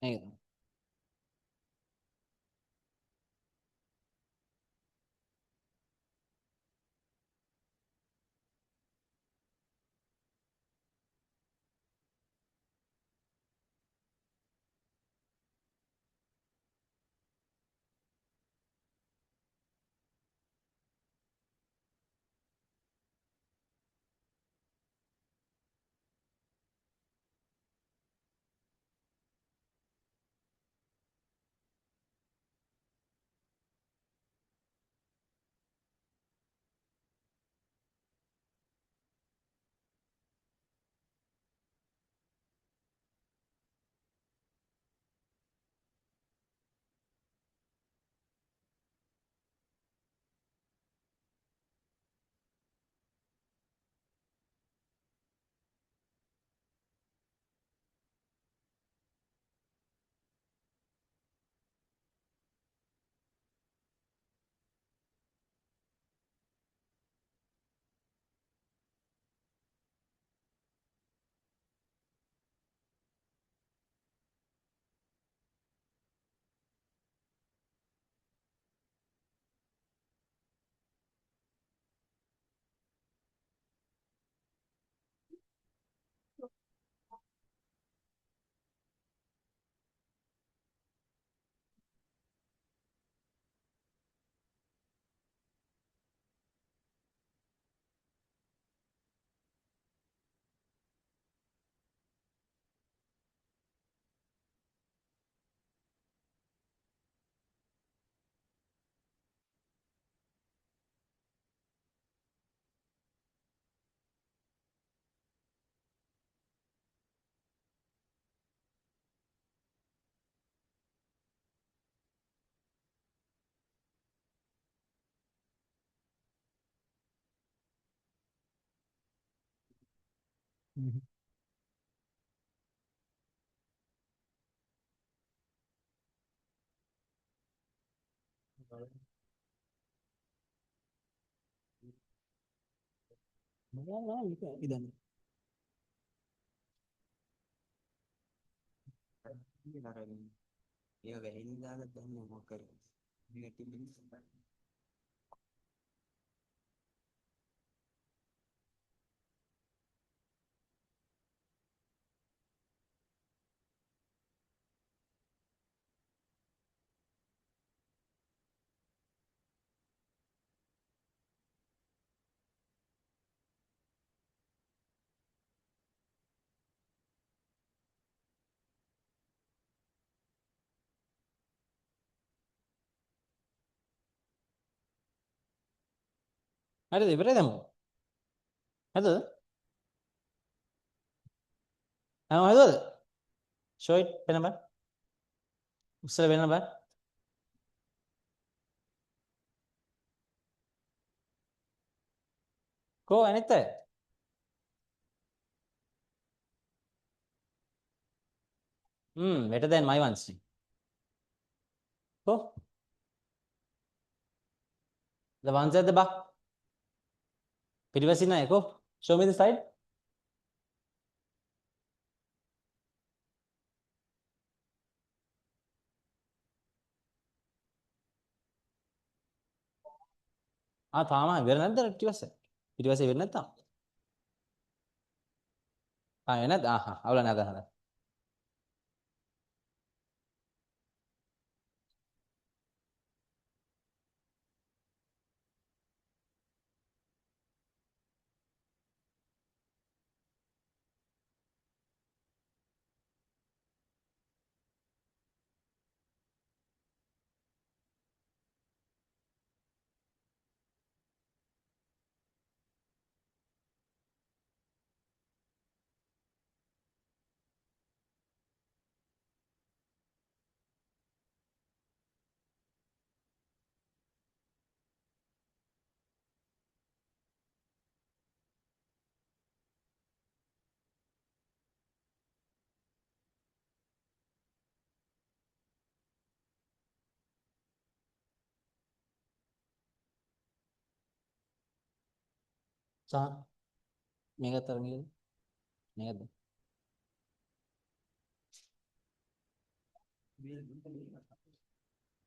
Gitu. Mana gitu idan. Iya kayak ini banget dan mau ke negatif ini. Ada di berapa kamu? Ada? Ada? Show it pen number. Usah pen number. Ko anything? Better than my ones. Ko the ones at the back. Pidivasina ko. Show me the side. තාම ඉවර නැද්ද ඊට පස්සේ? ඊට පස්සේ ඉවර නැත්තම්? එන්නේ නැද්ද? අවුල නැද හරි. සහ මේකත් අර මේකද?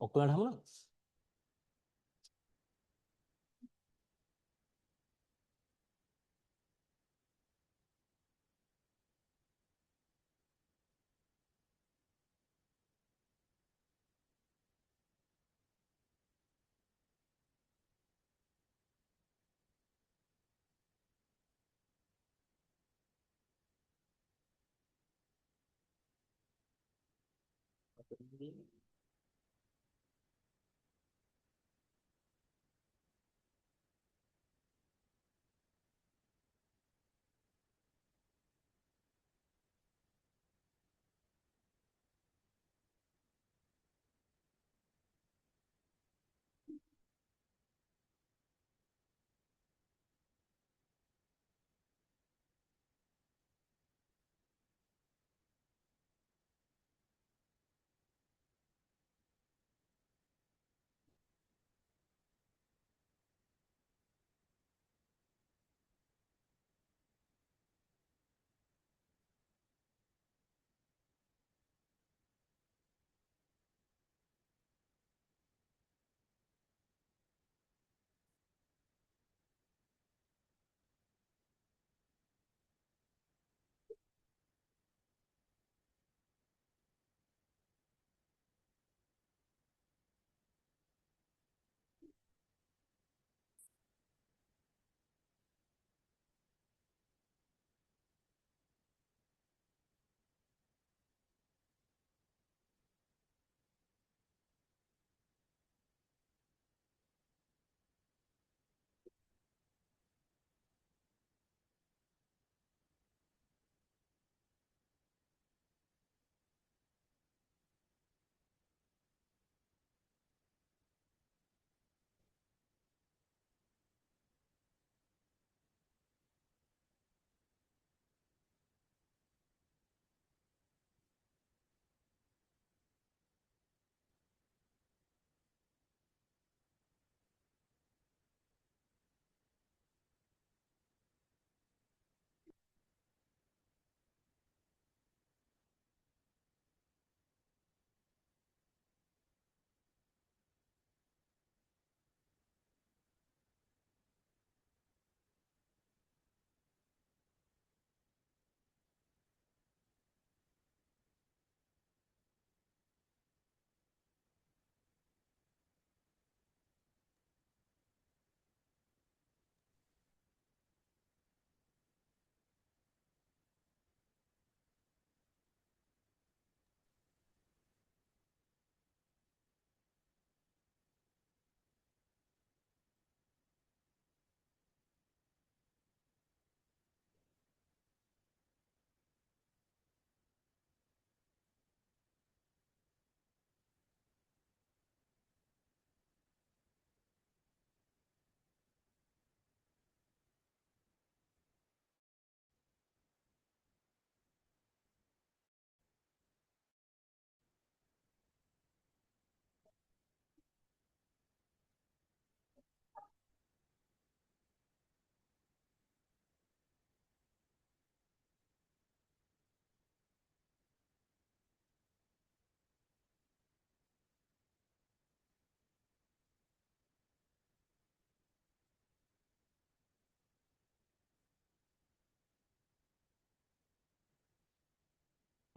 ඔක්කොලට හමුණා?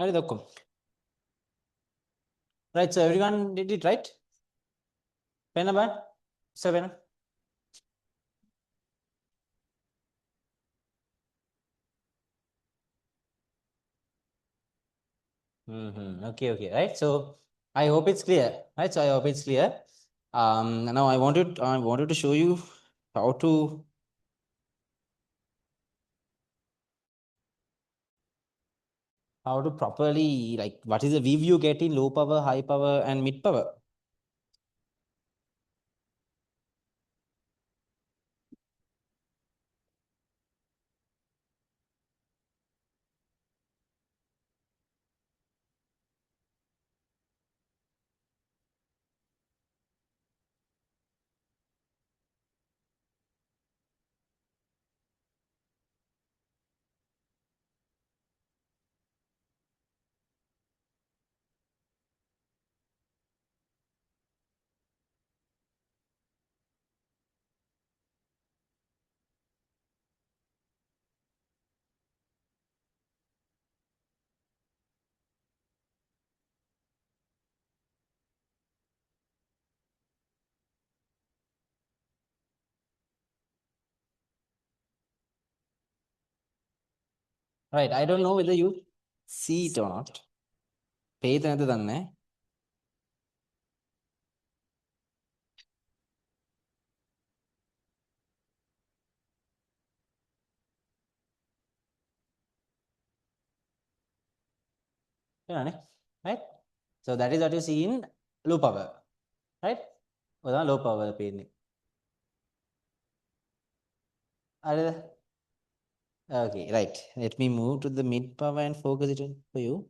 හරිද ඔක්කොම? Right, so everyone did it right? පේන බෑ? ඉස්සර පේන? Okay, okay, right. So I hope it's clear, right? So I hope it's clear. Now I wanted to show you how to properly, like, what is the view you get in low power, high power, and mid power. Right, I don't know whether you see it or not. පේත නැද්ද දන්නේ නැහැ. පේනවනේ? Right? So that is what you see in low power. Right? ඔය තමයි low power වල පේන්නේ. හරිද? Okay, right. Let me move to the mid power and focus it for you.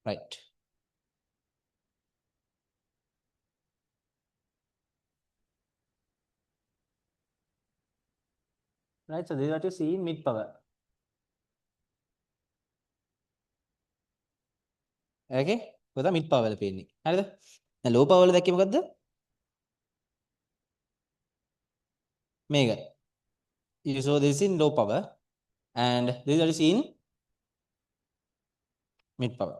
Right. Right, so this is what you see in mid power. Okay? ඔය තමයි mid power වල පේන්නේ. හරිද? දැන් low power වල දැක්කේ මොකද්ද? මේක. You saw this in low power and this is what you see in mid power.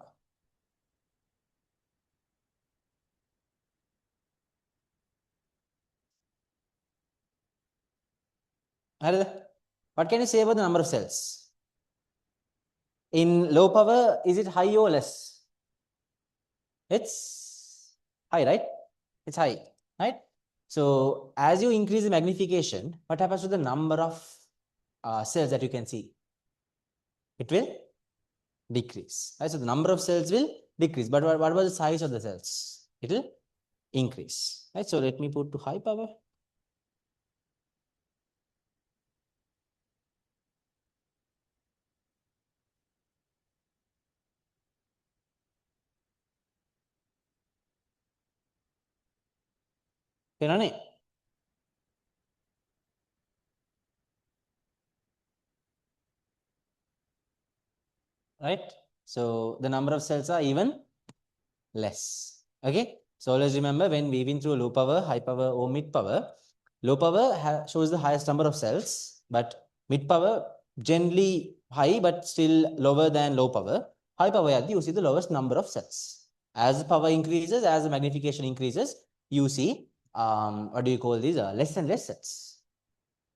හරිද? What can you say about the number of cells? In low power, is it high or less? It's high, right? It's high, right? So as you increase the magnification, what happens to the number of cells that you can see? It will decrease, right? So the number of cells will decrease, but what was the size of the cells? It will increase, right? So let me put to high power. පේනවනේ? Right? So the number of cells are even less. Okay? So always remember, when weaving through low power, high power, or mid power, low power shows the highest number of cells, but mid power generally high but still lower than low power. High power, you see the lowest number of cells. As the power increases, as the magnification increases, you see what do you call these? Less and less cells.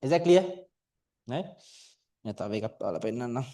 Is that clear? Right? තව එකක් පාලා පෙන්නන්න.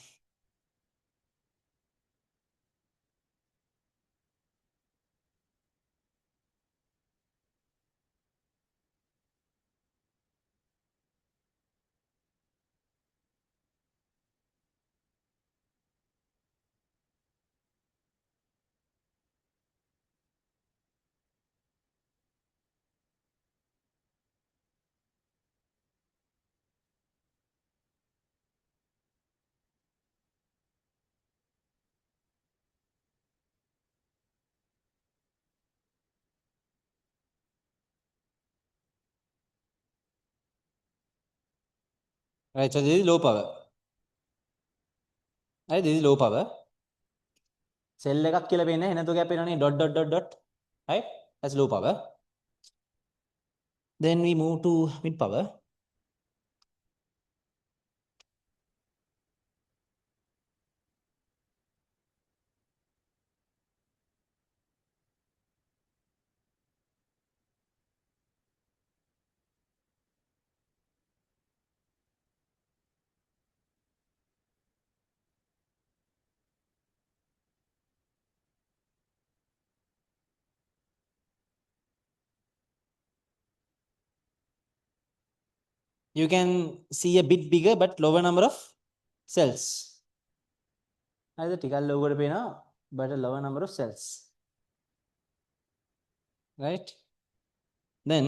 Right, so this is low power. Right, this is low power. Cell එකක් කියලා පේන්නේ නැහැ. එනතෝ ගෑප් පේනවනේ dot dot dot dot. Right? That's low power. Then we move to mid power. You can see a bit bigger but lower number of cells. Either ටිකක් lower පේනවා but a lower number of cells. Right? Then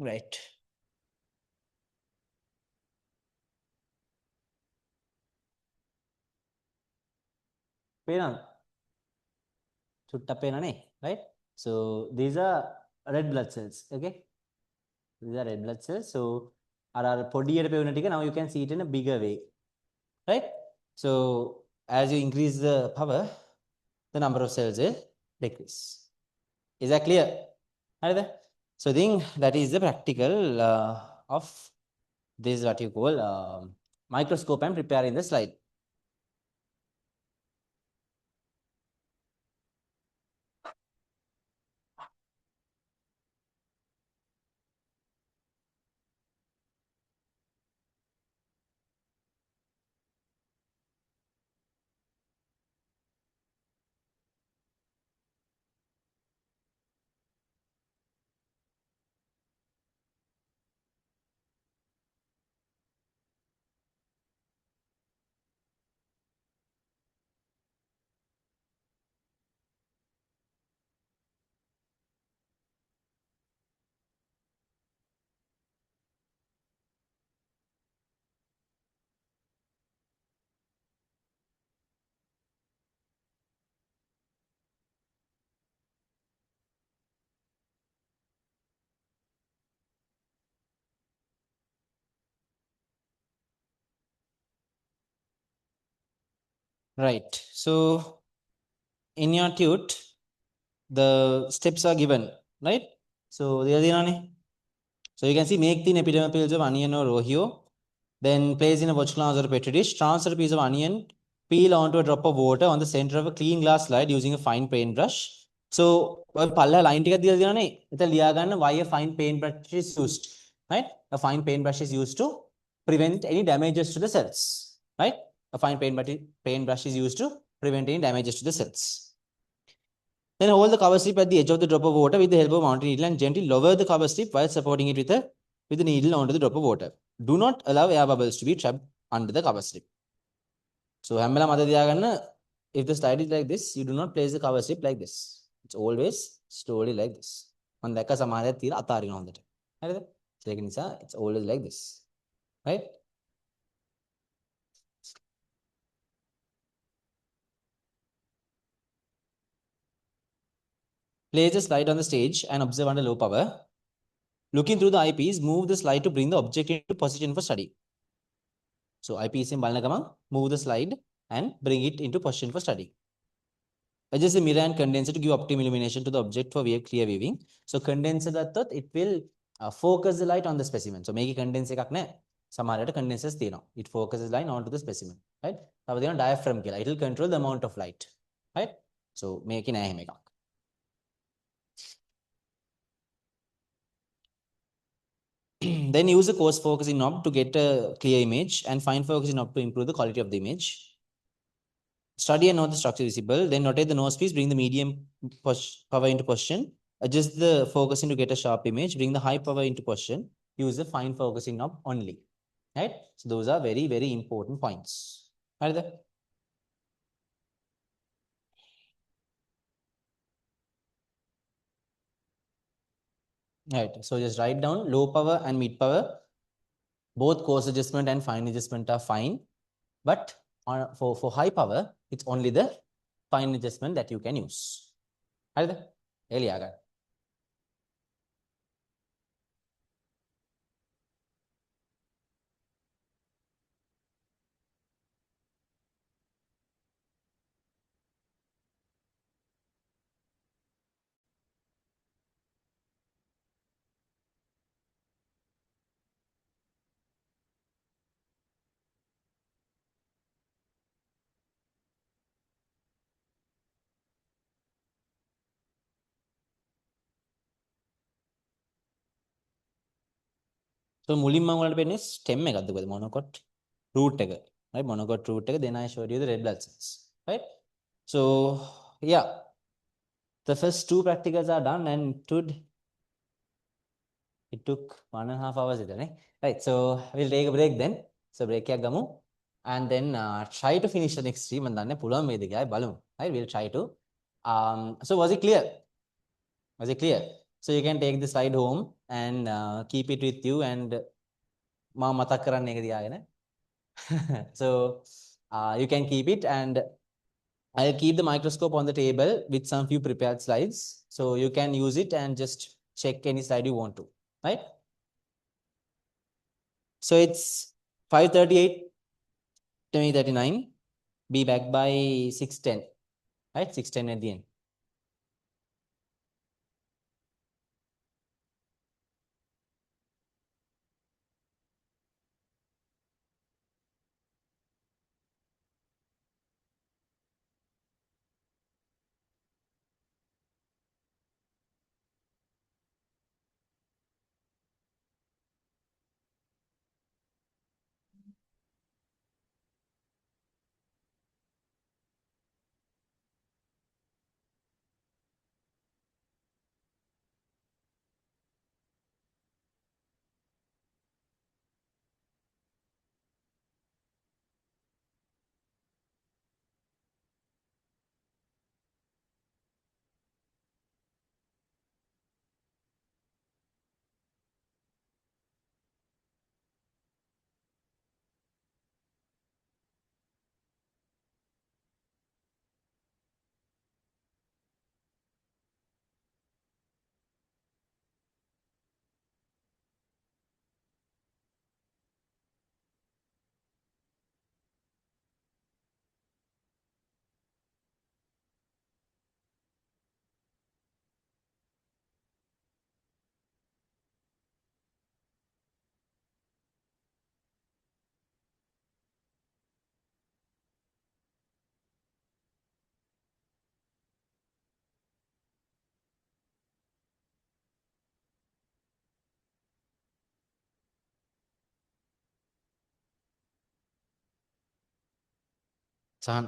right. පේනවද? චුට්ටක් පේනනේ, right? So these are red blood cells. Okay? These are red blood cells. So අර පොඩියට පේන ටික now you can see it in a bigger way. Right? So as you increase the power, the number of cells will decrease. Is that clear? So I think that is the practical of this what you call microscope and preparing the slide. Right. So in your tute, the steps are given, right? So the other so you can see make thin epidermal peels of onion or rohio, then place in a watch glass or a petri dish, transfer a piece of onion, peel onto a drop of water on the center of a clean glass slide using a fine paintbrush. So පල්ල line ටිකක් දීලා තියෙනවානේ. එතන ලියා ගන්න why a fine paintbrush is used, right? A fine paintbrush is used to prevent any damages to the cells, right? A fine paintbrush is used to prevent any damages to the cells. Then hold the cover slip at the edge of the drop of water with the help of mountain needle and gently lower the cover slip while supporting it with the needle onto the drop of water. Do not allow air bubbles to be trapped under the cover slip. So හැම වෙලාවම මතක තියාගන්න, if the slide is like this, you do not place the cover slip like this. It's always slowly like this. මම දැක්ක සමහරයක් තියලා අතාරිනවා හොඳට. හරිද? ඒක නිසා it's always like this. Right? Place the slide on the stage and observe under low power. Looking through the eyepiece, move the slide to bring the object into position for study. So eyepiece in බලන ගමන් move the slide and bring it into position for study. Adjust the mirror and condenser to give optimum illumination to the object for clear viewing. So condenser ගත්තොත් it will focus the light on the specimen. So මේකේ condenser එකක් නැහැ. සමහරකට condensers තියෙනවා. It focuses light onto the specimen, right? තව තියෙනවා diaphragm කියලා. It will control the amount of light, right? So මේකේ නැහැ එහෙම එකක්. Then use the coarse focusing knob to get a clear image and fine focusing knob to improve the quality of the image. Study and note the structure visible. Then rotate the nose piece, bring the medium power into position. Adjust the focusing to get a sharp image. Bring the high power into position. Use the fine focusing knob only. Right? So those are very, very important points. Right there? Right. So just write down low power and mid power. Both coarse adjustment and fine adjustment are fine. But for high power, it's only the fine adjustment that you can use. හරිද? එලියා ගන්න. So මුලින්ම මම ඔයාලට පෙන්නේ stem එකක්ද කොහෙද මොනොකොට් root එක. Right? Monocot root එක. Then I showed you the red blood cells. Right? So yeah, the first two practicals are done and it took 1.5 hours ඉතින්. Right. So we'll take a break then. So break එකක් ගමු. And then try to finish the next three. මම දන්නේ පුළුවන් වේද කියලා බලමු. Right? We'll try to. So was it clear? Was it clear? So you can take the slide home and keep it with you and මම මතක් කරන්න එක තියාගෙන. So you can keep it and I'll keep the microscope on the table with some few prepared slides. So you can use it and just check any slide you want to. Right? So it's 5:38, 20:39. Be back by 6:10. Right? 6:10 at the end. Sahan.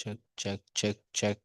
check.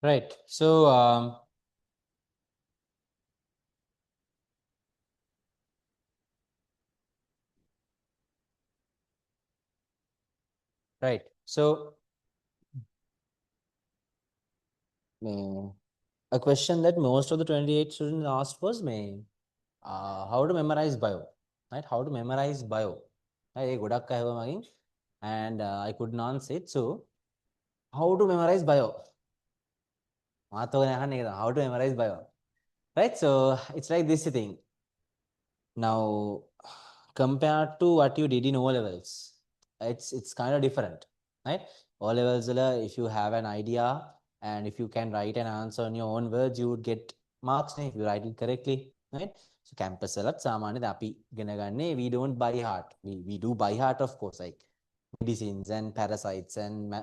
Right. So, right. So, a question that most of the 28 students asked was, how to memorize bio, right? How to memorize bio. Hey, good luck, and I couldn't answer it. So, how to memorize bio? How to memorize bio, right? So, it's like this thing. Now, compared to what you did in O levels, it's kind of different, right? O levels, if you have an idea and if you can write an answer in your own words, you would get marks if you write it correctly, right? So campus we don't buy heart. We do buy heart, of course, like medicines and parasites and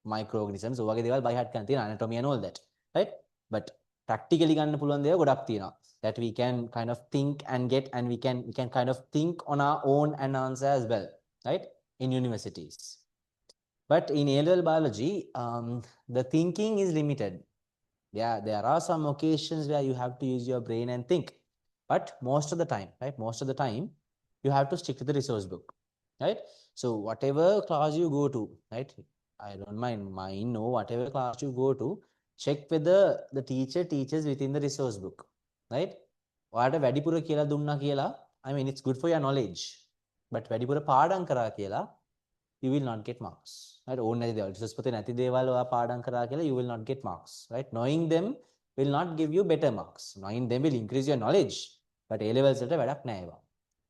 microorganisms. So they all buy heart anatomy and all that, right? But practically that we can kind of think and get, and we can kind of think on our own and answer as well, right? In universities. But in A-level biology, the thinking is limited. Yeah, there are some occasions where you have to use your brain and think, but most of the time, right? Most of the time, you have to stick to the resource book, right? So whatever class you go to, right? I don't mind mine. No, whatever class you go to, check whether the teacher teaches within the resource book, right? ඔයාට වැඩිපුර කියලා දුන්නා කියලා, I mean, it's good for your knowledge, but වැඩිපුර පාඩම් කරා කියලා, you will not get marks. Right? ඕන නැති දේවල්. විශේෂපතේ නැති දේවල් ඔයා පාඩම් කරා කියලා, you will not get marks. Right? Knowing them will not give you better marks. Knowing them will increase your knowledge. But A levels වලට වැඩක් නෑ ඒවා.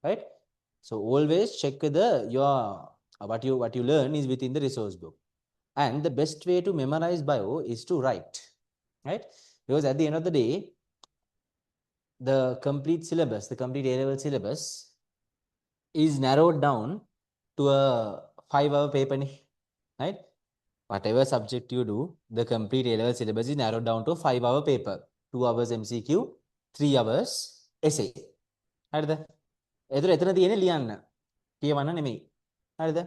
Right? So always check whether your what you learn is within the resource book. And the best way to memorize bio is to write. Right? Because at the end of the day, the complete syllabus, the complete A-level syllabus is narrowed down to a 5-hour paper, right? Whatever subject you do, the complete A-level syllabus is narrowed down to a 5-hour paper. 2 hours MCQ, 3 hours essay. හරිද? එතන එතන තියෙන්නේ ලියන්න. කියවන්න නෙමෙයි. හරිද?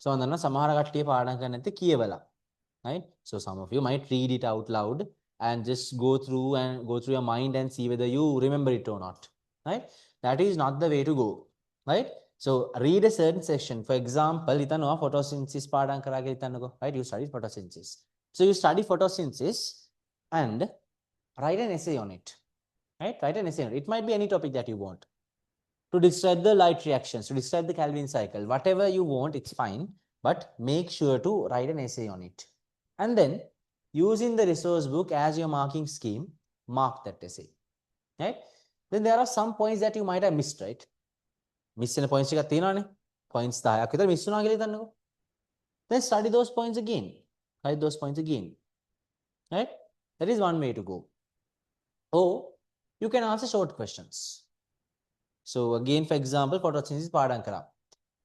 So අන්න සමහර කට්ටිය පාඩම් කරන්නේ නැති කියවලා. Right? So some of you might read it out loud and just go through your mind and see whether you remember it or not. Right? That is not the way to go. Right? So read a certain section. For example, photosynthesis පාඩම් කරා කියලා හිතන්නකෝ. Right? You study photosynthesis. So you study photosynthesis and write an essay on it. Right? Write an essay on it. It might be any topic that you want. To describe the light reactions, to describe the Calvin cycle, whatever you want, it's fine. But make sure to write an essay on it. And then, using the resource book as your marking scheme, mark that essay. Right? Then there are some points that you might have missed, right? Miss in points එකක් තියෙනවානේ. Points 10ක් විතර miss වුණා කියලා හිතන්නකෝ. Then study those points again. Study those points again. Right? That is one way to go. Or you can answer short questions. So again, for example, photosynthesis පාඩම් කරා.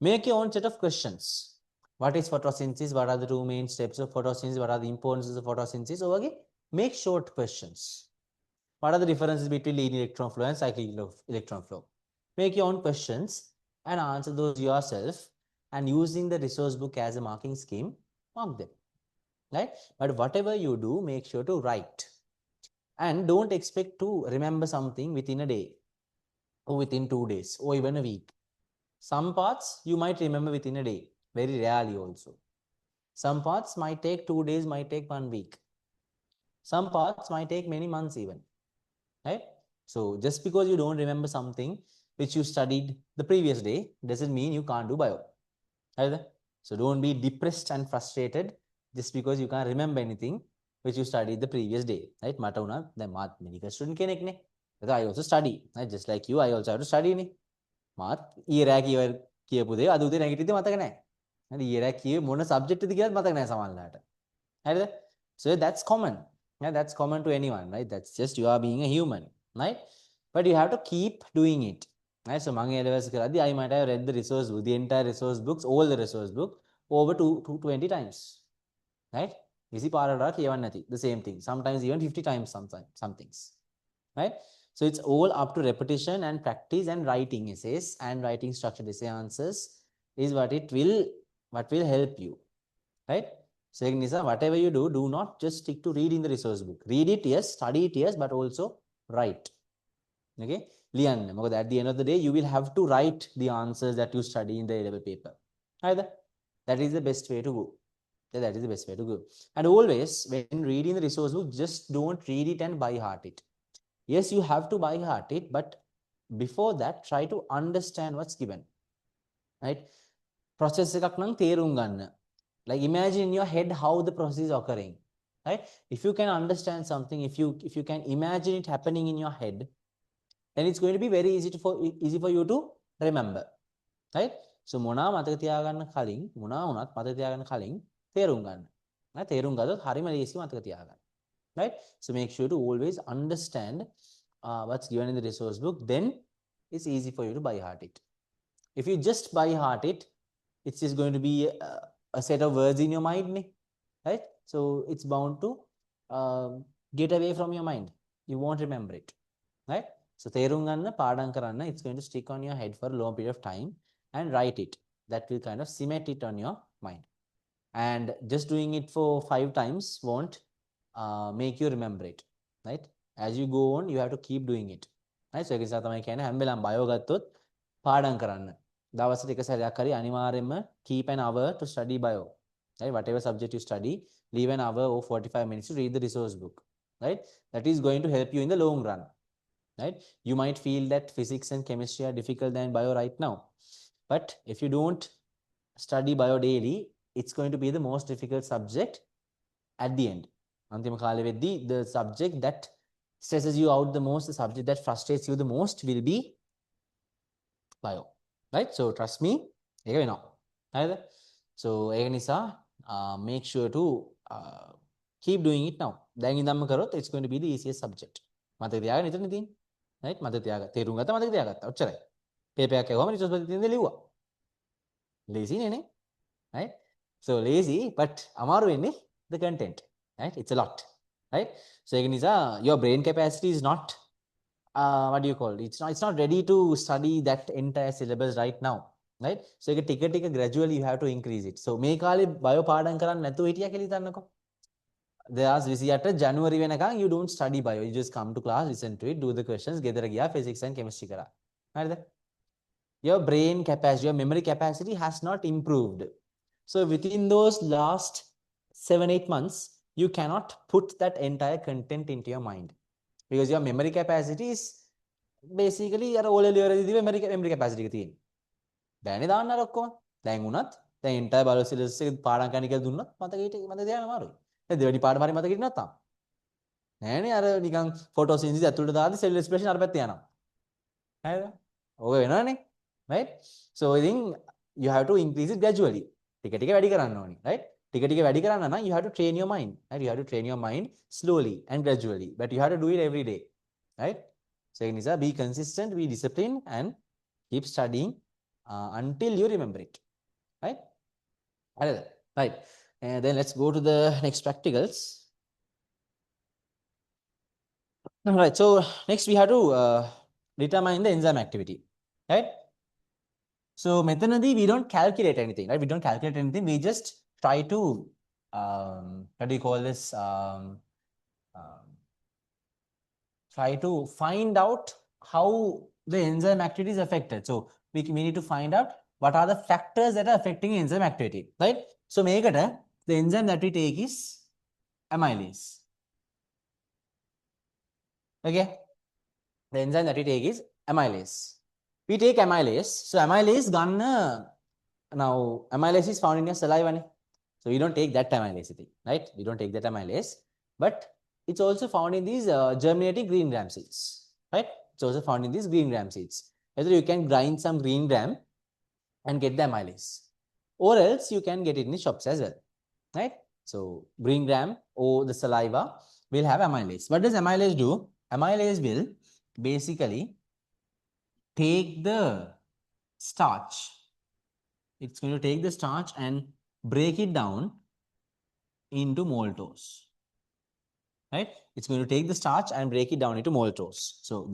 Make your own set of questions. What is photosynthesis? What are the 2 main steps of photosynthesis? What are the importances of photosynthesis? So again, make short questions. What are the differences between linear electron flow and cyclic electron flow? Make your own questions and answer those yourself, and using the resource book as a marking scheme, mark them. right? But whatever you do, make sure to write. And don't expect to remember something within a day or within 2 days or even a week. Some parts you might remember within a day, very rarely also. Some parts might take 2 days, might take 1 week. Some parts might take many months even, right? So just because you don't remember something which you studied the previous day doesn't mean you can't do bio. Right? So don't be depressed and frustrated just because you can't remember anything which you studied the previous day, right? මට උනත් දැන් මාත් medical student කෙනෙක් නේ. I also study, right? Just like you, I also have to study නේ. මාත් ඊයේ රෑ කියපු දේ අද උදේ නැගිටිද්දි මතක නැහැ. හරි ඊයේ රෑ කියේ මොන subject එකද කියලාත් මතක නැහැ සමහරලාට. හරිද? So that's common. Yeah, that's common to anyone, right? That's just you are being a human, right? But you have to keep doing it. Right? So මම A levels කරද්දී I might have read the resource book, the entire resource books, all the resource book over 20 times. Right? Easy පාරකට කියවන්න නැති. The same thing. Sometimes even 50 times sometimes some things. Right? So it's all up to repetition and practice and writing essays and writing structured essay answers is what will help you. Right? So Nisa, whatever you do, do not just stick to reading the resource book. Read it, yes, study it, yes, but also write. Okay? Lian, because at the end of the day, you will have to write the answers that you study in the A-level paper. Either. That is the best way to go. That is the best way to go. And always, when reading the resource book, just don't read it and by heart it. Yes, you have to by heart it, but before that, try to understand what's given. Right? Process එකක් නම් තේරුම් ගන්න. Like imagine in your head how the process is occurring, right? If you can understand something, if you can imagine it happening in your head, then it's going to be very easy for you to remember, right? So මොනා මතක තියාගන්න කලින් මොනා වුණත් මතක තියාගන්න කලින් තේරුම් ගන්න. right? තේරුම් ගත්තොත් හරිම ලේසි මතක තියාගන්න. right? So make sure to always understand what's given in the resource book, then it's easy for you to by heart it. If you just by heart it, it's just going to be a set of words in your mind, right? So it's bound to get away from your mind. You won't remember it, right? So තේරුම් ගන්න පාඩම් කරන්න, it's going to stick on your head for a long period of time, and write it. That will kind of cement it on your mind. And just doing it for 5 times won't make you remember it, right? As you go on, you have to keep doing it, right? So ඒක නිසා තමයි කියන්නේ හැම වෙලාවම bio ගත්තොත් පාඩම් කරන්න. දවසට එක සැරයක් හරි අනිවාර්යයෙන්ම keep an hour to study bio. Right? Whatever subject you study, leave an hour or 45 minutes to read the resource book. Right? That is going to help you in the long run. Right? You might feel that physics and chemistry are difficult than bio right now. But if you don't study bio daily, it's going to be the most difficult subject at the end. අන්තිම කාලෙ වෙද්දී the subject that stresses you out the most, the subject that frustrates you the most will be bio. Right? So trust me, ඒක වෙනවා. හරිද? So ඒක නිසා make sure to keep doing it now. දැන් ඉඳන්ම කරොත් it's going to be the easiest subject. මතක තියාගන්න ඉතින් තියෙන්නේ. right? මතක තියාගන්න. තේරුම් ගත්තා මතක තියාගත්තා. ඔච්චරයි. පේපර් එකක් යවුවම රිසර්ච් පොතේ තියෙන දේ ලිව්වා. lazy නේ. right? So lazy, but අමාරු වෙන්නේ the content. right? It's a lot. right? So ඒක නිසා your brain capacity is not what do you call it? It's not ready to study that entire syllabus right now. Right? So ඒක ටික ටික gradually you have to increase it. So මේ කාලේ bio පාඩම් කරන්න නැතුව හිටියා කියලා හිතන්නකෝ. 2028 ජනුවරි වෙනකන් you don't study bio. You just come to class, listen to it, do the questions, ගෙදර ගියා physics and chemistry කරා. හරිද? Your brain capacity, your memory capacity has not improved. So within those last 7-8 months, you cannot put that entire content into your mind. Because your memory capacity is basically අර O level ඉවරදී memory capacity එක තියෙන්නේ. බෑනේ දාන්න අර ඔක්කොම. දැන් උනත් දැන් entire bio syllabus එක පාඩම් කරන්න කියලා දුන්නත් මතක තියාගන්න අමාරුයි. දැන් දෙවෙනි පාඩම හරි මතක හිටියේ නැත්තම්. නෑනේ අර නිකන් photosynthesis ඇතුළට දාද්දි cell respiration අර පැත්තේ යනවා. හරිද? ඔය වෙනවනේ. right? So I think you have to increase it gradually. ටික ටික වැඩි කරන්න ඕනේ. right? ටික ටික වැඩි කරන්න නම් you have to train your mind. right? You have to train your mind slowly and gradually. But you have to do it every day. right? So ඒක නිසා be consistent, be disciplined and keep studying until you remember it. right? right. And then let's go to the next practicals. All right. So next we have to determine the enzyme activity. Right? So methodology, we don't calculate anything. Right? We don't calculate anything. We just try to what do you call this? Try to find out how the enzyme activity is affected. So we need to find out what are the factors that are affecting enzyme activity, right? So make it the enzyme that we take is amylase. Okay, the enzyme that we take is amylase. We take amylase. So amylase gonna now amylase is found in your saliva. So we don't take that amylase thing, right? We don't take that amylase, but it's also found in these germinating green gram seeds, right? It's also found in these green gram seeds. Whether you can grind some green gram and get the amylase, or else you can get it in the shops as well, right? So green gram or the saliva will have amylase. What does amylase do? Amylase will basically take the starch. It's going to take the starch and break it down into maltose, right? It's going to take the starch and break it down into maltose. So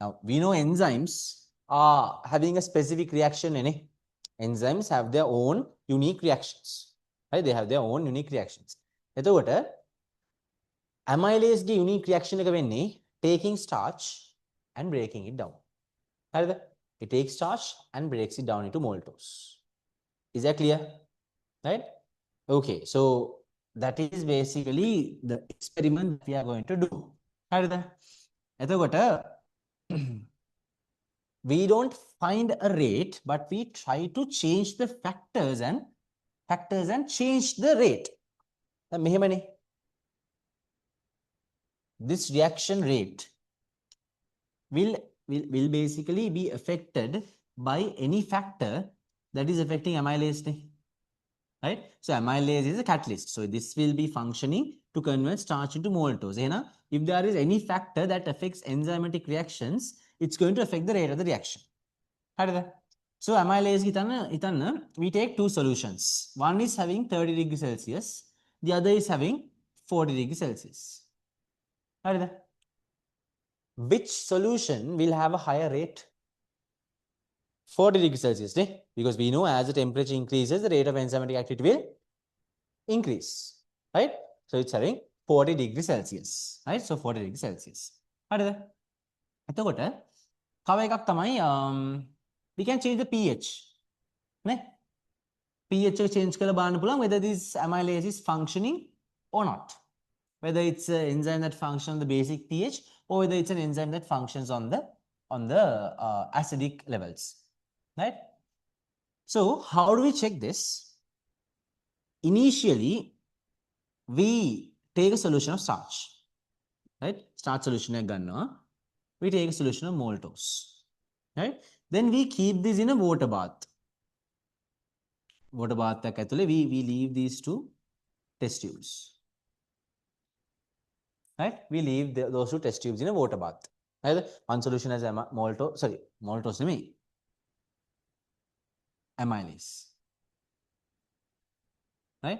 now we know enzymes are having a specific reaction. Enzymes have their own unique reactions, right? They have their own unique reactions. එතකොට amylase ගේ unique reaction එක වෙන්නේ taking starch and breaking it down. හරිද? It takes starch and breaks it down into maltose. Is that clear? Right? Okay, so that is basically the experiment that we are going to do. හරිද? එතකොට we don't find a rate, but we try to change the factors and change the rate. මෙහෙමනේ. This reaction rate will basically be affected by any factor that is affecting amylase, right? So amylase is a catalyst. So this will be functioning to convert starch into maltose. If there is any factor that affects enzymatic reactions, it's going to affect the rate of the reaction. So amylase we take two solutions. One is having 30 degrees Celsius. The other is having 40 degrees Celsius. Which solution will have a higher rate? 40 degrees Celsius, because we know as the temperature increases, the rate of enzymatic activity will increase, right? So it's having 40 degrees Celsius, right? So 40 degrees Celsius. We can change the pH. pH change whether this amylase is functioning or not. Whether it's an enzyme that functions on the basic pH or whether it's an enzyme that functions on the acidic levels, right? So how do we check this? Initially, we take a solution of starch, right? Starch solution we take a solution of maltose, right? Then we keep this in a water bath. Water bath we leave these two test tubes. Right? We leave those two test tubes in a water bath. Right? One solution has maltose, amylase. Right?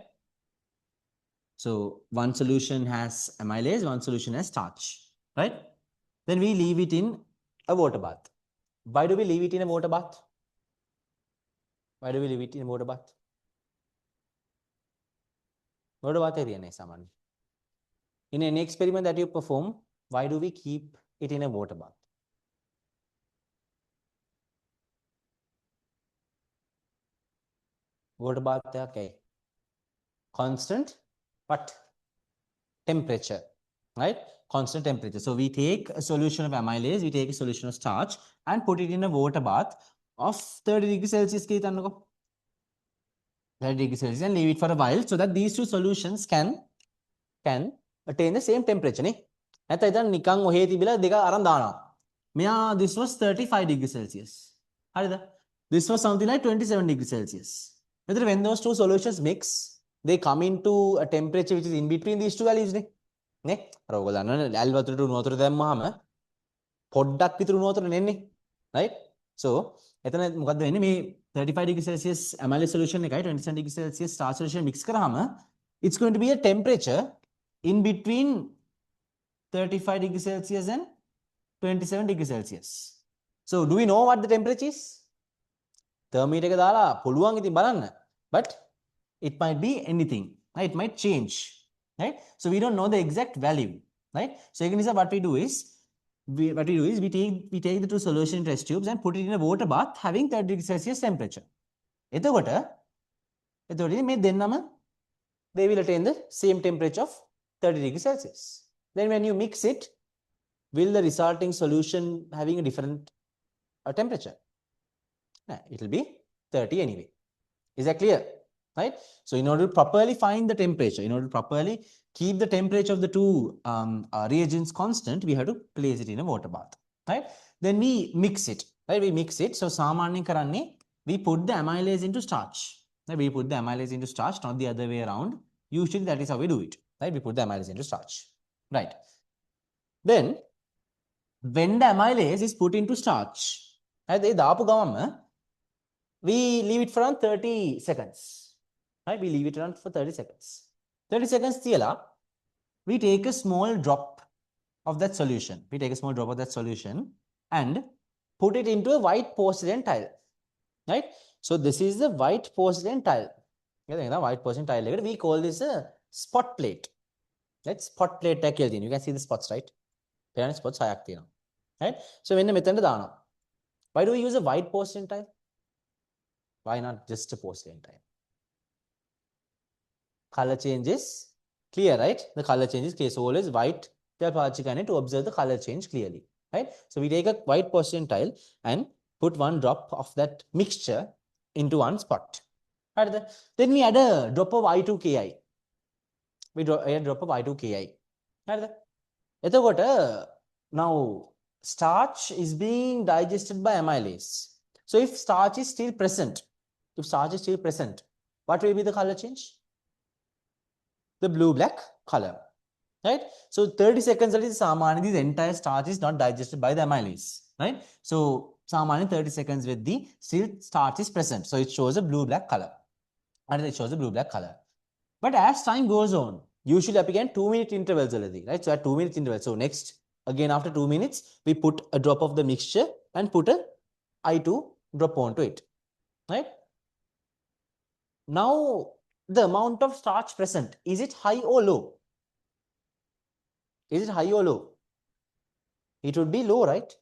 So one solution has amylase, one solution has starch. Right? Then we leave it in a water bath. Why do we leave it in a water bath? Why do we leave it in a water bath? Water bath area saman. In any experiment that you perform, why do we keep it in a water bath? Water bath okay. Constant but temperature, right? Constant temperature. So we take a solution of amylase, we take a solution of starch and put it in a water bath of 30 degrees Celsius. 30 degrees Celsius and leave it for a while so that these two solutions can attain the same temperature. This was 35 degrees Celsius. This was something like 27 degrees Celsius. When those two solutions mix, they come into a temperature which is in between these two values. Right? So, 35 degrees Celsius amylase solution 27 degrees Celsius starch solution mix it's going to be a temperature in between 35 degrees Celsius and 27 degrees Celsius. So, do we know what the temperature is? Thermometer but it might be anything. Right? It might change, right? So we don't know the exact value, right? So what we do is, we take the two solution test tubes and put it in a water bath having 30 degrees Celsius temperature. එතකොට මේ දෙන්නම they will attain the same temperature of 30 degrees Celsius. Then when you mix it, will the resulting solution having a different temperature? It will be 30 anyway. Is that clear? Right? So in order to properly find the temperature, in order to properly keep the temperature of the two reagents constant, we have to place it in a water bath. Right? Then we mix it. Right? We mix it. So samanyen karanne, we put the amylase into starch. Right? We put the amylase into starch, not the other way around. Usually that is how we do it. Right? We put the amylase into starch. Right? Then when the amylase is put into starch, right, we leave it for around 30 seconds. Right? We leave it around for 30 seconds. 30 seconds tiela, we take a small drop of that solution. We take a small drop of that solution and put it into a white porcelain tile. Right? So this is the white porcelain tile. White porcelain tile. We call this a spot plate. Let's spot plate. You can see the spots, right? Parent spots. Right? So when the why do we use a white porcelain tile? Why not just a porcelain tile? Color changes clear, right? The color changes clear. So always white to observe the color change clearly, right? So we take a white porcelain tile and put one drop of that mixture into one spot. Right? Then we add a drop of I2KI. We add a drop of I2KI. Right? Now starch is being digested by amylase. So if starch is still present, what will be the color change? The blue-black color, right? So 30 seconds later, this entire starch is not digested by the amylase, right? So 30 seconds with the still starch is present. So it shows a blue-black color. And it shows a blue-black color. But as time goes on, usually again 2-minute intervals, right? So at 2-minute intervals. So next, again after 2 minutes, we put a drop of the mixture and put a I2 drop onto it, right? Now, the amount of starch present, is it high or low? Is it high or low? It would be low, right?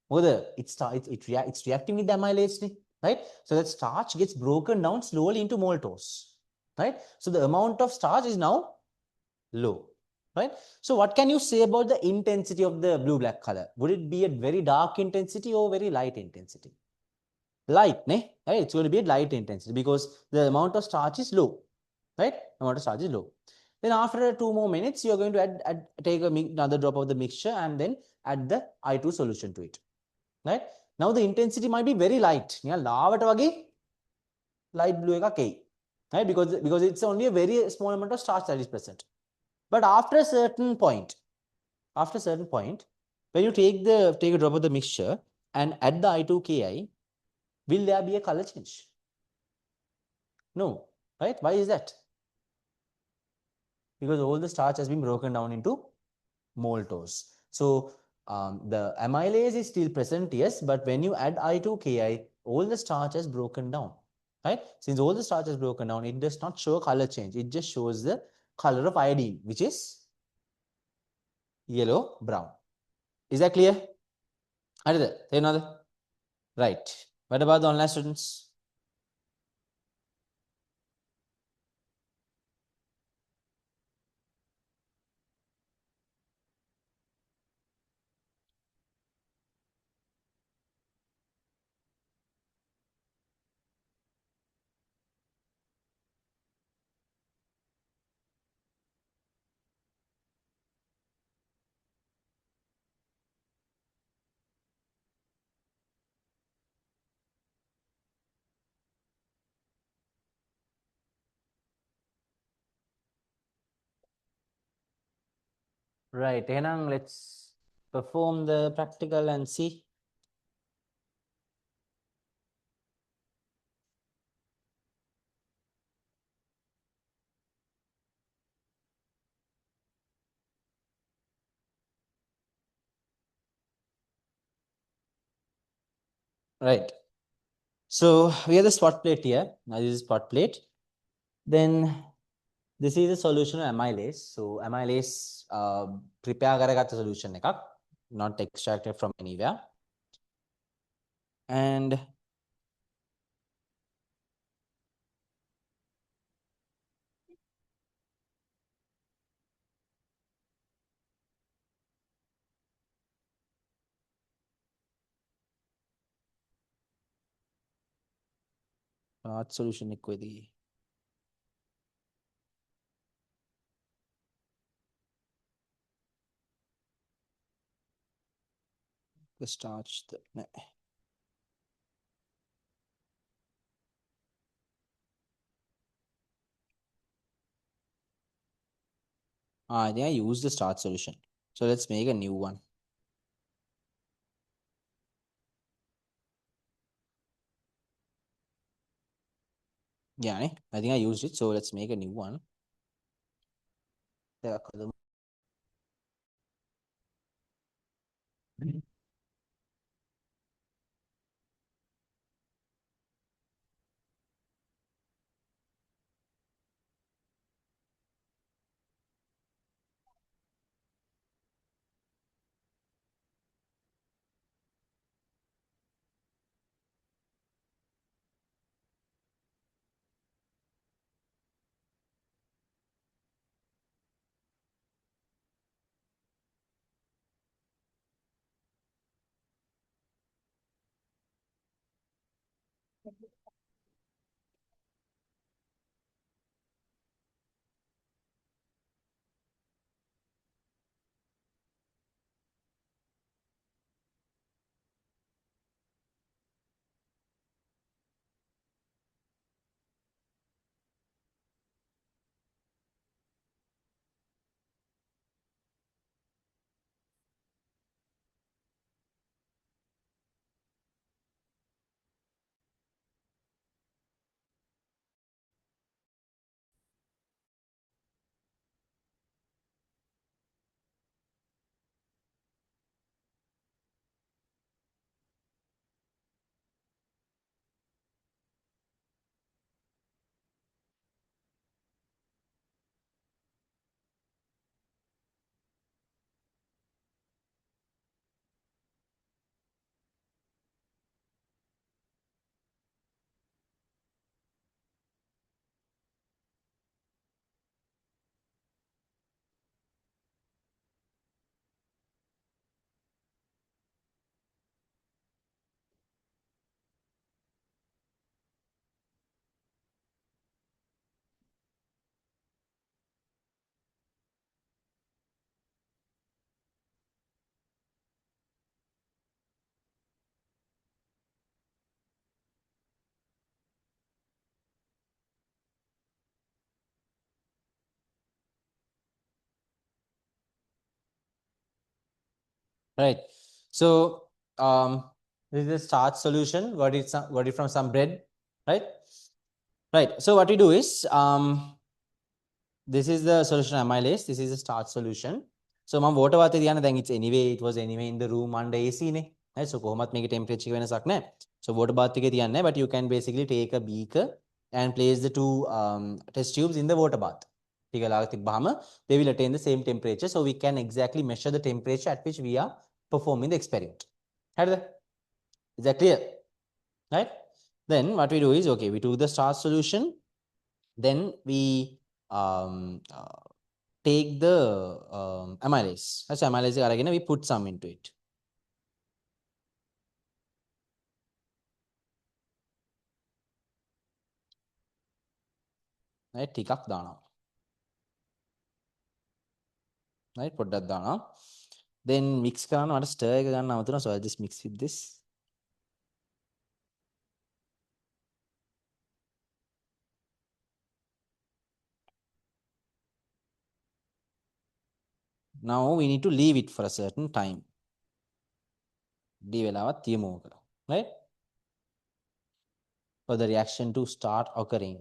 Whether it's reacting with the amylase, right? So that starch gets broken down slowly into maltose, right? So the amount of starch is now low, right? So what can you say about the intensity of the blue-black color? Would it be a very dark intensity or very light intensity? Light, right? It's going to be a light intensity because the amount of starch is low, right? Amount of starch is low. Then after 2 more minutes, you are going to take another drop of the mixture and then add the I2 solution to it, right? Now the intensity might be very light. Light blue, right? Because it's only a very small amount of starch that is present. But after a certain point, when you take a drop of the mixture and add the I2KI, will there be a color change? No, right? Why is that? Because all the starch has been broken down into maltose. So the amylase is still present, yes, but when you add I2KI, all the starch has broken down, right? Since all the starch has broken down, it does not show color change. It just shows the color of iodine, which is yellow brown. Is that clear? Another? Right. What about the online students? Right. Henang, let's perform the practical and see. Right. So we have the spot plate here. Now this is spot plate. Then this is a solution of amylase. So amylase prepare කරගත්ත solution එකක්, not extracted from anywhere. And solution එකේදී the starch නෑ. I think I used the starch solution. So let's make a new one. Yeah, I think I used it. So let's make a new one. Right. So this is a starch solution. Got it from some bread, right? Right. So what we do is this is the solution amylase. This is a starch solution. So මම water වාතය තියන්න දැන් it was anyway in the room under AC නේ. Right? So කොහොමත් මේකේ temperature එක වෙනසක් නැහැ. So water bath එකේ තියන්නේ, but you can basically take a beaker and place the two test tubes in the water bath. ටික ලාග තිබ්බාම they will attain the same temperature, so we can exactly measure the temperature at which we are performing the experiment. හරිද? Is that clear? Right? Then what we do is, okay, we took the starch solution, then we take the amylase. So amylase again, we put some into it. Right? ටිකක් දානවා. Right? පොඩ්ඩක් දානවා. Then mix කරනවා. මට stir එක ගන්න අමතනවා. So I just mix with this. Now we need to leave it for a certain time. දී වෙලාවක් තියමු ඔක. Right? For the reaction to start occurring.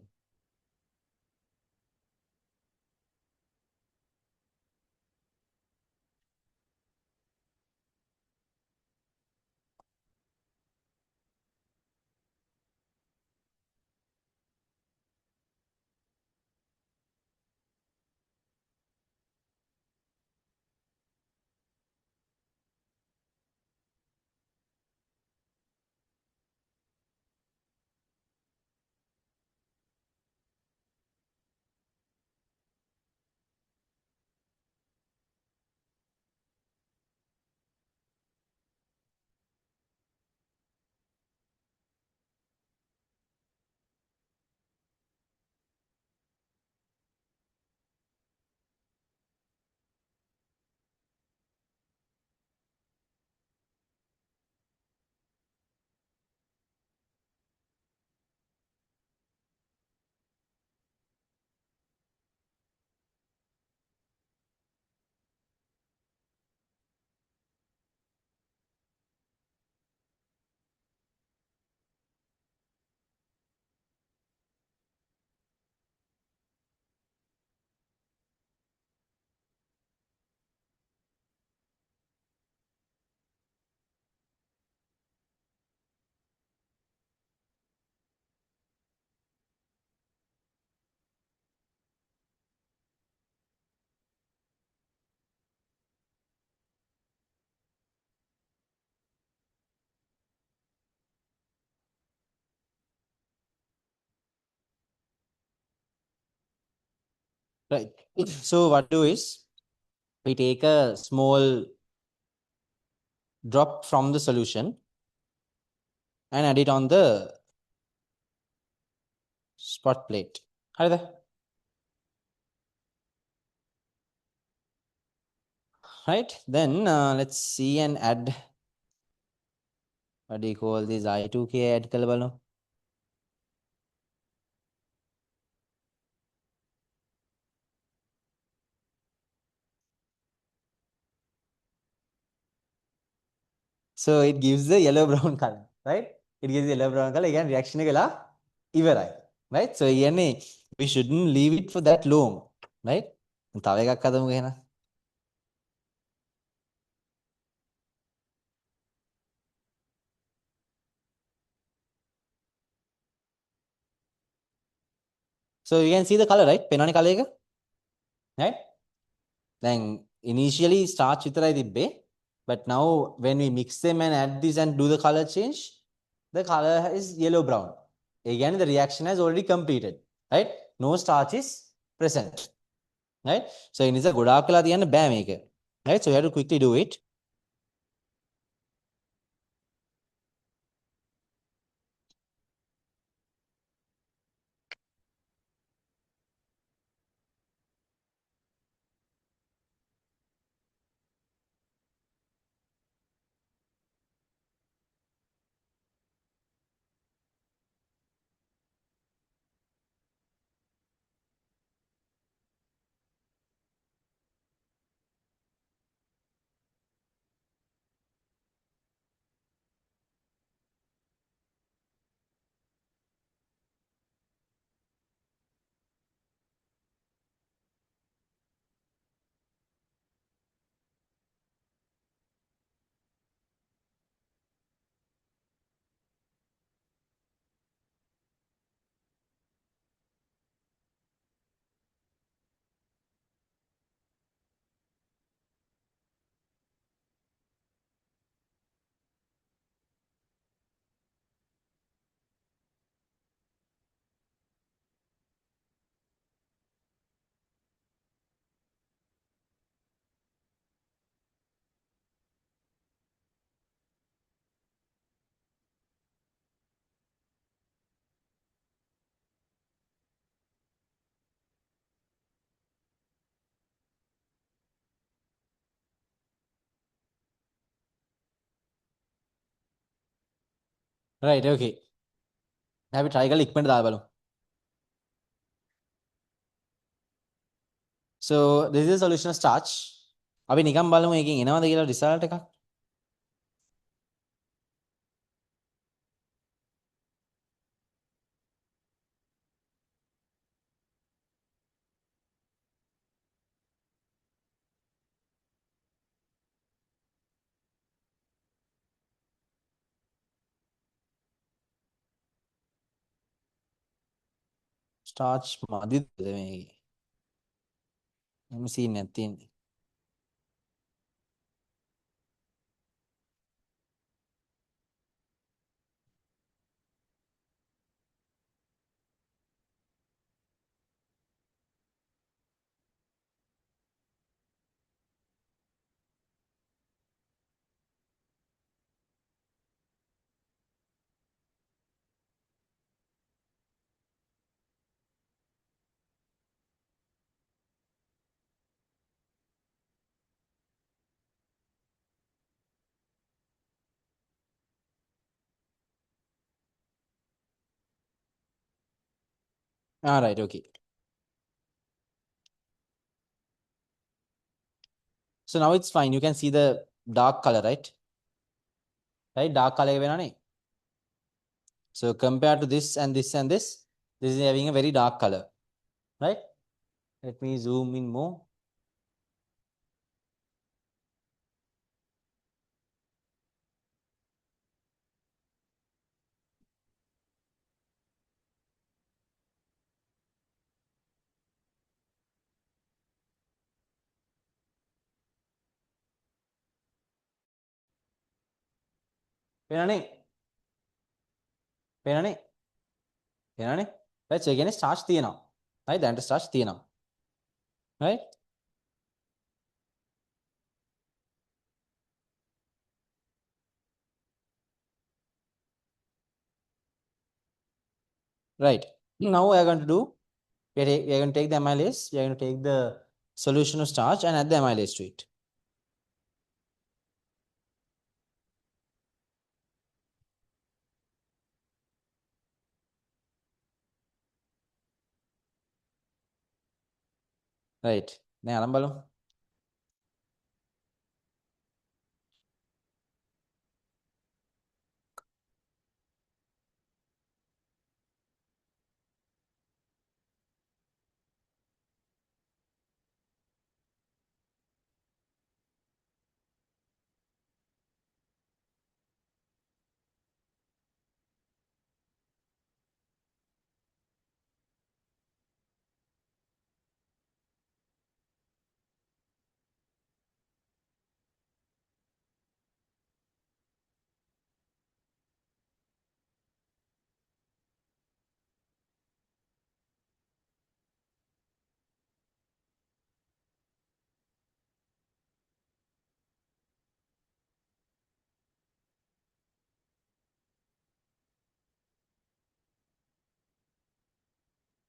Right. So what we do is we take a small drop from the solution and add it on the spot plate. Right. Then let's see and add, what do you call this, I2K add kala balanu. So it gives the yellow brown color, right? It gives the yellow brown color. Again, reaction gala ivarai, right? So we shouldn't leave it for that long, right? තව එකක් හදමු එහෙනම්. So you can see the color, right? පේනවනේ color එක, right? Then initially starch විතරයි තිබ්බේ, but now when we mix them and add this and do the color change, the color is yellow brown. Again, the reaction has already completed, right? No starch is present, right? So it is a ගොඩාක් වෙලා තියන්න බෑ මේක, right? So you have to quickly do it. Right, okay. අපි try කරලා ඉක්මනට දාලා බලමු. So this is a solution of starch. අපි නිකන් බලමු එකකින් එනවද කියලා result එකක්. starch මදිද මේකේ? මම සීන් එකක් තියෙන්නේ. Right, okay. So now it's fine. You can see the dark color, right? Right, dark color එක වෙනවනේ. So compared to this and this and this is having a very dark color, right? Let me zoom in more. පේනවනේ? පේනවනේ? පේනවනේ? Right, so again starch තියෙනවා. Right, දැන්ට starch තියෙනවා. right? Right. Now we are going to do, we are going to take the amylase, we are going to take the solution of starch and add the amylase to it. Right. දැන් අරන් බලමු.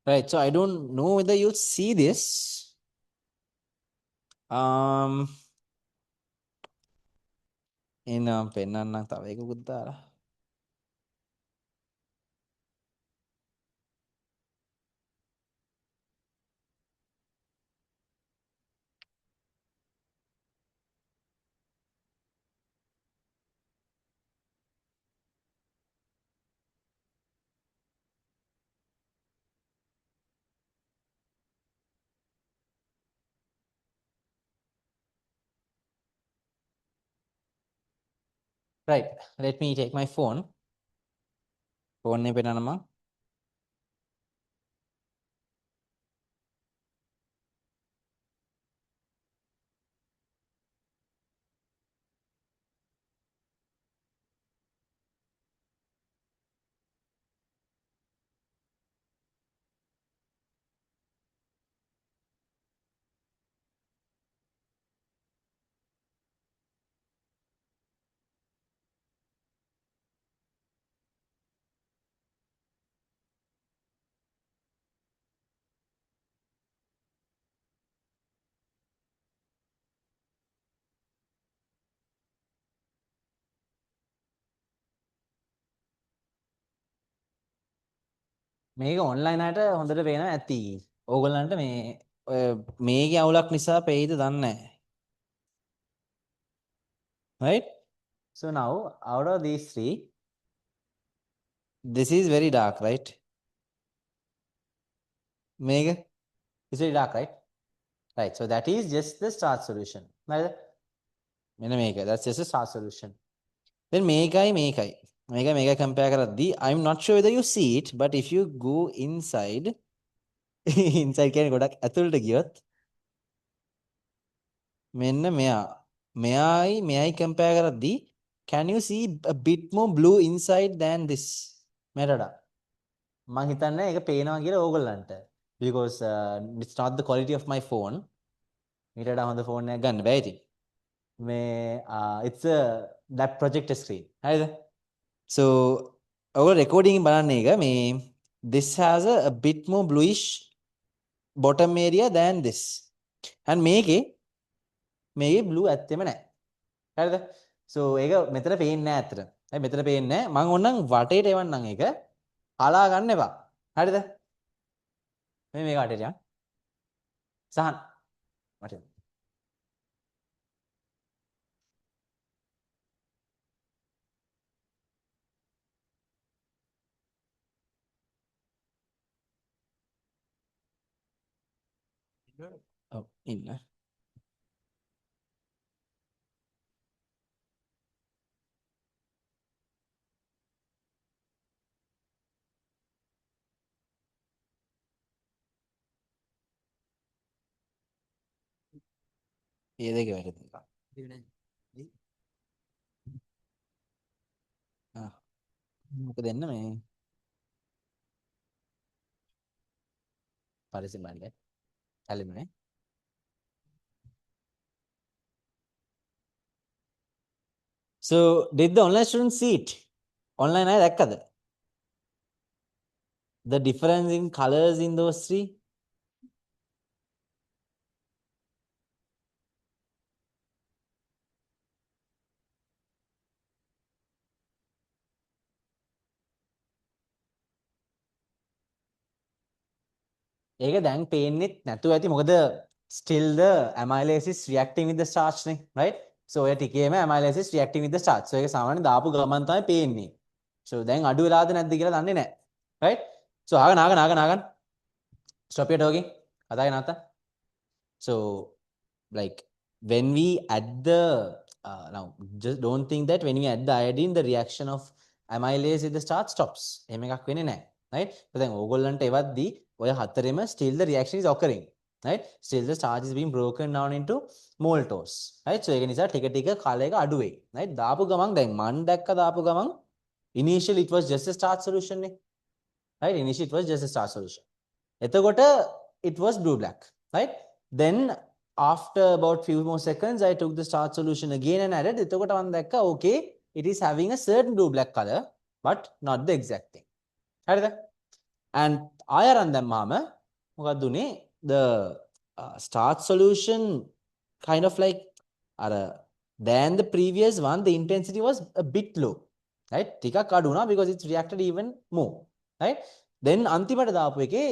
Right. So I don't know whether you see this. In පෙන්වන්නම් තව එකකුත් දාලා. Right. Let me take my phone. Phone එක පෙන්නන්නම. මේක online අයට හොඳට පේනවා ඇති. ඕගොල්ලන්ට මේ ඔය මේකේ අවුලක් නිසා පෙයිද දන්නේ නැහැ. Right? So now out of these three, this is very dark, right? මේක is very dark, right? Right. So that is just the starch solution. Right? මෙන්න මේක. That's just a starch solution. Then මේකයි compare කරද්දී I'm not sure whether you see it, but if you go inside inside කියන්නේ ගොඩක් ඇතුළට ගියොත් මෙන්න මෙයයි compare කරද්දී can you see a bit more blue inside than this? මෙරට මං හිතන්නේ ඒක පේනවා කියලා ඕගොල්ලන්ට because it's not the quality of my phone. ඊට වඩා හොඳ ෆෝන් එකක් ගන්න බෑ ඉතින්. මේ it's a that projector screen. හරිද? So our recording බලන්න එක මේ this has a bit more bluish bottom area than this. And මේකේ blue ඇත්තෙම නැහැ. හරිද? So ඒක මෙතන පේන්නේ නැහැ ඇත්තට. හරි මෙතන පේන්නේ නැහැ. මම ඕනනම් වටේට එවන්නම් ඒක. හලා ගන්න එපා. හරිද? මේ වටේට යන්න. සහන්. වටේට. ඔව් ඉන්න. ඒ දෙක වැරදිලා. මොකද එන්න මේ පරිසම් බණ්ඩේ. හැලෙන්නේ. So did the online students see it? Online අය දැක්කද? The difference in colors in those three? ඒක දැන් පේන්නෙත් නැතුව ඇති මොකද still the amylase is reacting with the starch නේ, right? So ඔය ටිකේම amylase is reacting with the starch. So ඒක සාමාන්‍යයෙන් දාපු ගමන් තමයි පේන්නේ. So දැන් අඩු වෙලාද නැද්ද කියලා දන්නේ නැහැ. Right? So ආගන. Stop your talking. කතා කරන්න නැත්නම්. So like when we add the now just don't think that when we add the iodine the reaction of amylase with the starch stops. එහෙම එකක් වෙන්නේ නැහැ. Right? So දැන් ඕගොල්ලන්ට එවද්දී ඔය හතරෙම still the reaction is occurring. Right? Still the starch is being broken down into maltose. Right? So ඒක නිසා ටික ටික කාලය එක අඩු වෙයි. Right? දාපු ගමන් දැන් මන් දැක්ක දාපු ගමන් initially it was just a starch solution නේ. Right? Initially it was just a starch solution. එතකොට it was blue black. Right? Then after about few more seconds I took the starch solution again and added. එතකොට මම දැක්ක okay it is having a certain blue black color but not the exact thing. හරිද? And ආය අරන් දැම්මාම මොකක්ද උනේ? The starch solution kind of like than the previous one the intensity was a bit low. Right? ටිකක් අඩු වුණා because it's reacted even more. Right? Then අන්තිමට දාපු එකේ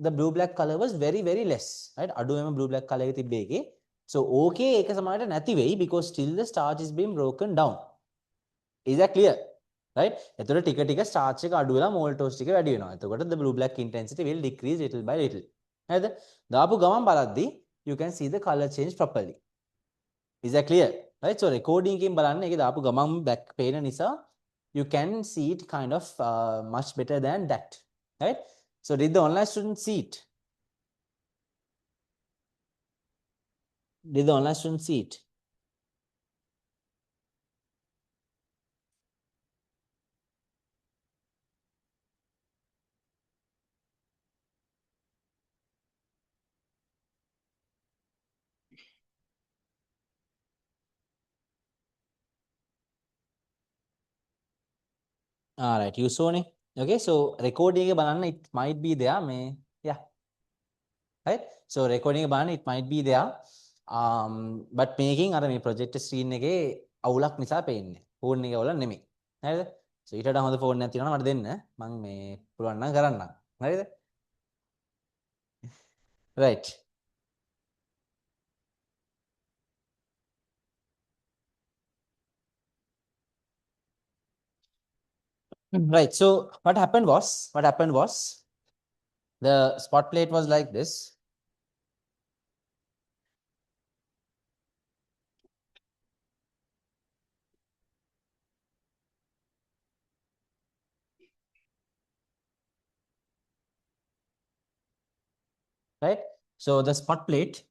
the blue black color was very less. Right? අඩුවෙම blue black color එක තිබ්බේ එකේ. So okay ඒක සමානට නැති වෙයි because still the starch is being broken down. Is that clear? Right? එතකොට ටික ටික starch එක අඩු වෙලා maltose ටික වැඩි වෙනවා. එතකොට the blue black intensity will decrease little by little. හරිද? දාපු ගමන් බලද්දී you can see the color change properly. Is that clear? Right? So recording එකෙන් බලන්න ඒකේ දාපු ගමන් back පේන නිසා you can see it kind of much better than that. Right? So did the online students see it? Did the online students see it? All right, you saw it. Okay, so recording එක බලන්න it might be there. Yeah. Right? So recording එක බලන්න it might be there. But මේකෙන් අර මේ projector screen එකේ අවුලක් නිසා පේන්නේ. ෆෝන් එකේ අවුලක් නෙමෙයි. හරිද? So ඊට වඩා හොඳ ෆෝන් එකක් තියෙනවා මට දෙන්න. මම මේ පුළුවන් නම් කරන්නම්. හරිද? Right. Right. So what happened was the spot plate was like this. Right? So the spot plate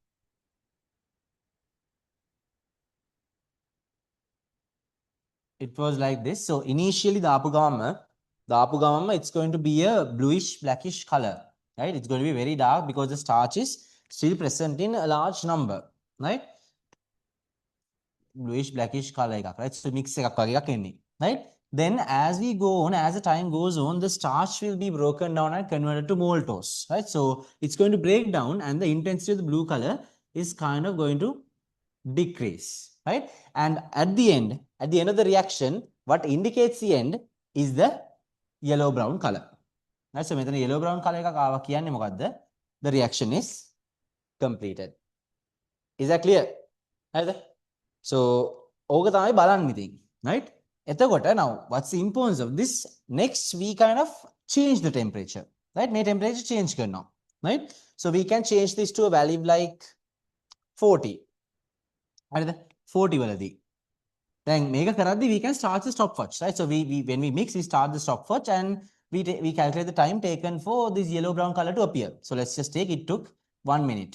it was like this. So initially the apugama it's going to be a bluish blackish color. Right? It's going to be very dark because the starch is still present in a large number. Right? Bluish blackish color එකක්. Right? So mix එකක් වගේ එකක් එන්නේ. Right? Then as we go on, as the time goes on, the starch will be broken down and converted to maltose. Right? So it's going to break down and the intensity of the blue color is kind of going to decrease. Right? And at the end of the reaction, what indicates the end is the yellow brown color. Right? So මෙතන yellow brown color එකක් ආවා කියන්නේ මොකද්ද? The reaction is completed. Is that clear? හරිද? So ඕක තමයි බලන්න ඉතින්. Right? එතකොට now what's the importance of this? Next we kind of change the temperature. Right? මේ temperature change කරනවා. Right? So we can change this to a value like 40. හරිද? 40 වලදී. Then මේක කරද්දී we can start the stopwatch. Right? So we when we mix we start the stopwatch and we calculate the time taken for this yellow brown color to appear. So let's just take it took 1 minute.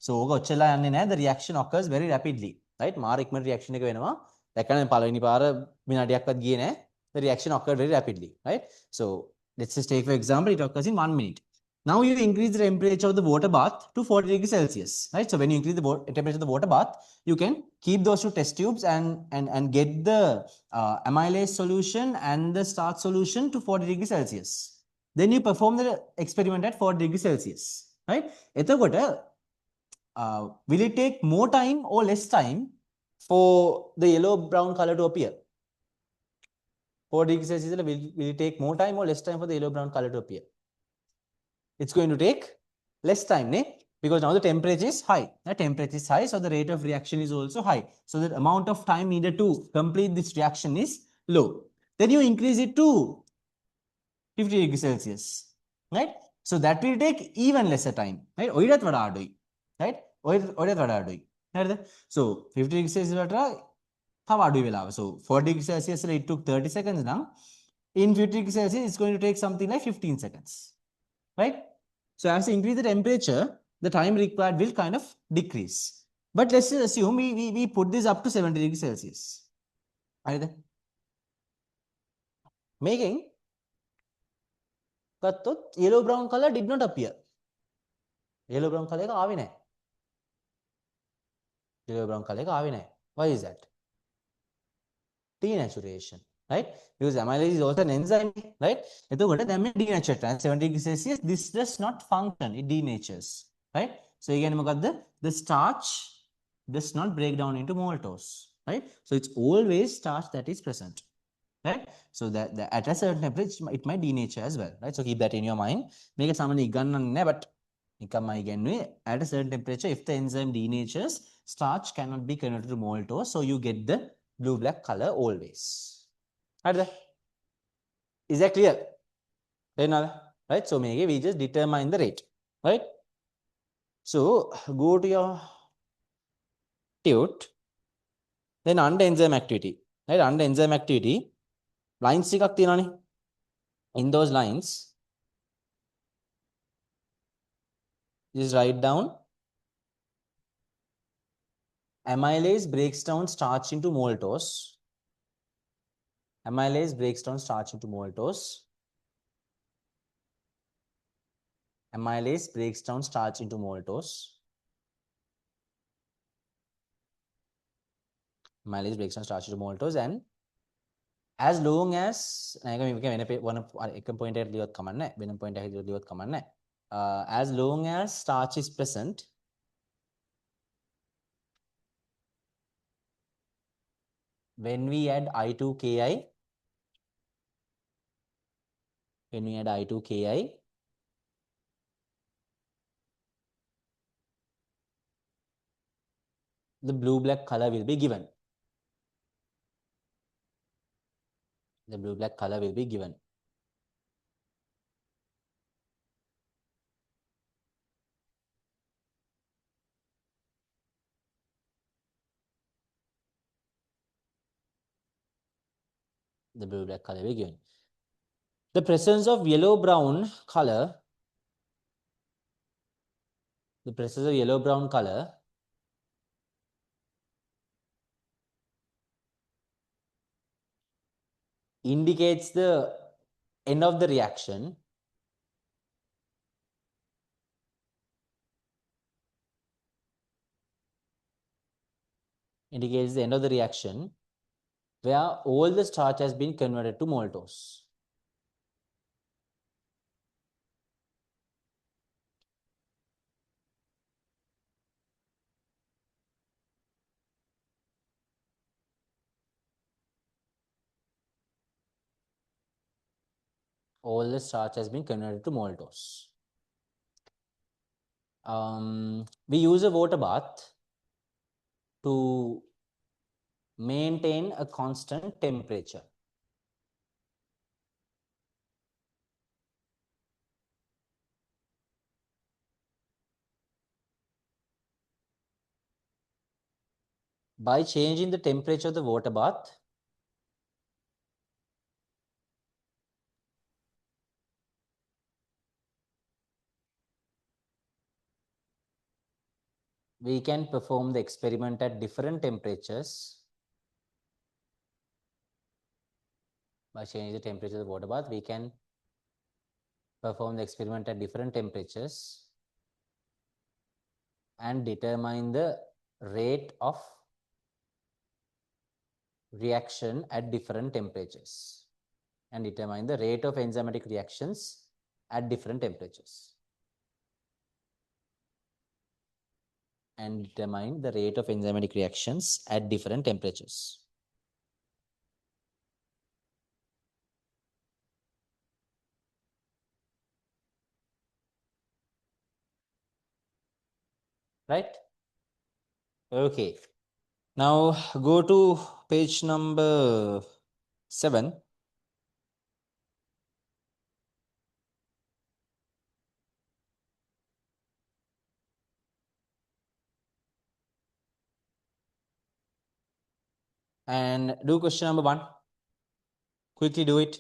So ඕක ඔච්චරලා යන්නේ නැහැ. The reaction occurs very rapidly. Right? මාර ඉක්මනට reaction එක වෙනවා. දැක්කම පළවෙනි පාර විනාඩියක්වත් ගියේ නැහැ. The reaction occurred very rapidly. Right? So let's just take for example it occurs in 1 minute. Now you increase the temperature of the water bath to 40 degrees Celsius, right? So when you increase the temperature of the water bath, you can keep those two test tubes and get the amylase solution and the starch solution to 40 degrees Celsius. Then you perform the experiment at 40 degrees Celsius, right? Will it take more time or less time for the yellow brown color to appear? 40 degrees Celsius, will it take more time or less time for the yellow brown color to appear? It's going to take less time, because now the temperature is high. The temperature is high, so the rate of reaction is also high. So the amount of time needed to complete this reaction is low. Then you increase it to 50 degrees Celsius, right? So that will take even lesser time, right? Right? Right? So 50 degrees Celsius so 40 degrees Celsius it took 30 seconds now. In 50 degrees Celsius, it's going to take something like 15 seconds, right? So as you increase the temperature, the time required will kind of decrease. But let's just assume we put this up to 70 degrees Celsius. Right? Making yellow brown color did not appear. Yellow brown color ka aavi nahi. Yellow brown color ka aavi nahi. Why is that? Denaturation, right? Because amylase is also an enzyme, right? එතකොට දැන් මේ denatured at 70 degrees Celsius, this does not function, it denatures, right? So again, the starch does not break down into maltose, right? So it's always starch that is present, right? So that at a certain temperature it might denature as well, right? So keep that in your mind. මේක සාමාන්‍ය ඉගන්නන්නේ නැහැ, but නිකම්ම ඉගන්නේ at a certain temperature if the enzyme denatures, starch cannot be converted to maltose, so you get the blue black color always. Is that clear? Right? So we just determine the rate, right? So go to your tute, then under enzyme activity, right? Under enzyme activity, lines එකක් තියෙනවානේ. In those lines, just write down amylase breaks down starch into maltose. Amylase breaks down starch into maltose. Amylase breaks down starch into maltose. Amylase breaks down starch into maltose, and as long as point as long as starch is present, when we add I2Ki, the blue-black color will be given. The blue-black color will be given. The blue-black color will be given. The presence of yellow-brown color, indicates the end of the reaction. Indicates the end of the reaction where all the starch has been converted to maltose. All the starch has been converted to maltose. We use a water bath to maintain a constant temperature. By changing the temperature of the water bath, we can perform the experiment at different temperatures. By changing the temperature of the water bath, we can perform the experiment at different temperatures and determine the rate of reaction at different temperatures and determine the rate of enzymatic reactions at different temperatures and determine the rate of enzymatic reactions at different temperatures. Right? Okay. Now go to page number 7. And do question number 1. Quickly do it.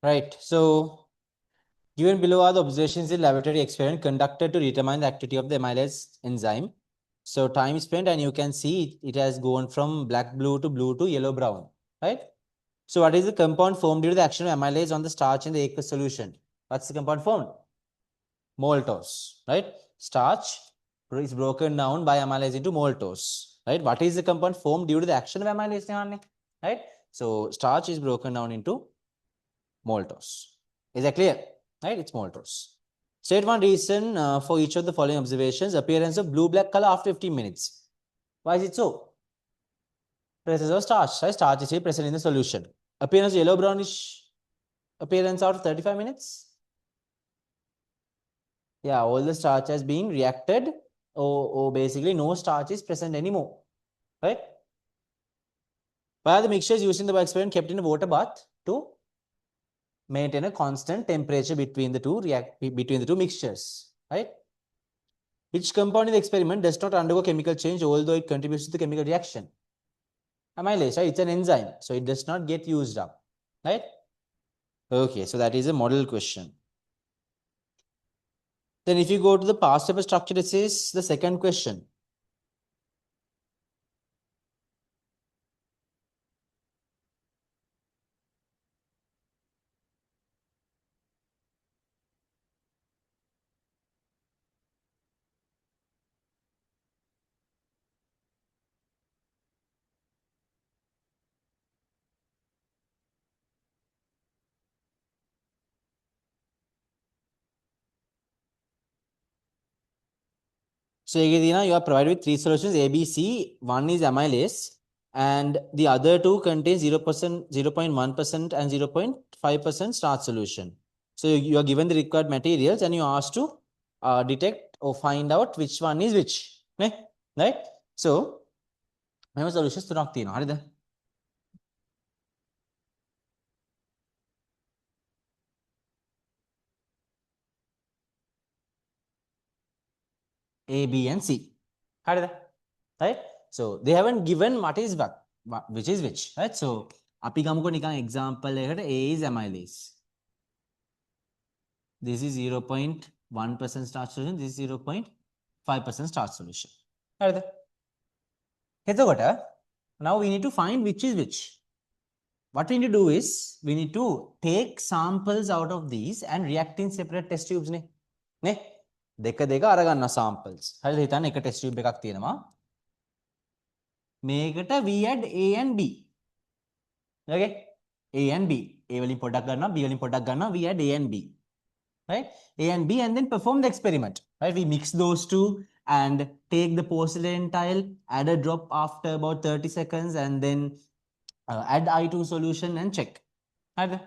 Right. So given below are the observations in laboratory experiment conducted to determine the activity of the amylase enzyme. So time spent, and you can see it has gone from black blue to yellow brown, right? So what is the compound formed due to the action of amylase on the starch in the aqueous solution? What's the compound formed? Maltose, right? Starch is broken down by amylase into maltose. right? What is the compound formed due to the action of amylase, right? So starch is broken down into maltose. Is that clear? Right? It's maltose. State one reason for each of the following observations. Appearance of blue-black color after 15 minutes. Why is it so? Presence of starch, right? Starch is here present in the solution. Appearance of yellow-brownish appearance after 35 minutes. Yeah, all the starch has been reacted, or basically no starch is present anymore, right? Why are the mixtures used in the experiment kept in a water bath to maintain a constant temperature between the two mixtures, right? Which compound in the experiment does not undergo chemical change, although it contributes to the chemical reaction? Amylase, right? It's an enzyme, so it does not get used up, right? Okay, so that is a model question. Then if you go to the past paper structure, it says the second question. So you are provided with three solutions A, B, C. One is amylase, and the other two contain 0%, 0.1%, and 0.5% starch solution. So you are given the required materials, and you are asked to detect or find out which one is which. Right? So, මෙම solutions තුනක් තියෙනවා. හරිද? A, B, and C. හරිද? Right? So they haven't given what is what, which is which, right? So අපි ගමුකෝ නිකන් example එකකට A is amylase. This is 0.1% starch solution, this is 0.5% starch solution. හරිද? එතකොට now we need to find which is which. What we need to do is we need to take samples out of these and react in separate test tubes නේ දෙක දෙක අරගන්න samples. හරිද? හිතන්න එක test tube එකක් තියෙනවා. මේකට we add A and B. Okay? A and B. A වලින් පොඩක් ගන්නවා, B වලින් පොඩක් ගන්නවා, we add A and B. Right? A and B, and then perform the experiment. Right? We mix those two and take the porcelain tile, add a drop after about 30 seconds, and then add I2 solution and check. Right?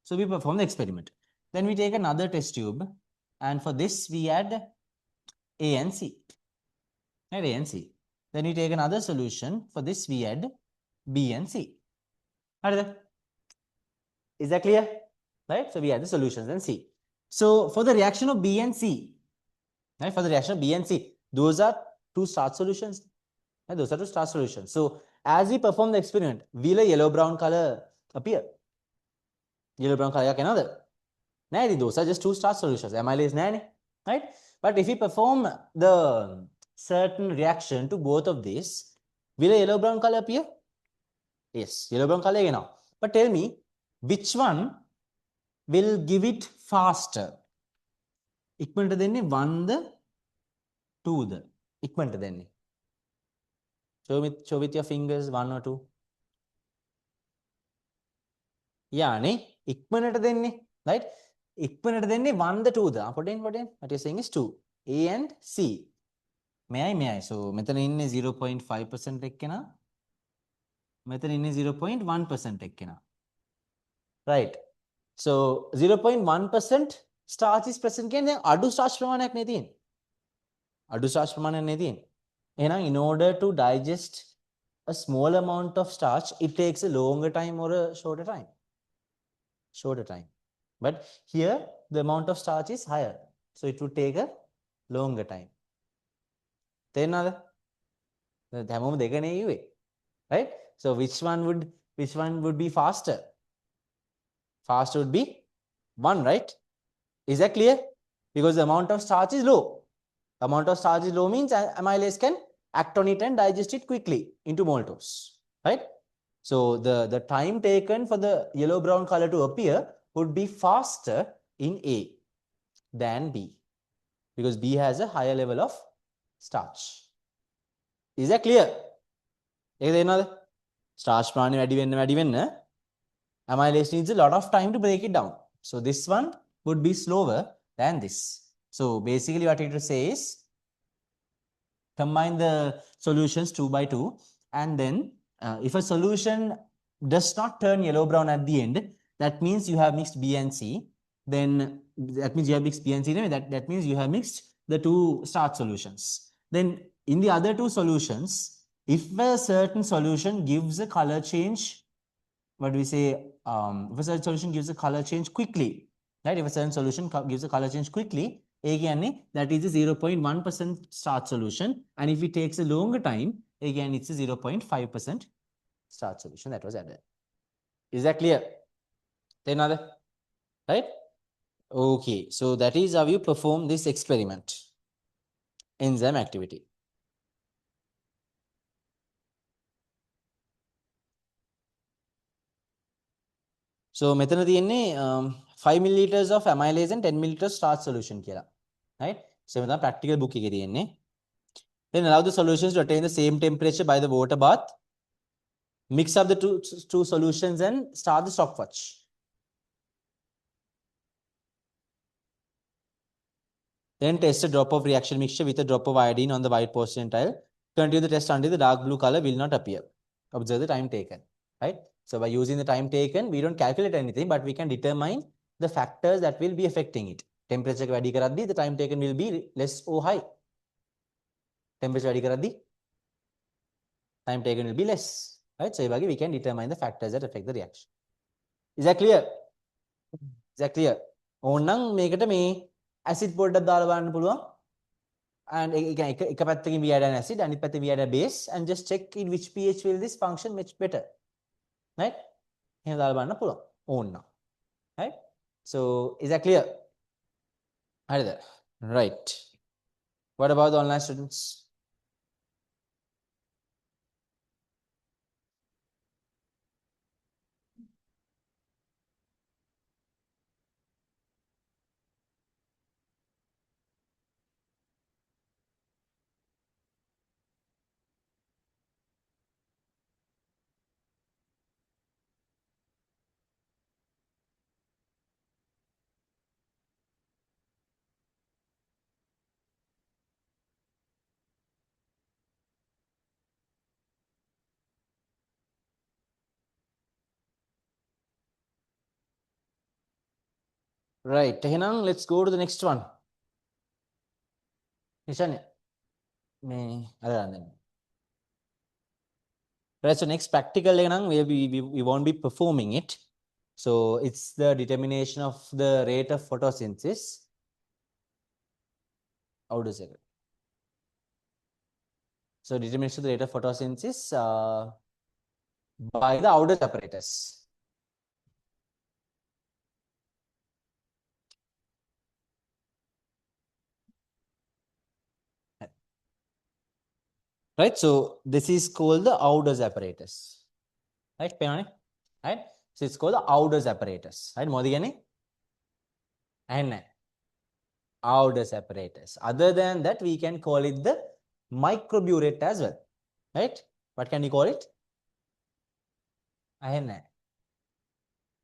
So we perform the experiment. Then we take another test tube, and for this we add A and C. Right? A and C. Then we take another solution. For this we add B and C. Right? Is that clear? Right? So we add the solutions and see. So for the reaction of B and C, right? For the reaction of B and C, those are two starch solutions. Right? Those are two starch solutions. So as we perform the experiment, will a yellow-brown color appear? Yellow-brown color another. Those are just two starch solutions. Amylase right? But if we perform the certain reaction to both of these, will a yellow-brown color appear? Yes, yellow-brown color again now. But tell me, which one will give it faster? ඉක්මනට දෙන්නේ 1ද 2ද? ඉක්මනට දෙන්නේ. Show with your fingers 1 or 2. Yeah නේ ඉක්මනට දෙන්නේ, right? ඉක්මනට දෙන්නේ 1ද 2ද? පොඩෙන් what you're saying is 2. A and C. මෙයයි. So මෙතන ඉන්නේ 0.5% එක්කෙනා. මෙතන ඉන්නේ 0.1% එක්කෙනා. Right. So 0.1% starch is present කියන්නේ දැන් අඩු starch ප්‍රමාණයක් නේ තියෙන්නේ. අඩු starch ප්‍රමාණයක් නේ තියෙන්නේ. එහෙනම් in order to digest a small amount of starch, it takes a longer time or a shorter time? Shorter time. But here the amount of starch is higher, so it would take a longer time. තේරෙනවද? හැමෝම දෙකනේ ඉුවේ. Right? So which one would be faster? Faster would be 1, right? Is that clear? Because the amount of starch is low. Amount of starch is low means amylase can act on it and digest it quickly into maltose, right? So the time taken for the yellow-brown color to appear would be faster in A than B, because B has a higher level of starch. Is that clear? ඒක තේරෙනවද? starch ප්‍රමාණය වැඩි වෙන්න amylase needs a lot of time to break it down. So this one would be slower than this. So basically what it will say is combine the solutions 2 by 2, and then if a solution does not turn yellow brown at the end, that means you have mixed B and C. Then that means you have mixed B and C. That means you have mixed the two starch solutions. Then in the other two solutions, if a certain solution gives a color change, what do we say? If a certain solution gives a color change quickly, right? If a certain solution gives a color change quickly, again that is a 0.1% starch solution, and if it takes a longer time, again it's a 0.5% starch solution that was added. Is that clear? Then other, right? Okay, so that is how you perform this experiment, enzyme activity. So මෙතන තියෙන්නේ 5 milliliters of amylase and 10 milliliters starch solution කියලා. Right? So මෙතන practical book එකේ තියෙන්නේ. Then allow the solutions to attain the same temperature by the water bath. Mix up the two solutions and start the stopwatch. Then test a drop of reaction mixture with a drop of iodine on the white porcelain tile. Continue the test until the dark blue color will not appear. Observe the time taken. Right? So by using the time taken, we don't calculate anything, but we can determine the factors that will be affecting it. Temperature වැඩි කරද්දී the time taken will be less or high. Temperature වැඩි කරද්දී time taken will be less. Right? So we can determine the factors that affect the reaction. Is that clear? Is that clear? ඕනනම් මේකට මේ acid පොඩ්ඩක් දාලා බලන්න පුළුවන්. And එක පැත්තකින් we add an acid, අනිත් පැත්තේ we add a base, and just check in which pH will this function much better. Right? එහෙම දාලා බලන්න පුළුවන්. ඕනනම්. Right? So is that clear? හරිද? Right. What about the online students? Right. එහෙනම් let's go to the next one. Nishanya. මේ අරගෙන දෙන්න. Right, so next practical we won't be performing it. So it's the determination of the rate of photosynthesis. How does it? So determination of the rate of photosynthesis by the outer apparatus. Right, so this is called the Auder's apparatus. Right, right? So it's called the Auder's apparatus. Right, Modigani? And Auder's apparatus. Other than that, we can call it the microburette as well. Right? What can you call it?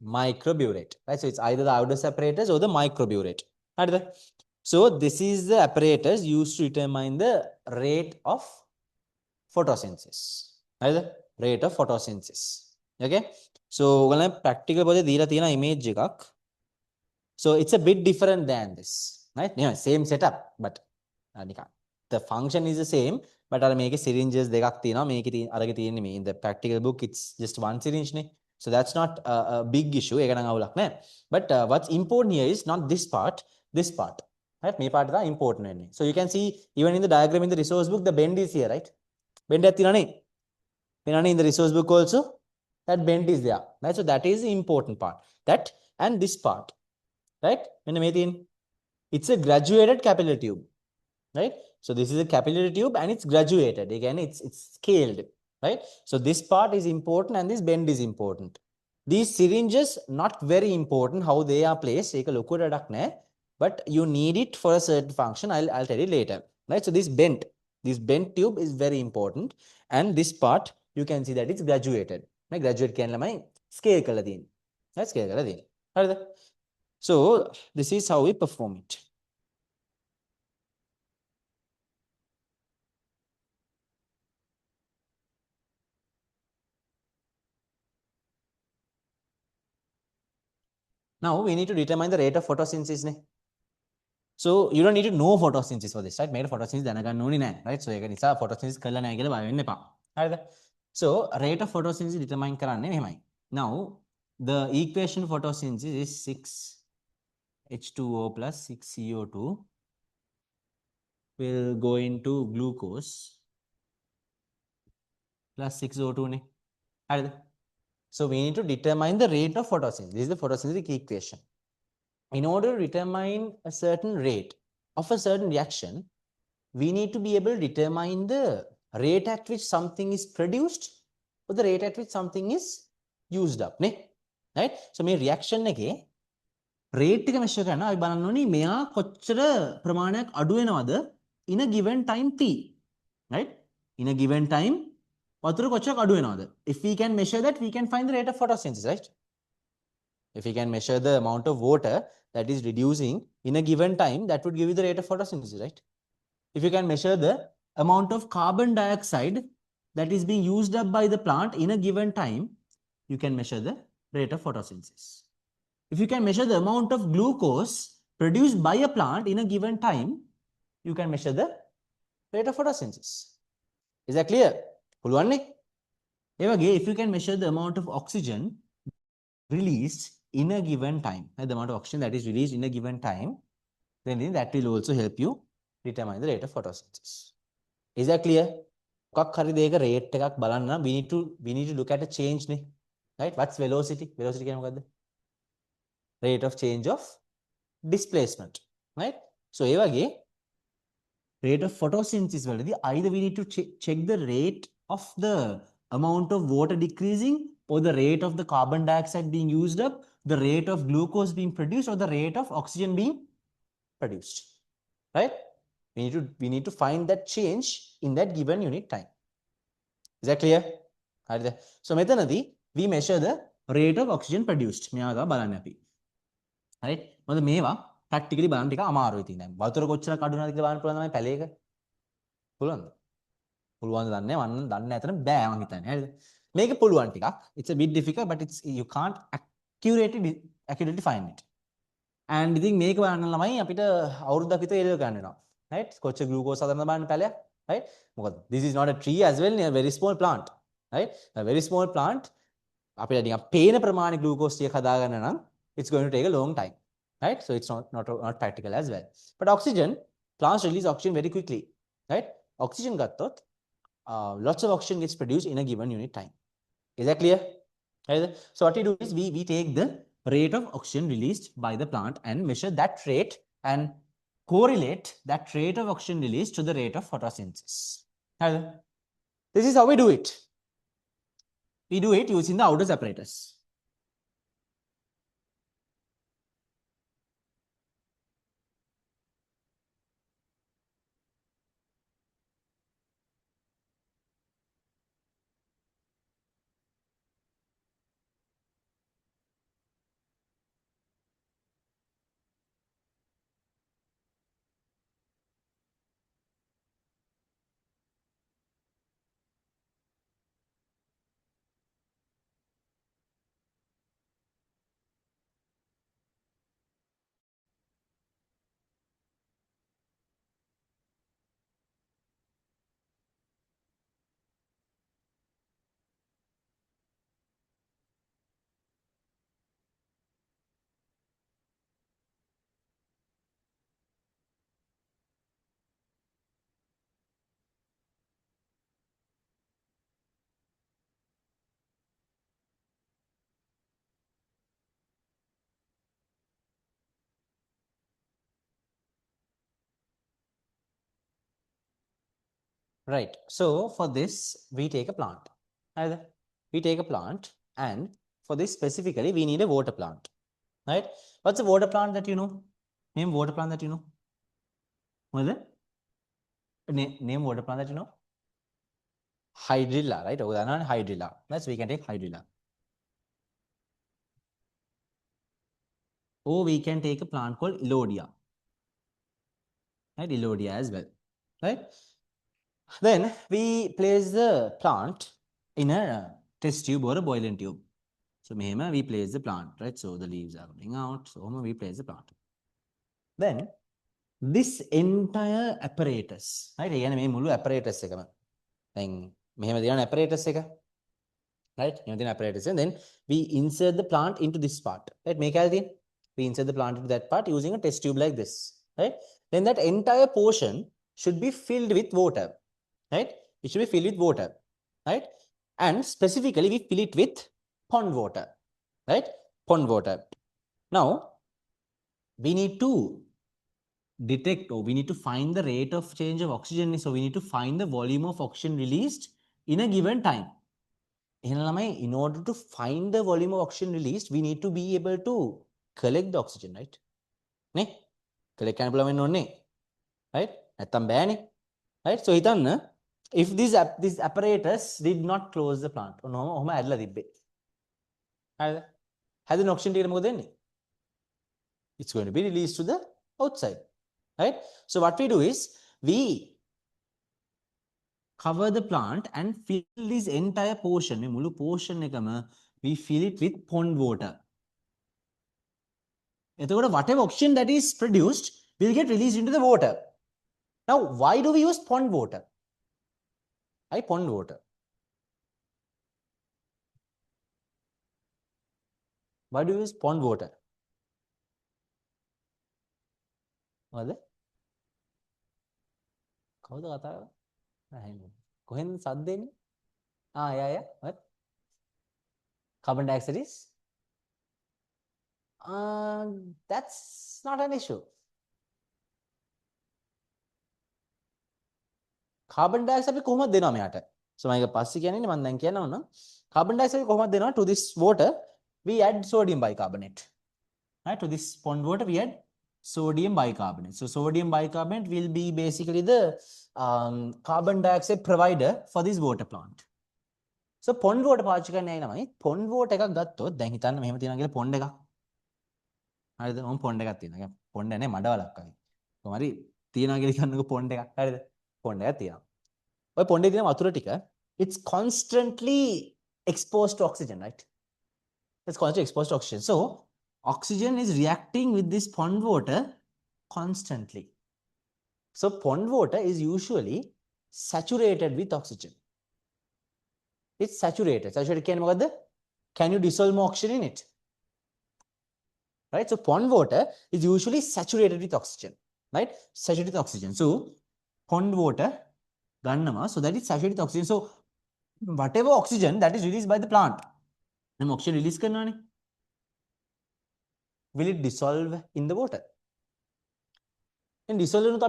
Microburette. Right? So it's either the Auder's apparatus or the microburette. Right? So this is the apparatus used to determine the rate of photosynthesis. Right? Rate of photosynthesis. Okay? So ඔයගොල්ලන් practical පොතේ දීලා තියෙන image එකක්. So it's a bit different than this. Right? Yeah, same setup, but the function is the same, but අර මේකේ syringes දෙකක් තියෙනවා. මේකේ අරගේ තියෙන්නේ මේ in the practical book it's just one syringe නේ. So that's not a big issue. ඒක නම් අවුලක් නෑ. But what's important here is not this part, this part. Right? මේ part තමයි important වෙන්නේ. So you can see even in the diagram in the resource book the bend is here, right? Bend එකක් තියෙනවනේ. වෙනවනේ in the resource book also that bend is there. Right? So that is the important part. That and this part. Right? මෙන්න මේ තියෙන්නේ. It's a graduated capillary tube. Right? So this is a capillary tube and it's graduated. Again, it's scaled. Right? So this part is important and this bend is important. These syringes, not very important how they are placed. ඒක ලොකු වැඩක් නෑ. But you need it for a certain function. I'll tell you later. Right? So this bent tube is very important. And this part you can see that it's graduated. Right? Graduate can lamai scale kala deen. Right? Scale kala deen. Right? So this is how we perform it. Now we need to determine the rate of photosynthesis. Ne? So you don't need to know photosynthesis for this, right? Made photosynthesis දැනගන්න ඕනේ නැහැ, right? So ඒක නිසා photosynthesis කරලා නැහැ කියලා බය වෙන්න එපා. හරිද? So rate of photosynthesis determine කරන්නේ මෙහෙමයි. Now the equation photosynthesis is 6H2O plus 6CO2 will go into glucose plus 6O2 නේ. හරිද? So we need to determine the rate of photosynthesis. This is the photosynthetic equation. In order to determine a certain rate of a certain reaction, we need to be able to determine the rate at which something is produced or the rate at which something is used up. Right? So, my reaction එකේ rate එක measure කරන්න අපි බලන්න ඕනේ මෙයා කොච්චර ප්‍රමාණයක් අඩු වෙනවද in a given time t. Right? In a given time වතුර කොච්චරක් අඩු වෙනවද? If we can measure that, we can find the rate of photosynthesis, right? If we can measure the amount of water that is reducing in a given time, that would give you the rate of photosynthesis, right? If you can measure the amount of carbon dioxide that is being used up by the plant in a given time, you can measure the rate of photosynthesis. If you can measure the amount of glucose produced by a plant in a given time, you can measure the rate of photosynthesis. Is that clear? If you can measure the amount of oxygen released in a given time, the amount of oxygen that is released in a given time, then that will also help you determine the rate of photosynthesis. Is that clear? Rate we need to look at a change, right? What's velocity? Velocity is rate of change of displacement, right? So rate of photosynthesis either we need to check the rate of the amount of water decreasing, or the rate of the carbon dioxide being used up, the rate of glucose being produced, or the rate of oxygen being produced, right? We need to find that change in that given unit time. Is that clear? So we measure the rate of oxygen produced. Right? Practically බලන්න ටික අමාරුයි තියෙනවා. වතුර කොච්චර කඩු වෙනවද කියලා බලන්න පුළුවන් තමයි පැලේක. පුළුවන්ද? පුළුවන්ද දන්නේ නැහැ. මම දන්නේ නැතන බෑ මං හිතන්නේ. හරිද? මේක පුළුවන් ටිකක්. It's a bit difficult, but you can't accurately find it. And ඉතින් මේක බලන්න ළමයි අපිට අවුරුද්දක් විතර එළිය ගන්න වෙනවා. Right? කොච්චර glucose හදන්න බලන්න පැලයක්. Right? මොකද this is not a tree as well, a very small plant. Right? A very small plant අපිට නිකන් පේන ප්‍රමාණය glucose ටික හදාගන්න නම් it's going to take a long time. Right? So it's not practical as well. But oxygen, plants release oxygen very quickly. Right? Oxygen gathot, lots of oxygen gets produced in a given unit time. Is that clear? Right? So what we do is we take the rate of oxygen released by the plant and measure that rate and correlate that rate of oxygen released to the rate of photosynthesis. Right? This is how we do it. We do it using the outer separators. Right. So for this, we take a plant. Either we take a plant, and for this specifically, we need a water plant. Right? What's a water plant that you know? Name water plant that you know. What is it? Name water plant that you know. hydrilla, right? Hydrilla. Let's we can take hydrilla. Or we can take a plant called Elodia. Right? Elodia as well. Right? Then we place the plant in a test tube or a boiling tube. So we place the plant, right? So the leaves are coming out. So we place the plant. Then this entire apparatus, right? Again, මේ මුළු apparatus එකම. දැන් මෙහෙම දෙන apparatus එක. Right? මෙහෙම දෙන apparatus and then we insert the plant into this part. Right? මේක ඇල්දී we insert the plant into that part using a test tube like this. Right? Then that entire portion should be filled with water. Right? It should be filled with water. Right? And specifically we fill it with pond water. Right? Pond water. Now we need to detect, or we need to find the rate of change of oxygen. So we need to find the volume of oxygen released in a given time. In order to find the volume of oxygen released, we need to be able to collect the oxygen, right? Ne? Collect can right? Right? So if this apparatus did not close the plant, has an oxygen, it's going to be released to the outside. Right? So what we do is we cover the plant and fill this entire portion. We fill it with pond water. Whatever oxygen that is produced will get released into the water. Now, why do we use pond water? Why pond water? Why do you use pond water? What? Yeah. What? Carbon dioxide is? That's not an issue. Carbon dioxide කොහොමද දෙනවා මෙයාට? So මම ඒක පස්සේ කියන්නේ මම දැන් කියනවා නම් carbon dioxide කොහොමද දෙනවා to this water we add sodium bicarbonate. Right? To this pond water we add sodium bicarbonate. So sodium bicarbonate will be basically the carbon dioxide provider for this water plant. So pond water පාවිච්චි කරන්නේ නමයි pond water එකක් ගත්තොත් දැන් හිතන්න මෙහෙම තියනවා කියලා pond එකක්. හරිද? මම pond එකක් තියෙනවා. pond එක නේ මඩවලක් වගේ. කොහොම හරි තියනවා කියලා කියන්නකො pond එකක්. හරිද? pond එකක් තියෙනවා. ඔය pond එකේ තියෙන වතුර ටික it's constantly exposed to oxygen, right? It's constantly exposed to oxygen. So oxygen is reacting with this pond water constantly. So pond water is usually saturated with oxygen. It's saturated. Saturated can you dissolve more oxygen in it? Right? So pond water is usually saturated with oxygen. Right? Saturated with oxygen. So pond water so that is saturated with oxygen. So whatever oxygen that is released by the plant, oxygen release will it dissolve in the water? And dissolve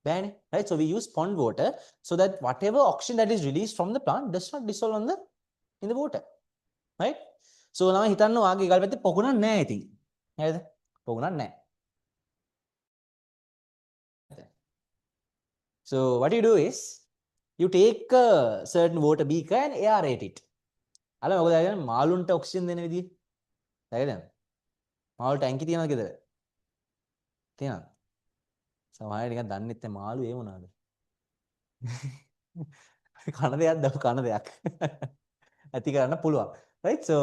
right? So we use pond water so that whatever oxygen that is released from the plant does not dissolve in the water. Right? So now hitanno aage gal පැත්තේ පොකුණක් නැහැ ඉතින්. නේද? පොකුණක් නැහැ. So what you do is you take a certain water beaker and aerate it. අල මොකද කියන්නේ මාළුන්ට oxygen දෙන විදිය. දැකද? මාළු ටැංකි තියනවද ගෙදර? තියනවද? සමහර නිකන් දන්නෙත් නැහැ මාළු ඒ මොනවාද? කන දෙයක්. ඇති කරන්න පුළුවන්. Right? So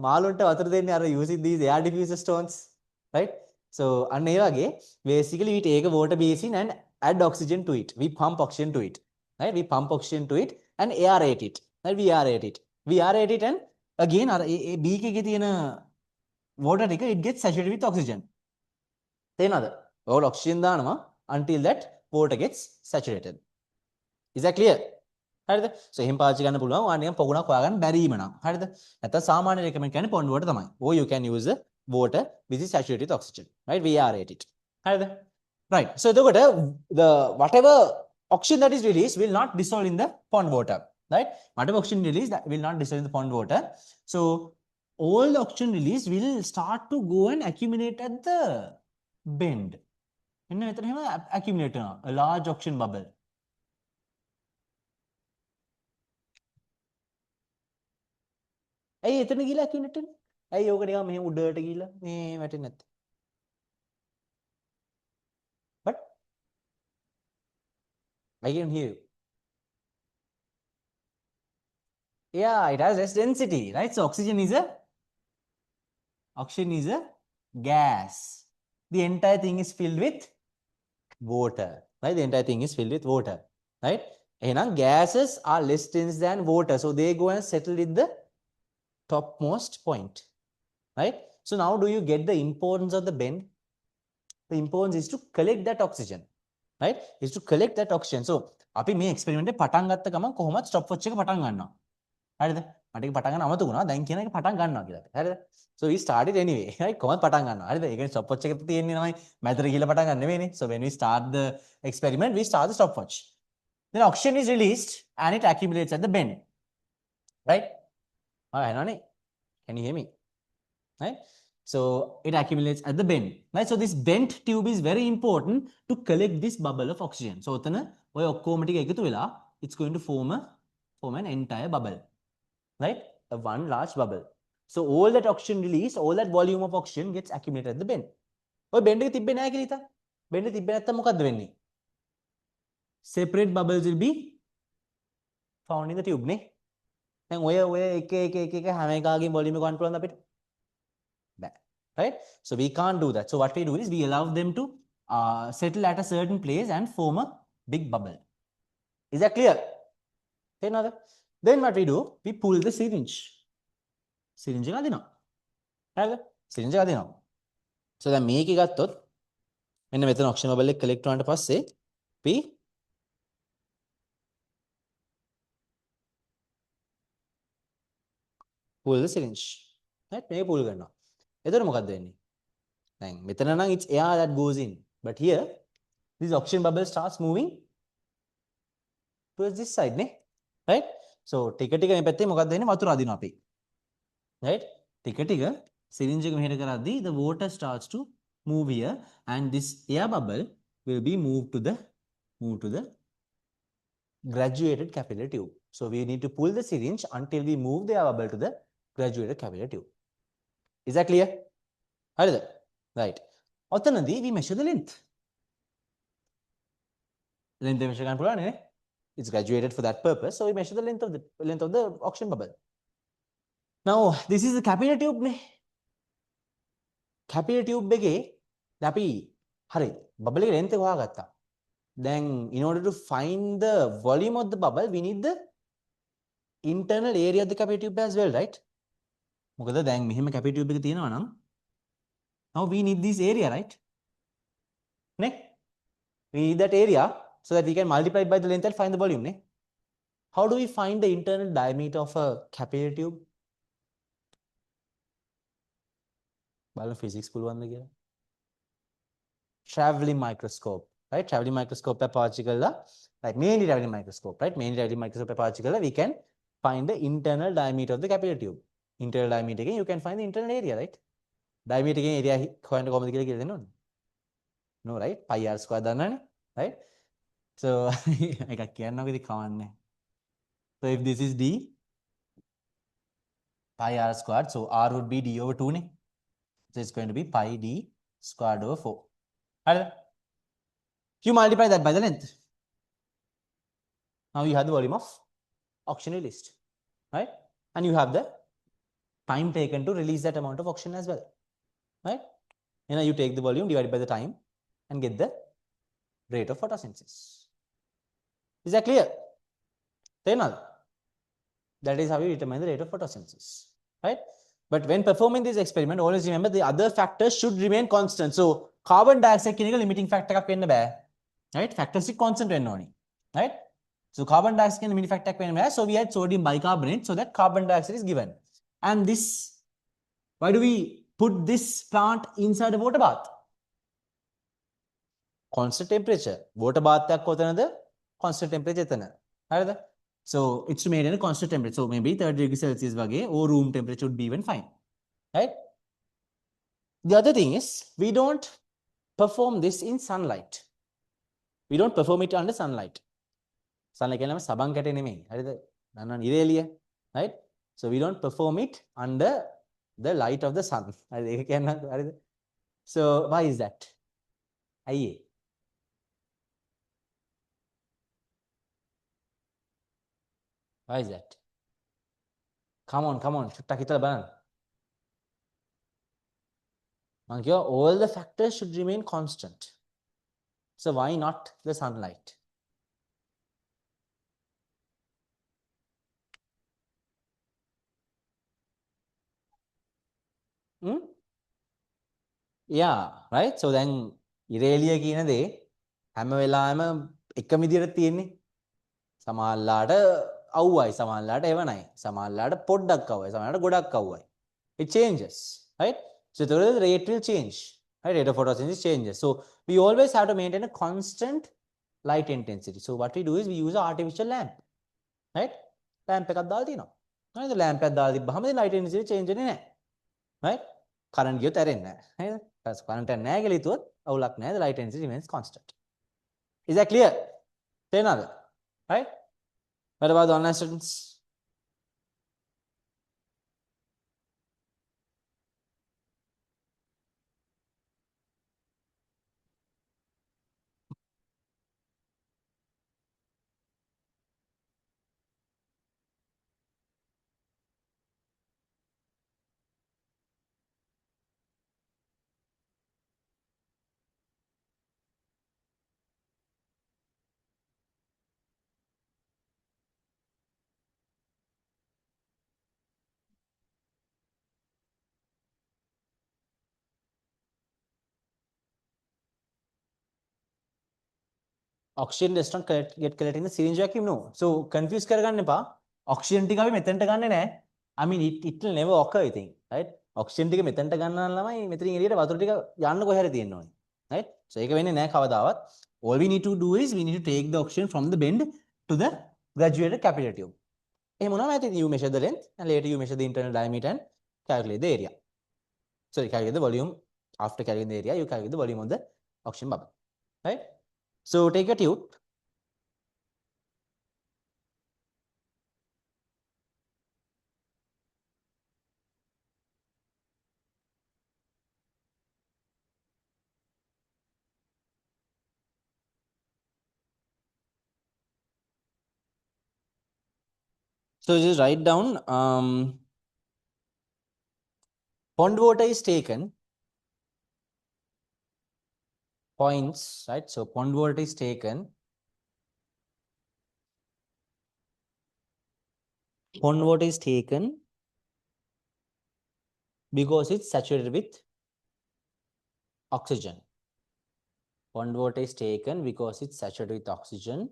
මාළුන්ට වතුර දෙන්නේ අර using these air diffuser stones. Right? So අන්න ඒ වගේ basically we take a water basin and add oxygen to it. We pump oxygen to it. Right? We pump oxygen to it and aerate it. Right? We aerate it. We aerate it and again a beak එකේ තියෙන water ටික it gets saturated with oxygen. තේනවද? ඔයගොල්ලෝ oxygen දානවා until that water gets saturated. Is that clear? හරිද? So එහෙම පාවිච්චි කරන්න පුළුවන්. ඔයා නිකන් පොකුණක් හොයාගන්න බැරිම නම්. හරිද? නැත්නම් සාමාන්‍ය recommend කියන්නේ pond water තමයි. Or you can use the water which is saturated with oxygen. Right? We aerate it. හරිද? Right. So the whatever oxygen that is released will not dissolve in the pond water. Right? Whatever oxygen released that will not dissolve in the pond water. So all the oxygen released will start to go and accumulate at the bend. accumulate a large oxygen bubble. ඇයි එතන ගිහලා accumulate වෙන්නේ? ඇයි ඕක නිකන් මෙහෙම උඩට ගිහලා මේ වැටෙන්නේ නැත්තේ? But I can hear you. Yeah, it has less density, right? So oxygen is a gas. The entire thing is filled with water, right? The entire thing is filled with water, right? And gases are less dense than water, so they go and settle in the topmost point, right? So now do you get the importance of the bend? The importance is to collect that oxygen, right? Is to collect that oxygen. So අපි මේ experiment එක පටන් ගත්ත ගමන් කොහොමද stop watch එක පටන් ගන්නවා. හරිද? මට ඒක පටන් ගන්න අමතක වුණා. දැන් කියන එක පටන් ගන්නවා කියලා. හරිද? So we started anyway, right? කොහොමද පටන් ගන්නවා. හරිද? ඒ කියන්නේ ස්ටොප් වොච් එක තියෙන්නේ තමයි මැදට ගිහලා පටන් ගන්න නෙවෙයිනේ. So when we start the experiment, we start the stopwatch. Then oxygen is released and it accumulates at the bend. Right? Alright, can you hear me? Right? So it accumulates at the bend. Right? So this bent tube is very important to collect this bubble of oxygen. So ඔතන ඔය ඔක්කොම ටික එකතු වෙලා it's going to form an entire bubble. Right? A one large bubble. So all that oxygen released, all that volume of oxygen gets accumulated at the bend. ඔය bend එක තිබ්බේ නැහැ කියලා හිතා. බෙන්ඩ් එක තිබ්බේ නැත්තම් මොකද්ද වෙන්නේ? Separate bubbles will be found in the tube නේ. දැන් ඔය එක හැම එකකගෙන් volume එක control කරන්න අපිට බෑ. Right? So we can't do that. So what we do is we allow them to settle at a certain place and form a big bubble. Is that clear? Then what we do, we pull the syringe. Syringe එක අදිනවා. හරිද? Syringe එක අදිනවා. So දැන් මේක ගත්තොත් මෙන්න මෙතන oxygen bubble එක collect වුණාට පස්සේ we pull the syringe. Right? මේක pull කරනවා. එතකොට මොකද්ද වෙන්නේ? දැන් මෙතන නම් it's air that goes in. But here this oxygen bubble starts moving towards this side නේ. Right? So ටික ටික මේ පැත්තේ මොකද්ද වෙන්නේ? වතුර අදිනවා අපි. Right? ටික ටික syringe එක මෙහෙට කරද්දී the water starts to move here and this air bubble will be moved to the graduated capillary tube. So we need to pull the syringe until we move the air bubble to the graduated capillary tube. Is that clear? හරිද? Right. ඔතනදී we measure the length. Length measure ගන්න පුළුවන් නේ. It's graduated for that purpose. So we measure the length of the oxygen bubble. Now this is the capillary tube නේ. Capillary tube එකේ අපි හරි bubble එකේ length එක හොයාගත්තා. Then in order to find the volume of the bubble we need the internal area of the capillary tube as well, right? මොකද දැන් මෙහෙම capillary tube එක තියෙනවා නම් now we need this area, right? නේ? We need that area so that we can multiply it by the length and find the volume, නේ? How do we find the internal diameter of a capillary tube? බලන්න physics පුළුවන්ද කියලා. Traveling microscope, right? Traveling microscope එක පාවිච්චි කරලා like mainly traveling microscope, right? Mainly traveling microscope එක පාවිච්චි කරලා we can find the internal diameter of the capillary tube. Internal diameter එකෙන් you can find the internal area, right? Diameter එකෙන් area හොයන්න කොහොමද කියලා කියලා දෙන්න ඕනේ. No, right? Pi r square දන්නවනේ, right? So එකක් කියන්නකො ඉතින් කවන්නේ. So if this is d pi r squared, so r would be d over 2 නේ. So it's going to be pi d squared over 4. හරිද? You multiply that by the length. Now you have the volume of oxygen released, right? And you have the time taken to release that amount of oxygen as well, right? And now you take the volume divided by the time and get the rate of photosynthesis. Is that clear? That is how you determine the rate of photosynthesis, right? But when performing this experiment, always remember the other factors should remain constant. So carbon dioxide කියන එක limiting factor එකක් වෙන්න බෑ, right? Factors constant වෙන්න ඕනේ, right? So carbon dioxide කියන limiting factor එකක් වෙන්න බෑ. So we had sodium bicarbonate, so that carbon dioxide is given. And this, why do we put this plant inside a water bath? Constant temperature. Water bath එකක් කොතනද? Constant temperature එතන. හරිද? So it's made in a constant temperature. So maybe 30 degrees Celsius වගේ or room temperature would be even fine. Right? The other thing is we don't perform this in sunlight. We don't perform it under sunlight. Sunlight කියන්නේ සබන් කැටේ නෙමෙයි. හරිද? නන්නන් ඉරේලිය. Right? So we don't perform it under the light of the sun. So why is that? Why is that? Come on. All the factors should remain constant. So why not the sunlight? Hmm? Yeah, right. So then ඉරේලිය කියන දේ හැම වෙලාවෙම එකම විදිහට තියෙන්නේ. සමහරලාට අවුවයි, සමහරලාට එවනයි, සමහරලාට පොඩ්ඩක් අවුවයි, සමහරලාට ගොඩක් අවුවයි. It changes, right? So the rate will change, right? Rate of photosynthesis changes. So we always have to maintain a constant light intensity. So what we do is we use an artificial lamp, right? Lamp එකක් දාලා තියෙනවා. right? The lamp එකක් දාලා තිබ්බහම light intensity change වෙන්නේ නැහැ. right? Current ගියොත් ඇරෙන්නේ නැහැ. නේද? current එක නැහැ කියලා හිතුවොත් අවුලක් නැහැ. The light intensity remains constant. Is that clear? තේරෙනවද? right? What about the online students? Oxygen does not get collected in the syringe vacuum. No. So confuse කරගන්න එපා. Oxygen ටික අපි මෙතනට ගන්නෙ නැහැ. I mean it will never occur I think, right? Oxygen ටික මෙතනට ගන්නවා නම් ළමයි මෙතනින් එළියට වතුර ටික යන්න කොහේ හරි තියෙන්න ඕනේ. right? So ඒක වෙන්නේ නැහැ කවදාවත්. All we need to do is we need to take the oxygen from the bend to the graduated capillary tube. එහෙම වුණාම ඇති you measure the length and later you measure the internal diameter and calculate the area. Sorry, calculate the volume. After calculating the area, you calculate the volume of the oxygen bubble. Right? So take a tube. So just write down pond water is taken, points, right? So pond water is taken, pond water is taken because it's saturated with oxygen. Pond water is taken because it's saturated with oxygen,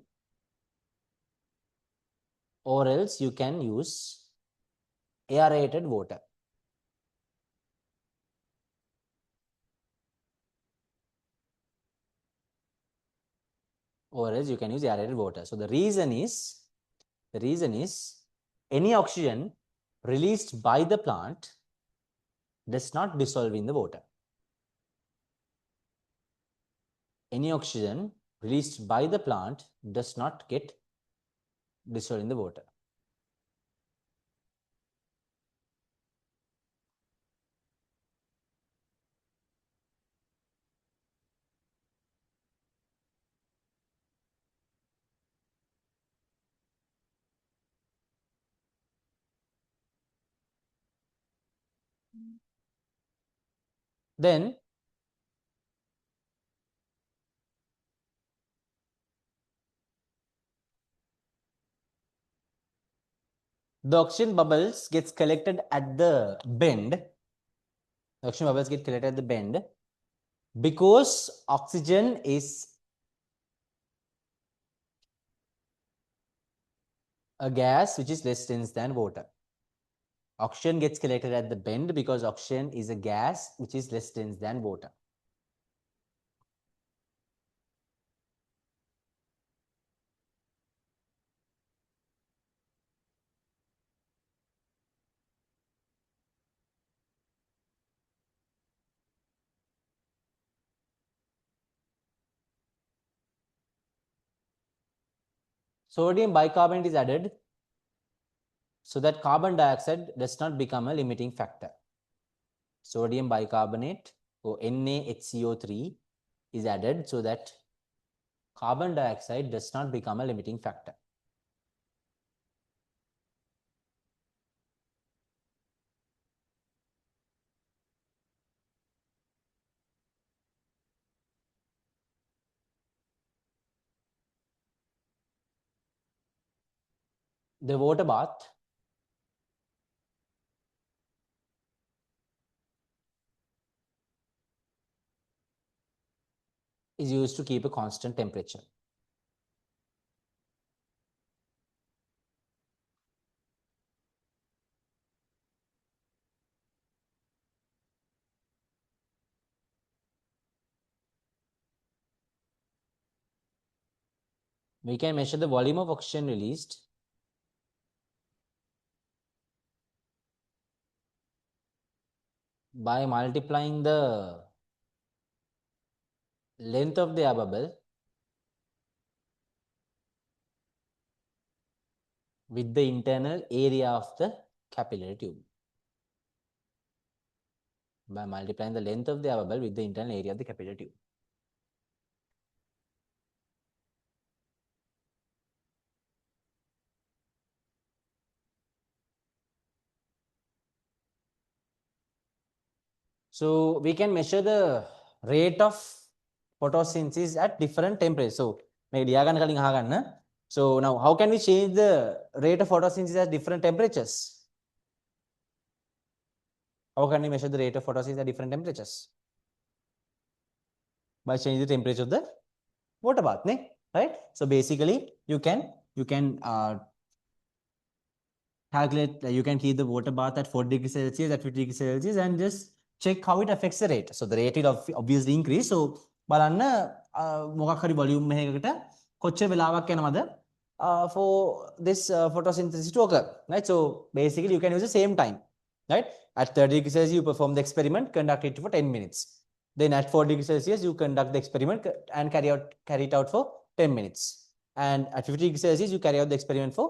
or else you can use aerated water. Or else you can use aerated water. So the reason is any oxygen released by the plant does not dissolve in the water. Any oxygen released by the plant does not get dissolved in the water. Then the oxygen bubbles gets collected at the bend. The oxygen bubbles get collected at the bend because oxygen is a gas which is less dense than water. Oxygen gets collected at the bend because oxygen is a gas which is less dense than water. Sodium bicarbonate is added. so that carbon dioxide does not become a limiting factor. Sodium bicarbonate or NaHCO3 is added so that carbon dioxide does not become a limiting factor. The water bath is used to keep a constant temperature. We can measure the volume of oxygen released by multiplying the length of the air bubble with the internal area of the capillary tube. By multiplying the length of the air bubble with the internal area of the capillary tube. So we can measure the rate of photosynthesis at different temperatures. So so now how can we change the rate of photosynthesis at different temperatures? How can we measure the rate of photosynthesis at different temperatures? By changing the temperature of the water bath, right? So basically you can calculate, you can keep the water bath at 40 degrees Celsius, at 50 degrees Celsius, and just check how it affects the rate. So the rate will obviously increase. So බලන්න මොකක් හරි volume එකකට කොච්චර වෙලාවක් යනවද for this photosynthesis to occur, right? So basically you can use the same time, right? At 30 degrees Celsius you perform the experiment, conduct it for 10 minutes. Then at 40 degrees Celsius you conduct the experiment and carry it out for 10 minutes. And at 50 degrees Celsius you carry out the experiment for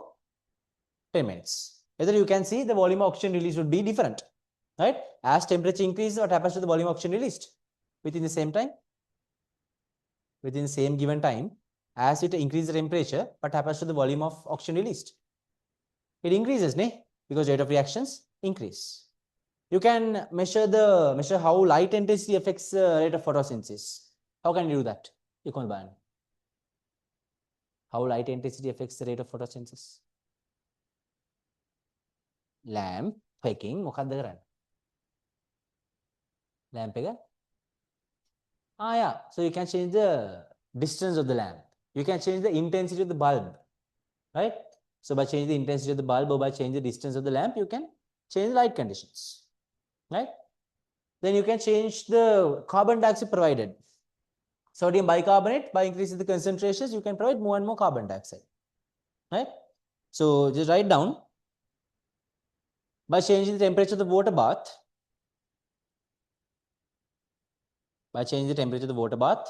10 minutes. Whether you can see the volume of oxygen released would be different, right? As temperature increases, what happens to the volume of oxygen released? Within the same time, within the same given time, as it increases the temperature, what happens to the volume of oxygen released? It increases, because rate of reactions increase. You can measure how light intensity affects the rate of photosynthesis. How can you do that? You can ban. How light intensity affects the rate of photosynthesis? Lamp එකකින් මොකක්ද කරන්නේ? Lamp එක? Yeah. So you can change the distance of the lamp. You can change the intensity of the bulb, right? So by changing the intensity of the bulb or by changing the distance of the lamp, you can change the light conditions, right? Then you can change the carbon dioxide provided. Sodium bicarbonate, by increasing the concentrations, you can provide more and more carbon dioxide, right? So just write down, by changing the temperature of the water bath, by changing the temperature of the water bath,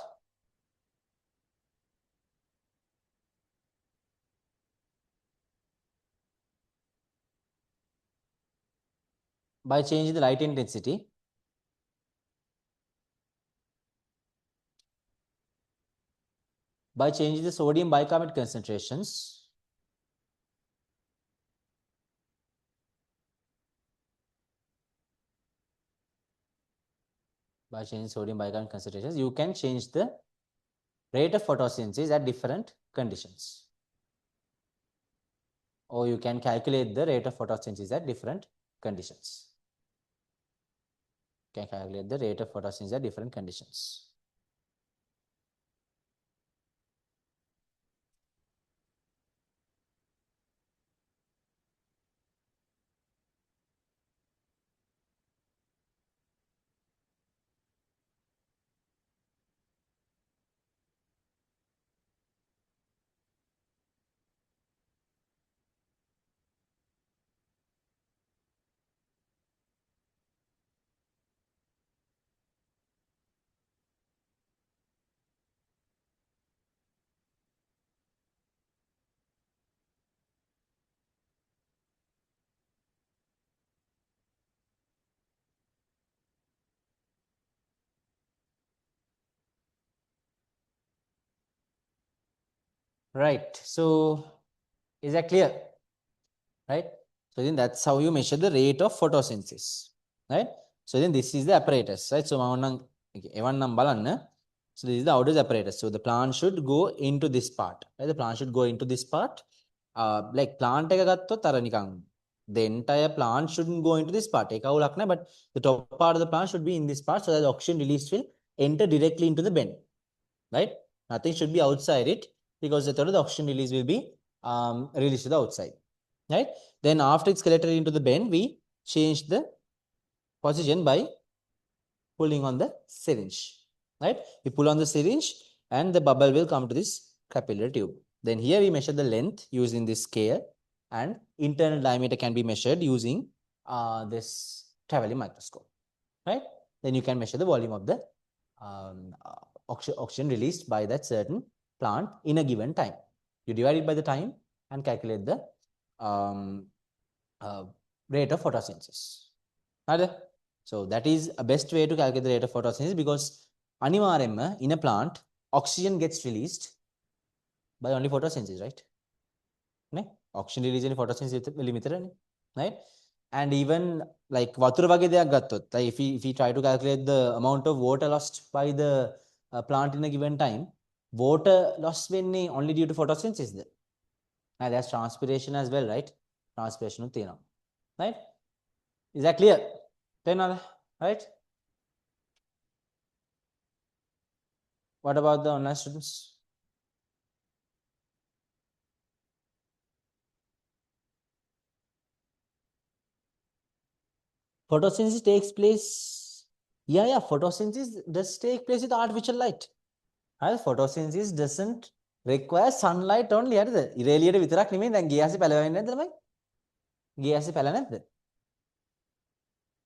by changing the light intensity, by changing the sodium bicarbonate concentrations, by changing sodium bicarbonate concentrations, you can change the rate of photosynthesis at different conditions. Or you can calculate the rate of photosynthesis at different conditions. You can calculate the rate of photosynthesis at different conditions. Right. So is that clear? Right. So then that's how you measure the rate of photosynthesis. Right. So then this is the apparatus. Right. So so this is the outdoors apparatus. So the plant should go into this part. Right. The plant should go into this part. Like plant the entire plant shouldn't go into this part. But the top part of the plant should be in this part so that the oxygen released will enter directly into the bin. Right. Nothing should be outside it because the oxygen release will be released to the outside. Right. Then after it's collected into the bin, we change the position by pulling on the syringe. Right. We pull on the syringe and the bubble will come to this capillary tube. Then here we measure the length using this scale and internal diameter can be measured using this traveling microscope. Right. Then you can measure the volume of the oxygen released by that certain plant in a given time. You divide it by the time and calculate the um, uh, rate of photosynthesis. So that is a best way to calculate the rate of photosynthesis because in a plant, oxygen gets released by only photosynthesis, right? Oxygen release in photosynthesis, right? And even like water like if we try to calculate the amount of water lost by the plant in a given time, water loss when only due to photosynthesis there. And there's transpiration as well, right? Transpiration, right? Is that clear? Right? What about the online students? Photosynthesis takes place. Yeah, photosynthesis does take place with artificial light. Photosynthesis doesn't require sunlight only. ඉරේලියට විතරක් නෙමෙයි දැන් ගියාසෙ පැලවෙන්නේ නැද්ද ළමයි? ගියාසෙ පැල නැද්ද?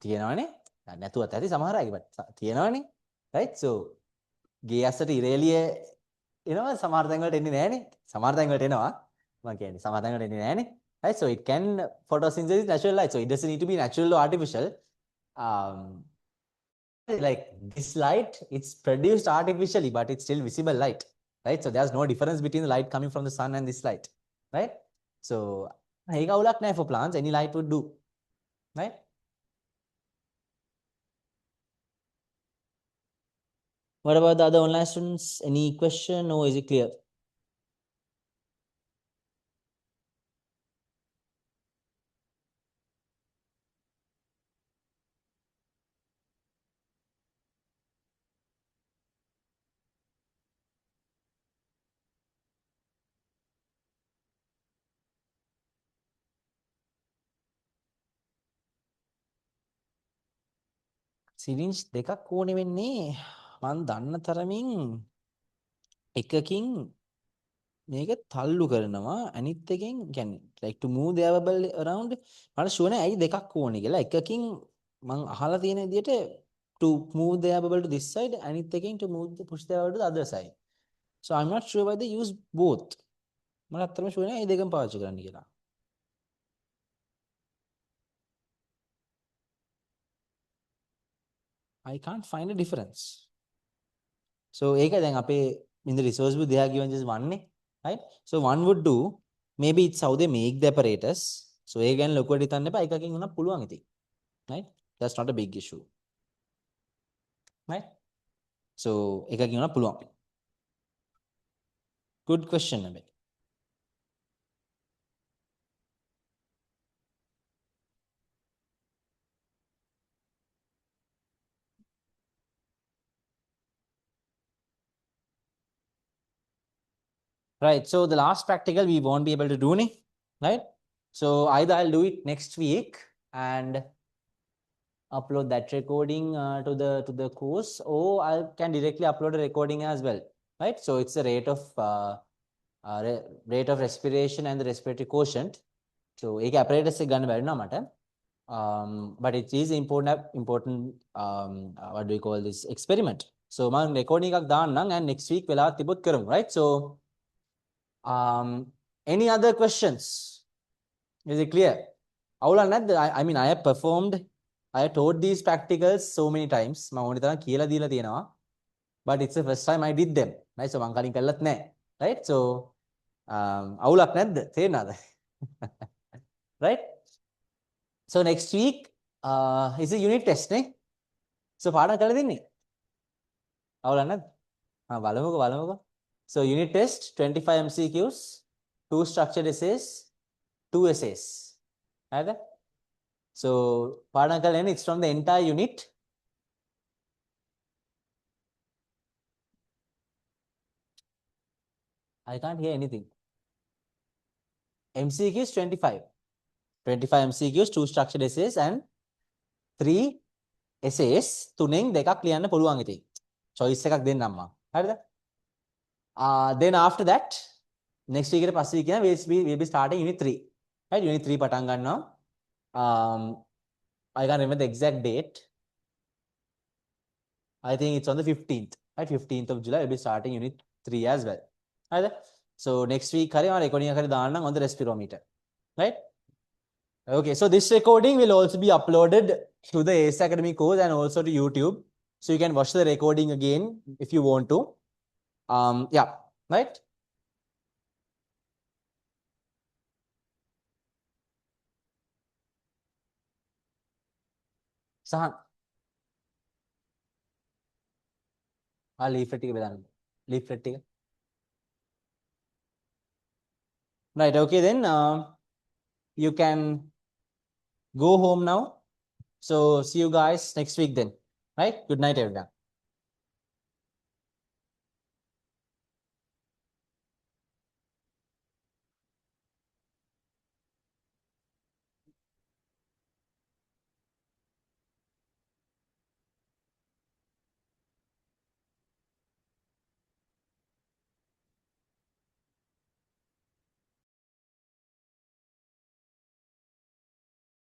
තියෙනවනේ. නැතුවත් ඇති සමහර අය තියෙනවනේ. Right? So ගියාසට ඉරේලිය එනවා සමහර තැන් වලට එන්නේ නැහනේ. සමහර තැන් වලට එනවා. මම කියන්නේ සමහර තැන් වලට එන්නේ නැහනේ. Right? So it can photosynthesis natural light. So it doesn't need to be natural or artificial. Like this light, it's produced artificially, but it's still visible light, right? So there's no difference between the light coming from the sun and this light, right? So for plants, any light would do, right? What about the other online students? Any question or is it clear? Syringe දෙකක් ඕනේ වෙන්නේ මම දන්න තරමින් එකකින් මේක තල්ලු කරනවා අනිත් එකෙන් කියන්නේ like to move the air bubble around මට ෂුවර් නෑ ඇයි දෙකක් ඕනේ කියලා එකකින් මම අහලා තියෙන විදිහට to move the air bubble to this side අනිත් එකෙන් to move the push the air bubble to the other side. So I'm not sure why they use both. මට අත්‍තරම ෂුවර් නෑ මේ දෙකම පාවිච්චි කරන්න කියලා. I can't find a difference. So ඒක දැන් අපේ in the resource book they have given just one නේ, right? So one would do maybe it's how they make the apparatus. So ඒ ගැන ලොකුවට හිතන්න එපා එකකින් වුණා පුළුවන් ඉතින්. Right? That's not a big issue. Right? So එකකින් වුණා පුළුවන්. Good question, Nabe. Right. So the last practical we won't be able to do, right? So either I'll do it next week and upload that recording to the course, or I can directly upload a recording as well, right? So it's the rate of respiration and the respiratory quotient. So ඒක apparatus එක ගන්න බැරි නෝ මට. But it is important what do we call this experiment. So මම recording එකක් දාන්නම් and next week වෙලා තිබුත් කරමු, right? So any other questions? Is it clear? I mean, I have performed, I have taught these practicals so many times. But it's the first time I did them. Right? So, right? So, අවුලක් නැද්ද? තේරෙනවද? Right? So next week is a unit test නේ. So පාඩම් කරලා දෙන්නේ. අවුලක් නැද්ද? බලමුකෝ. So unit test 25 MCQs, 2 structured essays, 2 essays. හරිද? So පාඩම් කරලා එන්නේ it's from the entire unit. I can't hear anything. MCQs 25. 25 MCQs, 2 structured essays and 3 essays. තුනෙන් දෙකක් ලියන්න පුළුවන් ඉතින්. choice එකක් දෙන්නම් මම. හරිද? Then after that next week එකට පස්සේ කියන we'll be starting unit 3. Right? Unit 3 පටන් ගන්නවා. I can't remember the exact date. I think it's on the 15th. Right? 15th of July we'll be starting unit 3 as well. Right? So next week හරි මම recording එකක් හරි දාන්නම් on the respirometer. Right? Okay, so this recording will also be uploaded to the ACE Academy course and also to YouTube. So you can watch the recording again if you want to. Yeah, right? Sahan. Leaflet bedan. Leaflet. Right, okay then. You can go home now. So see you guys next week then. Right? Good night, everyone.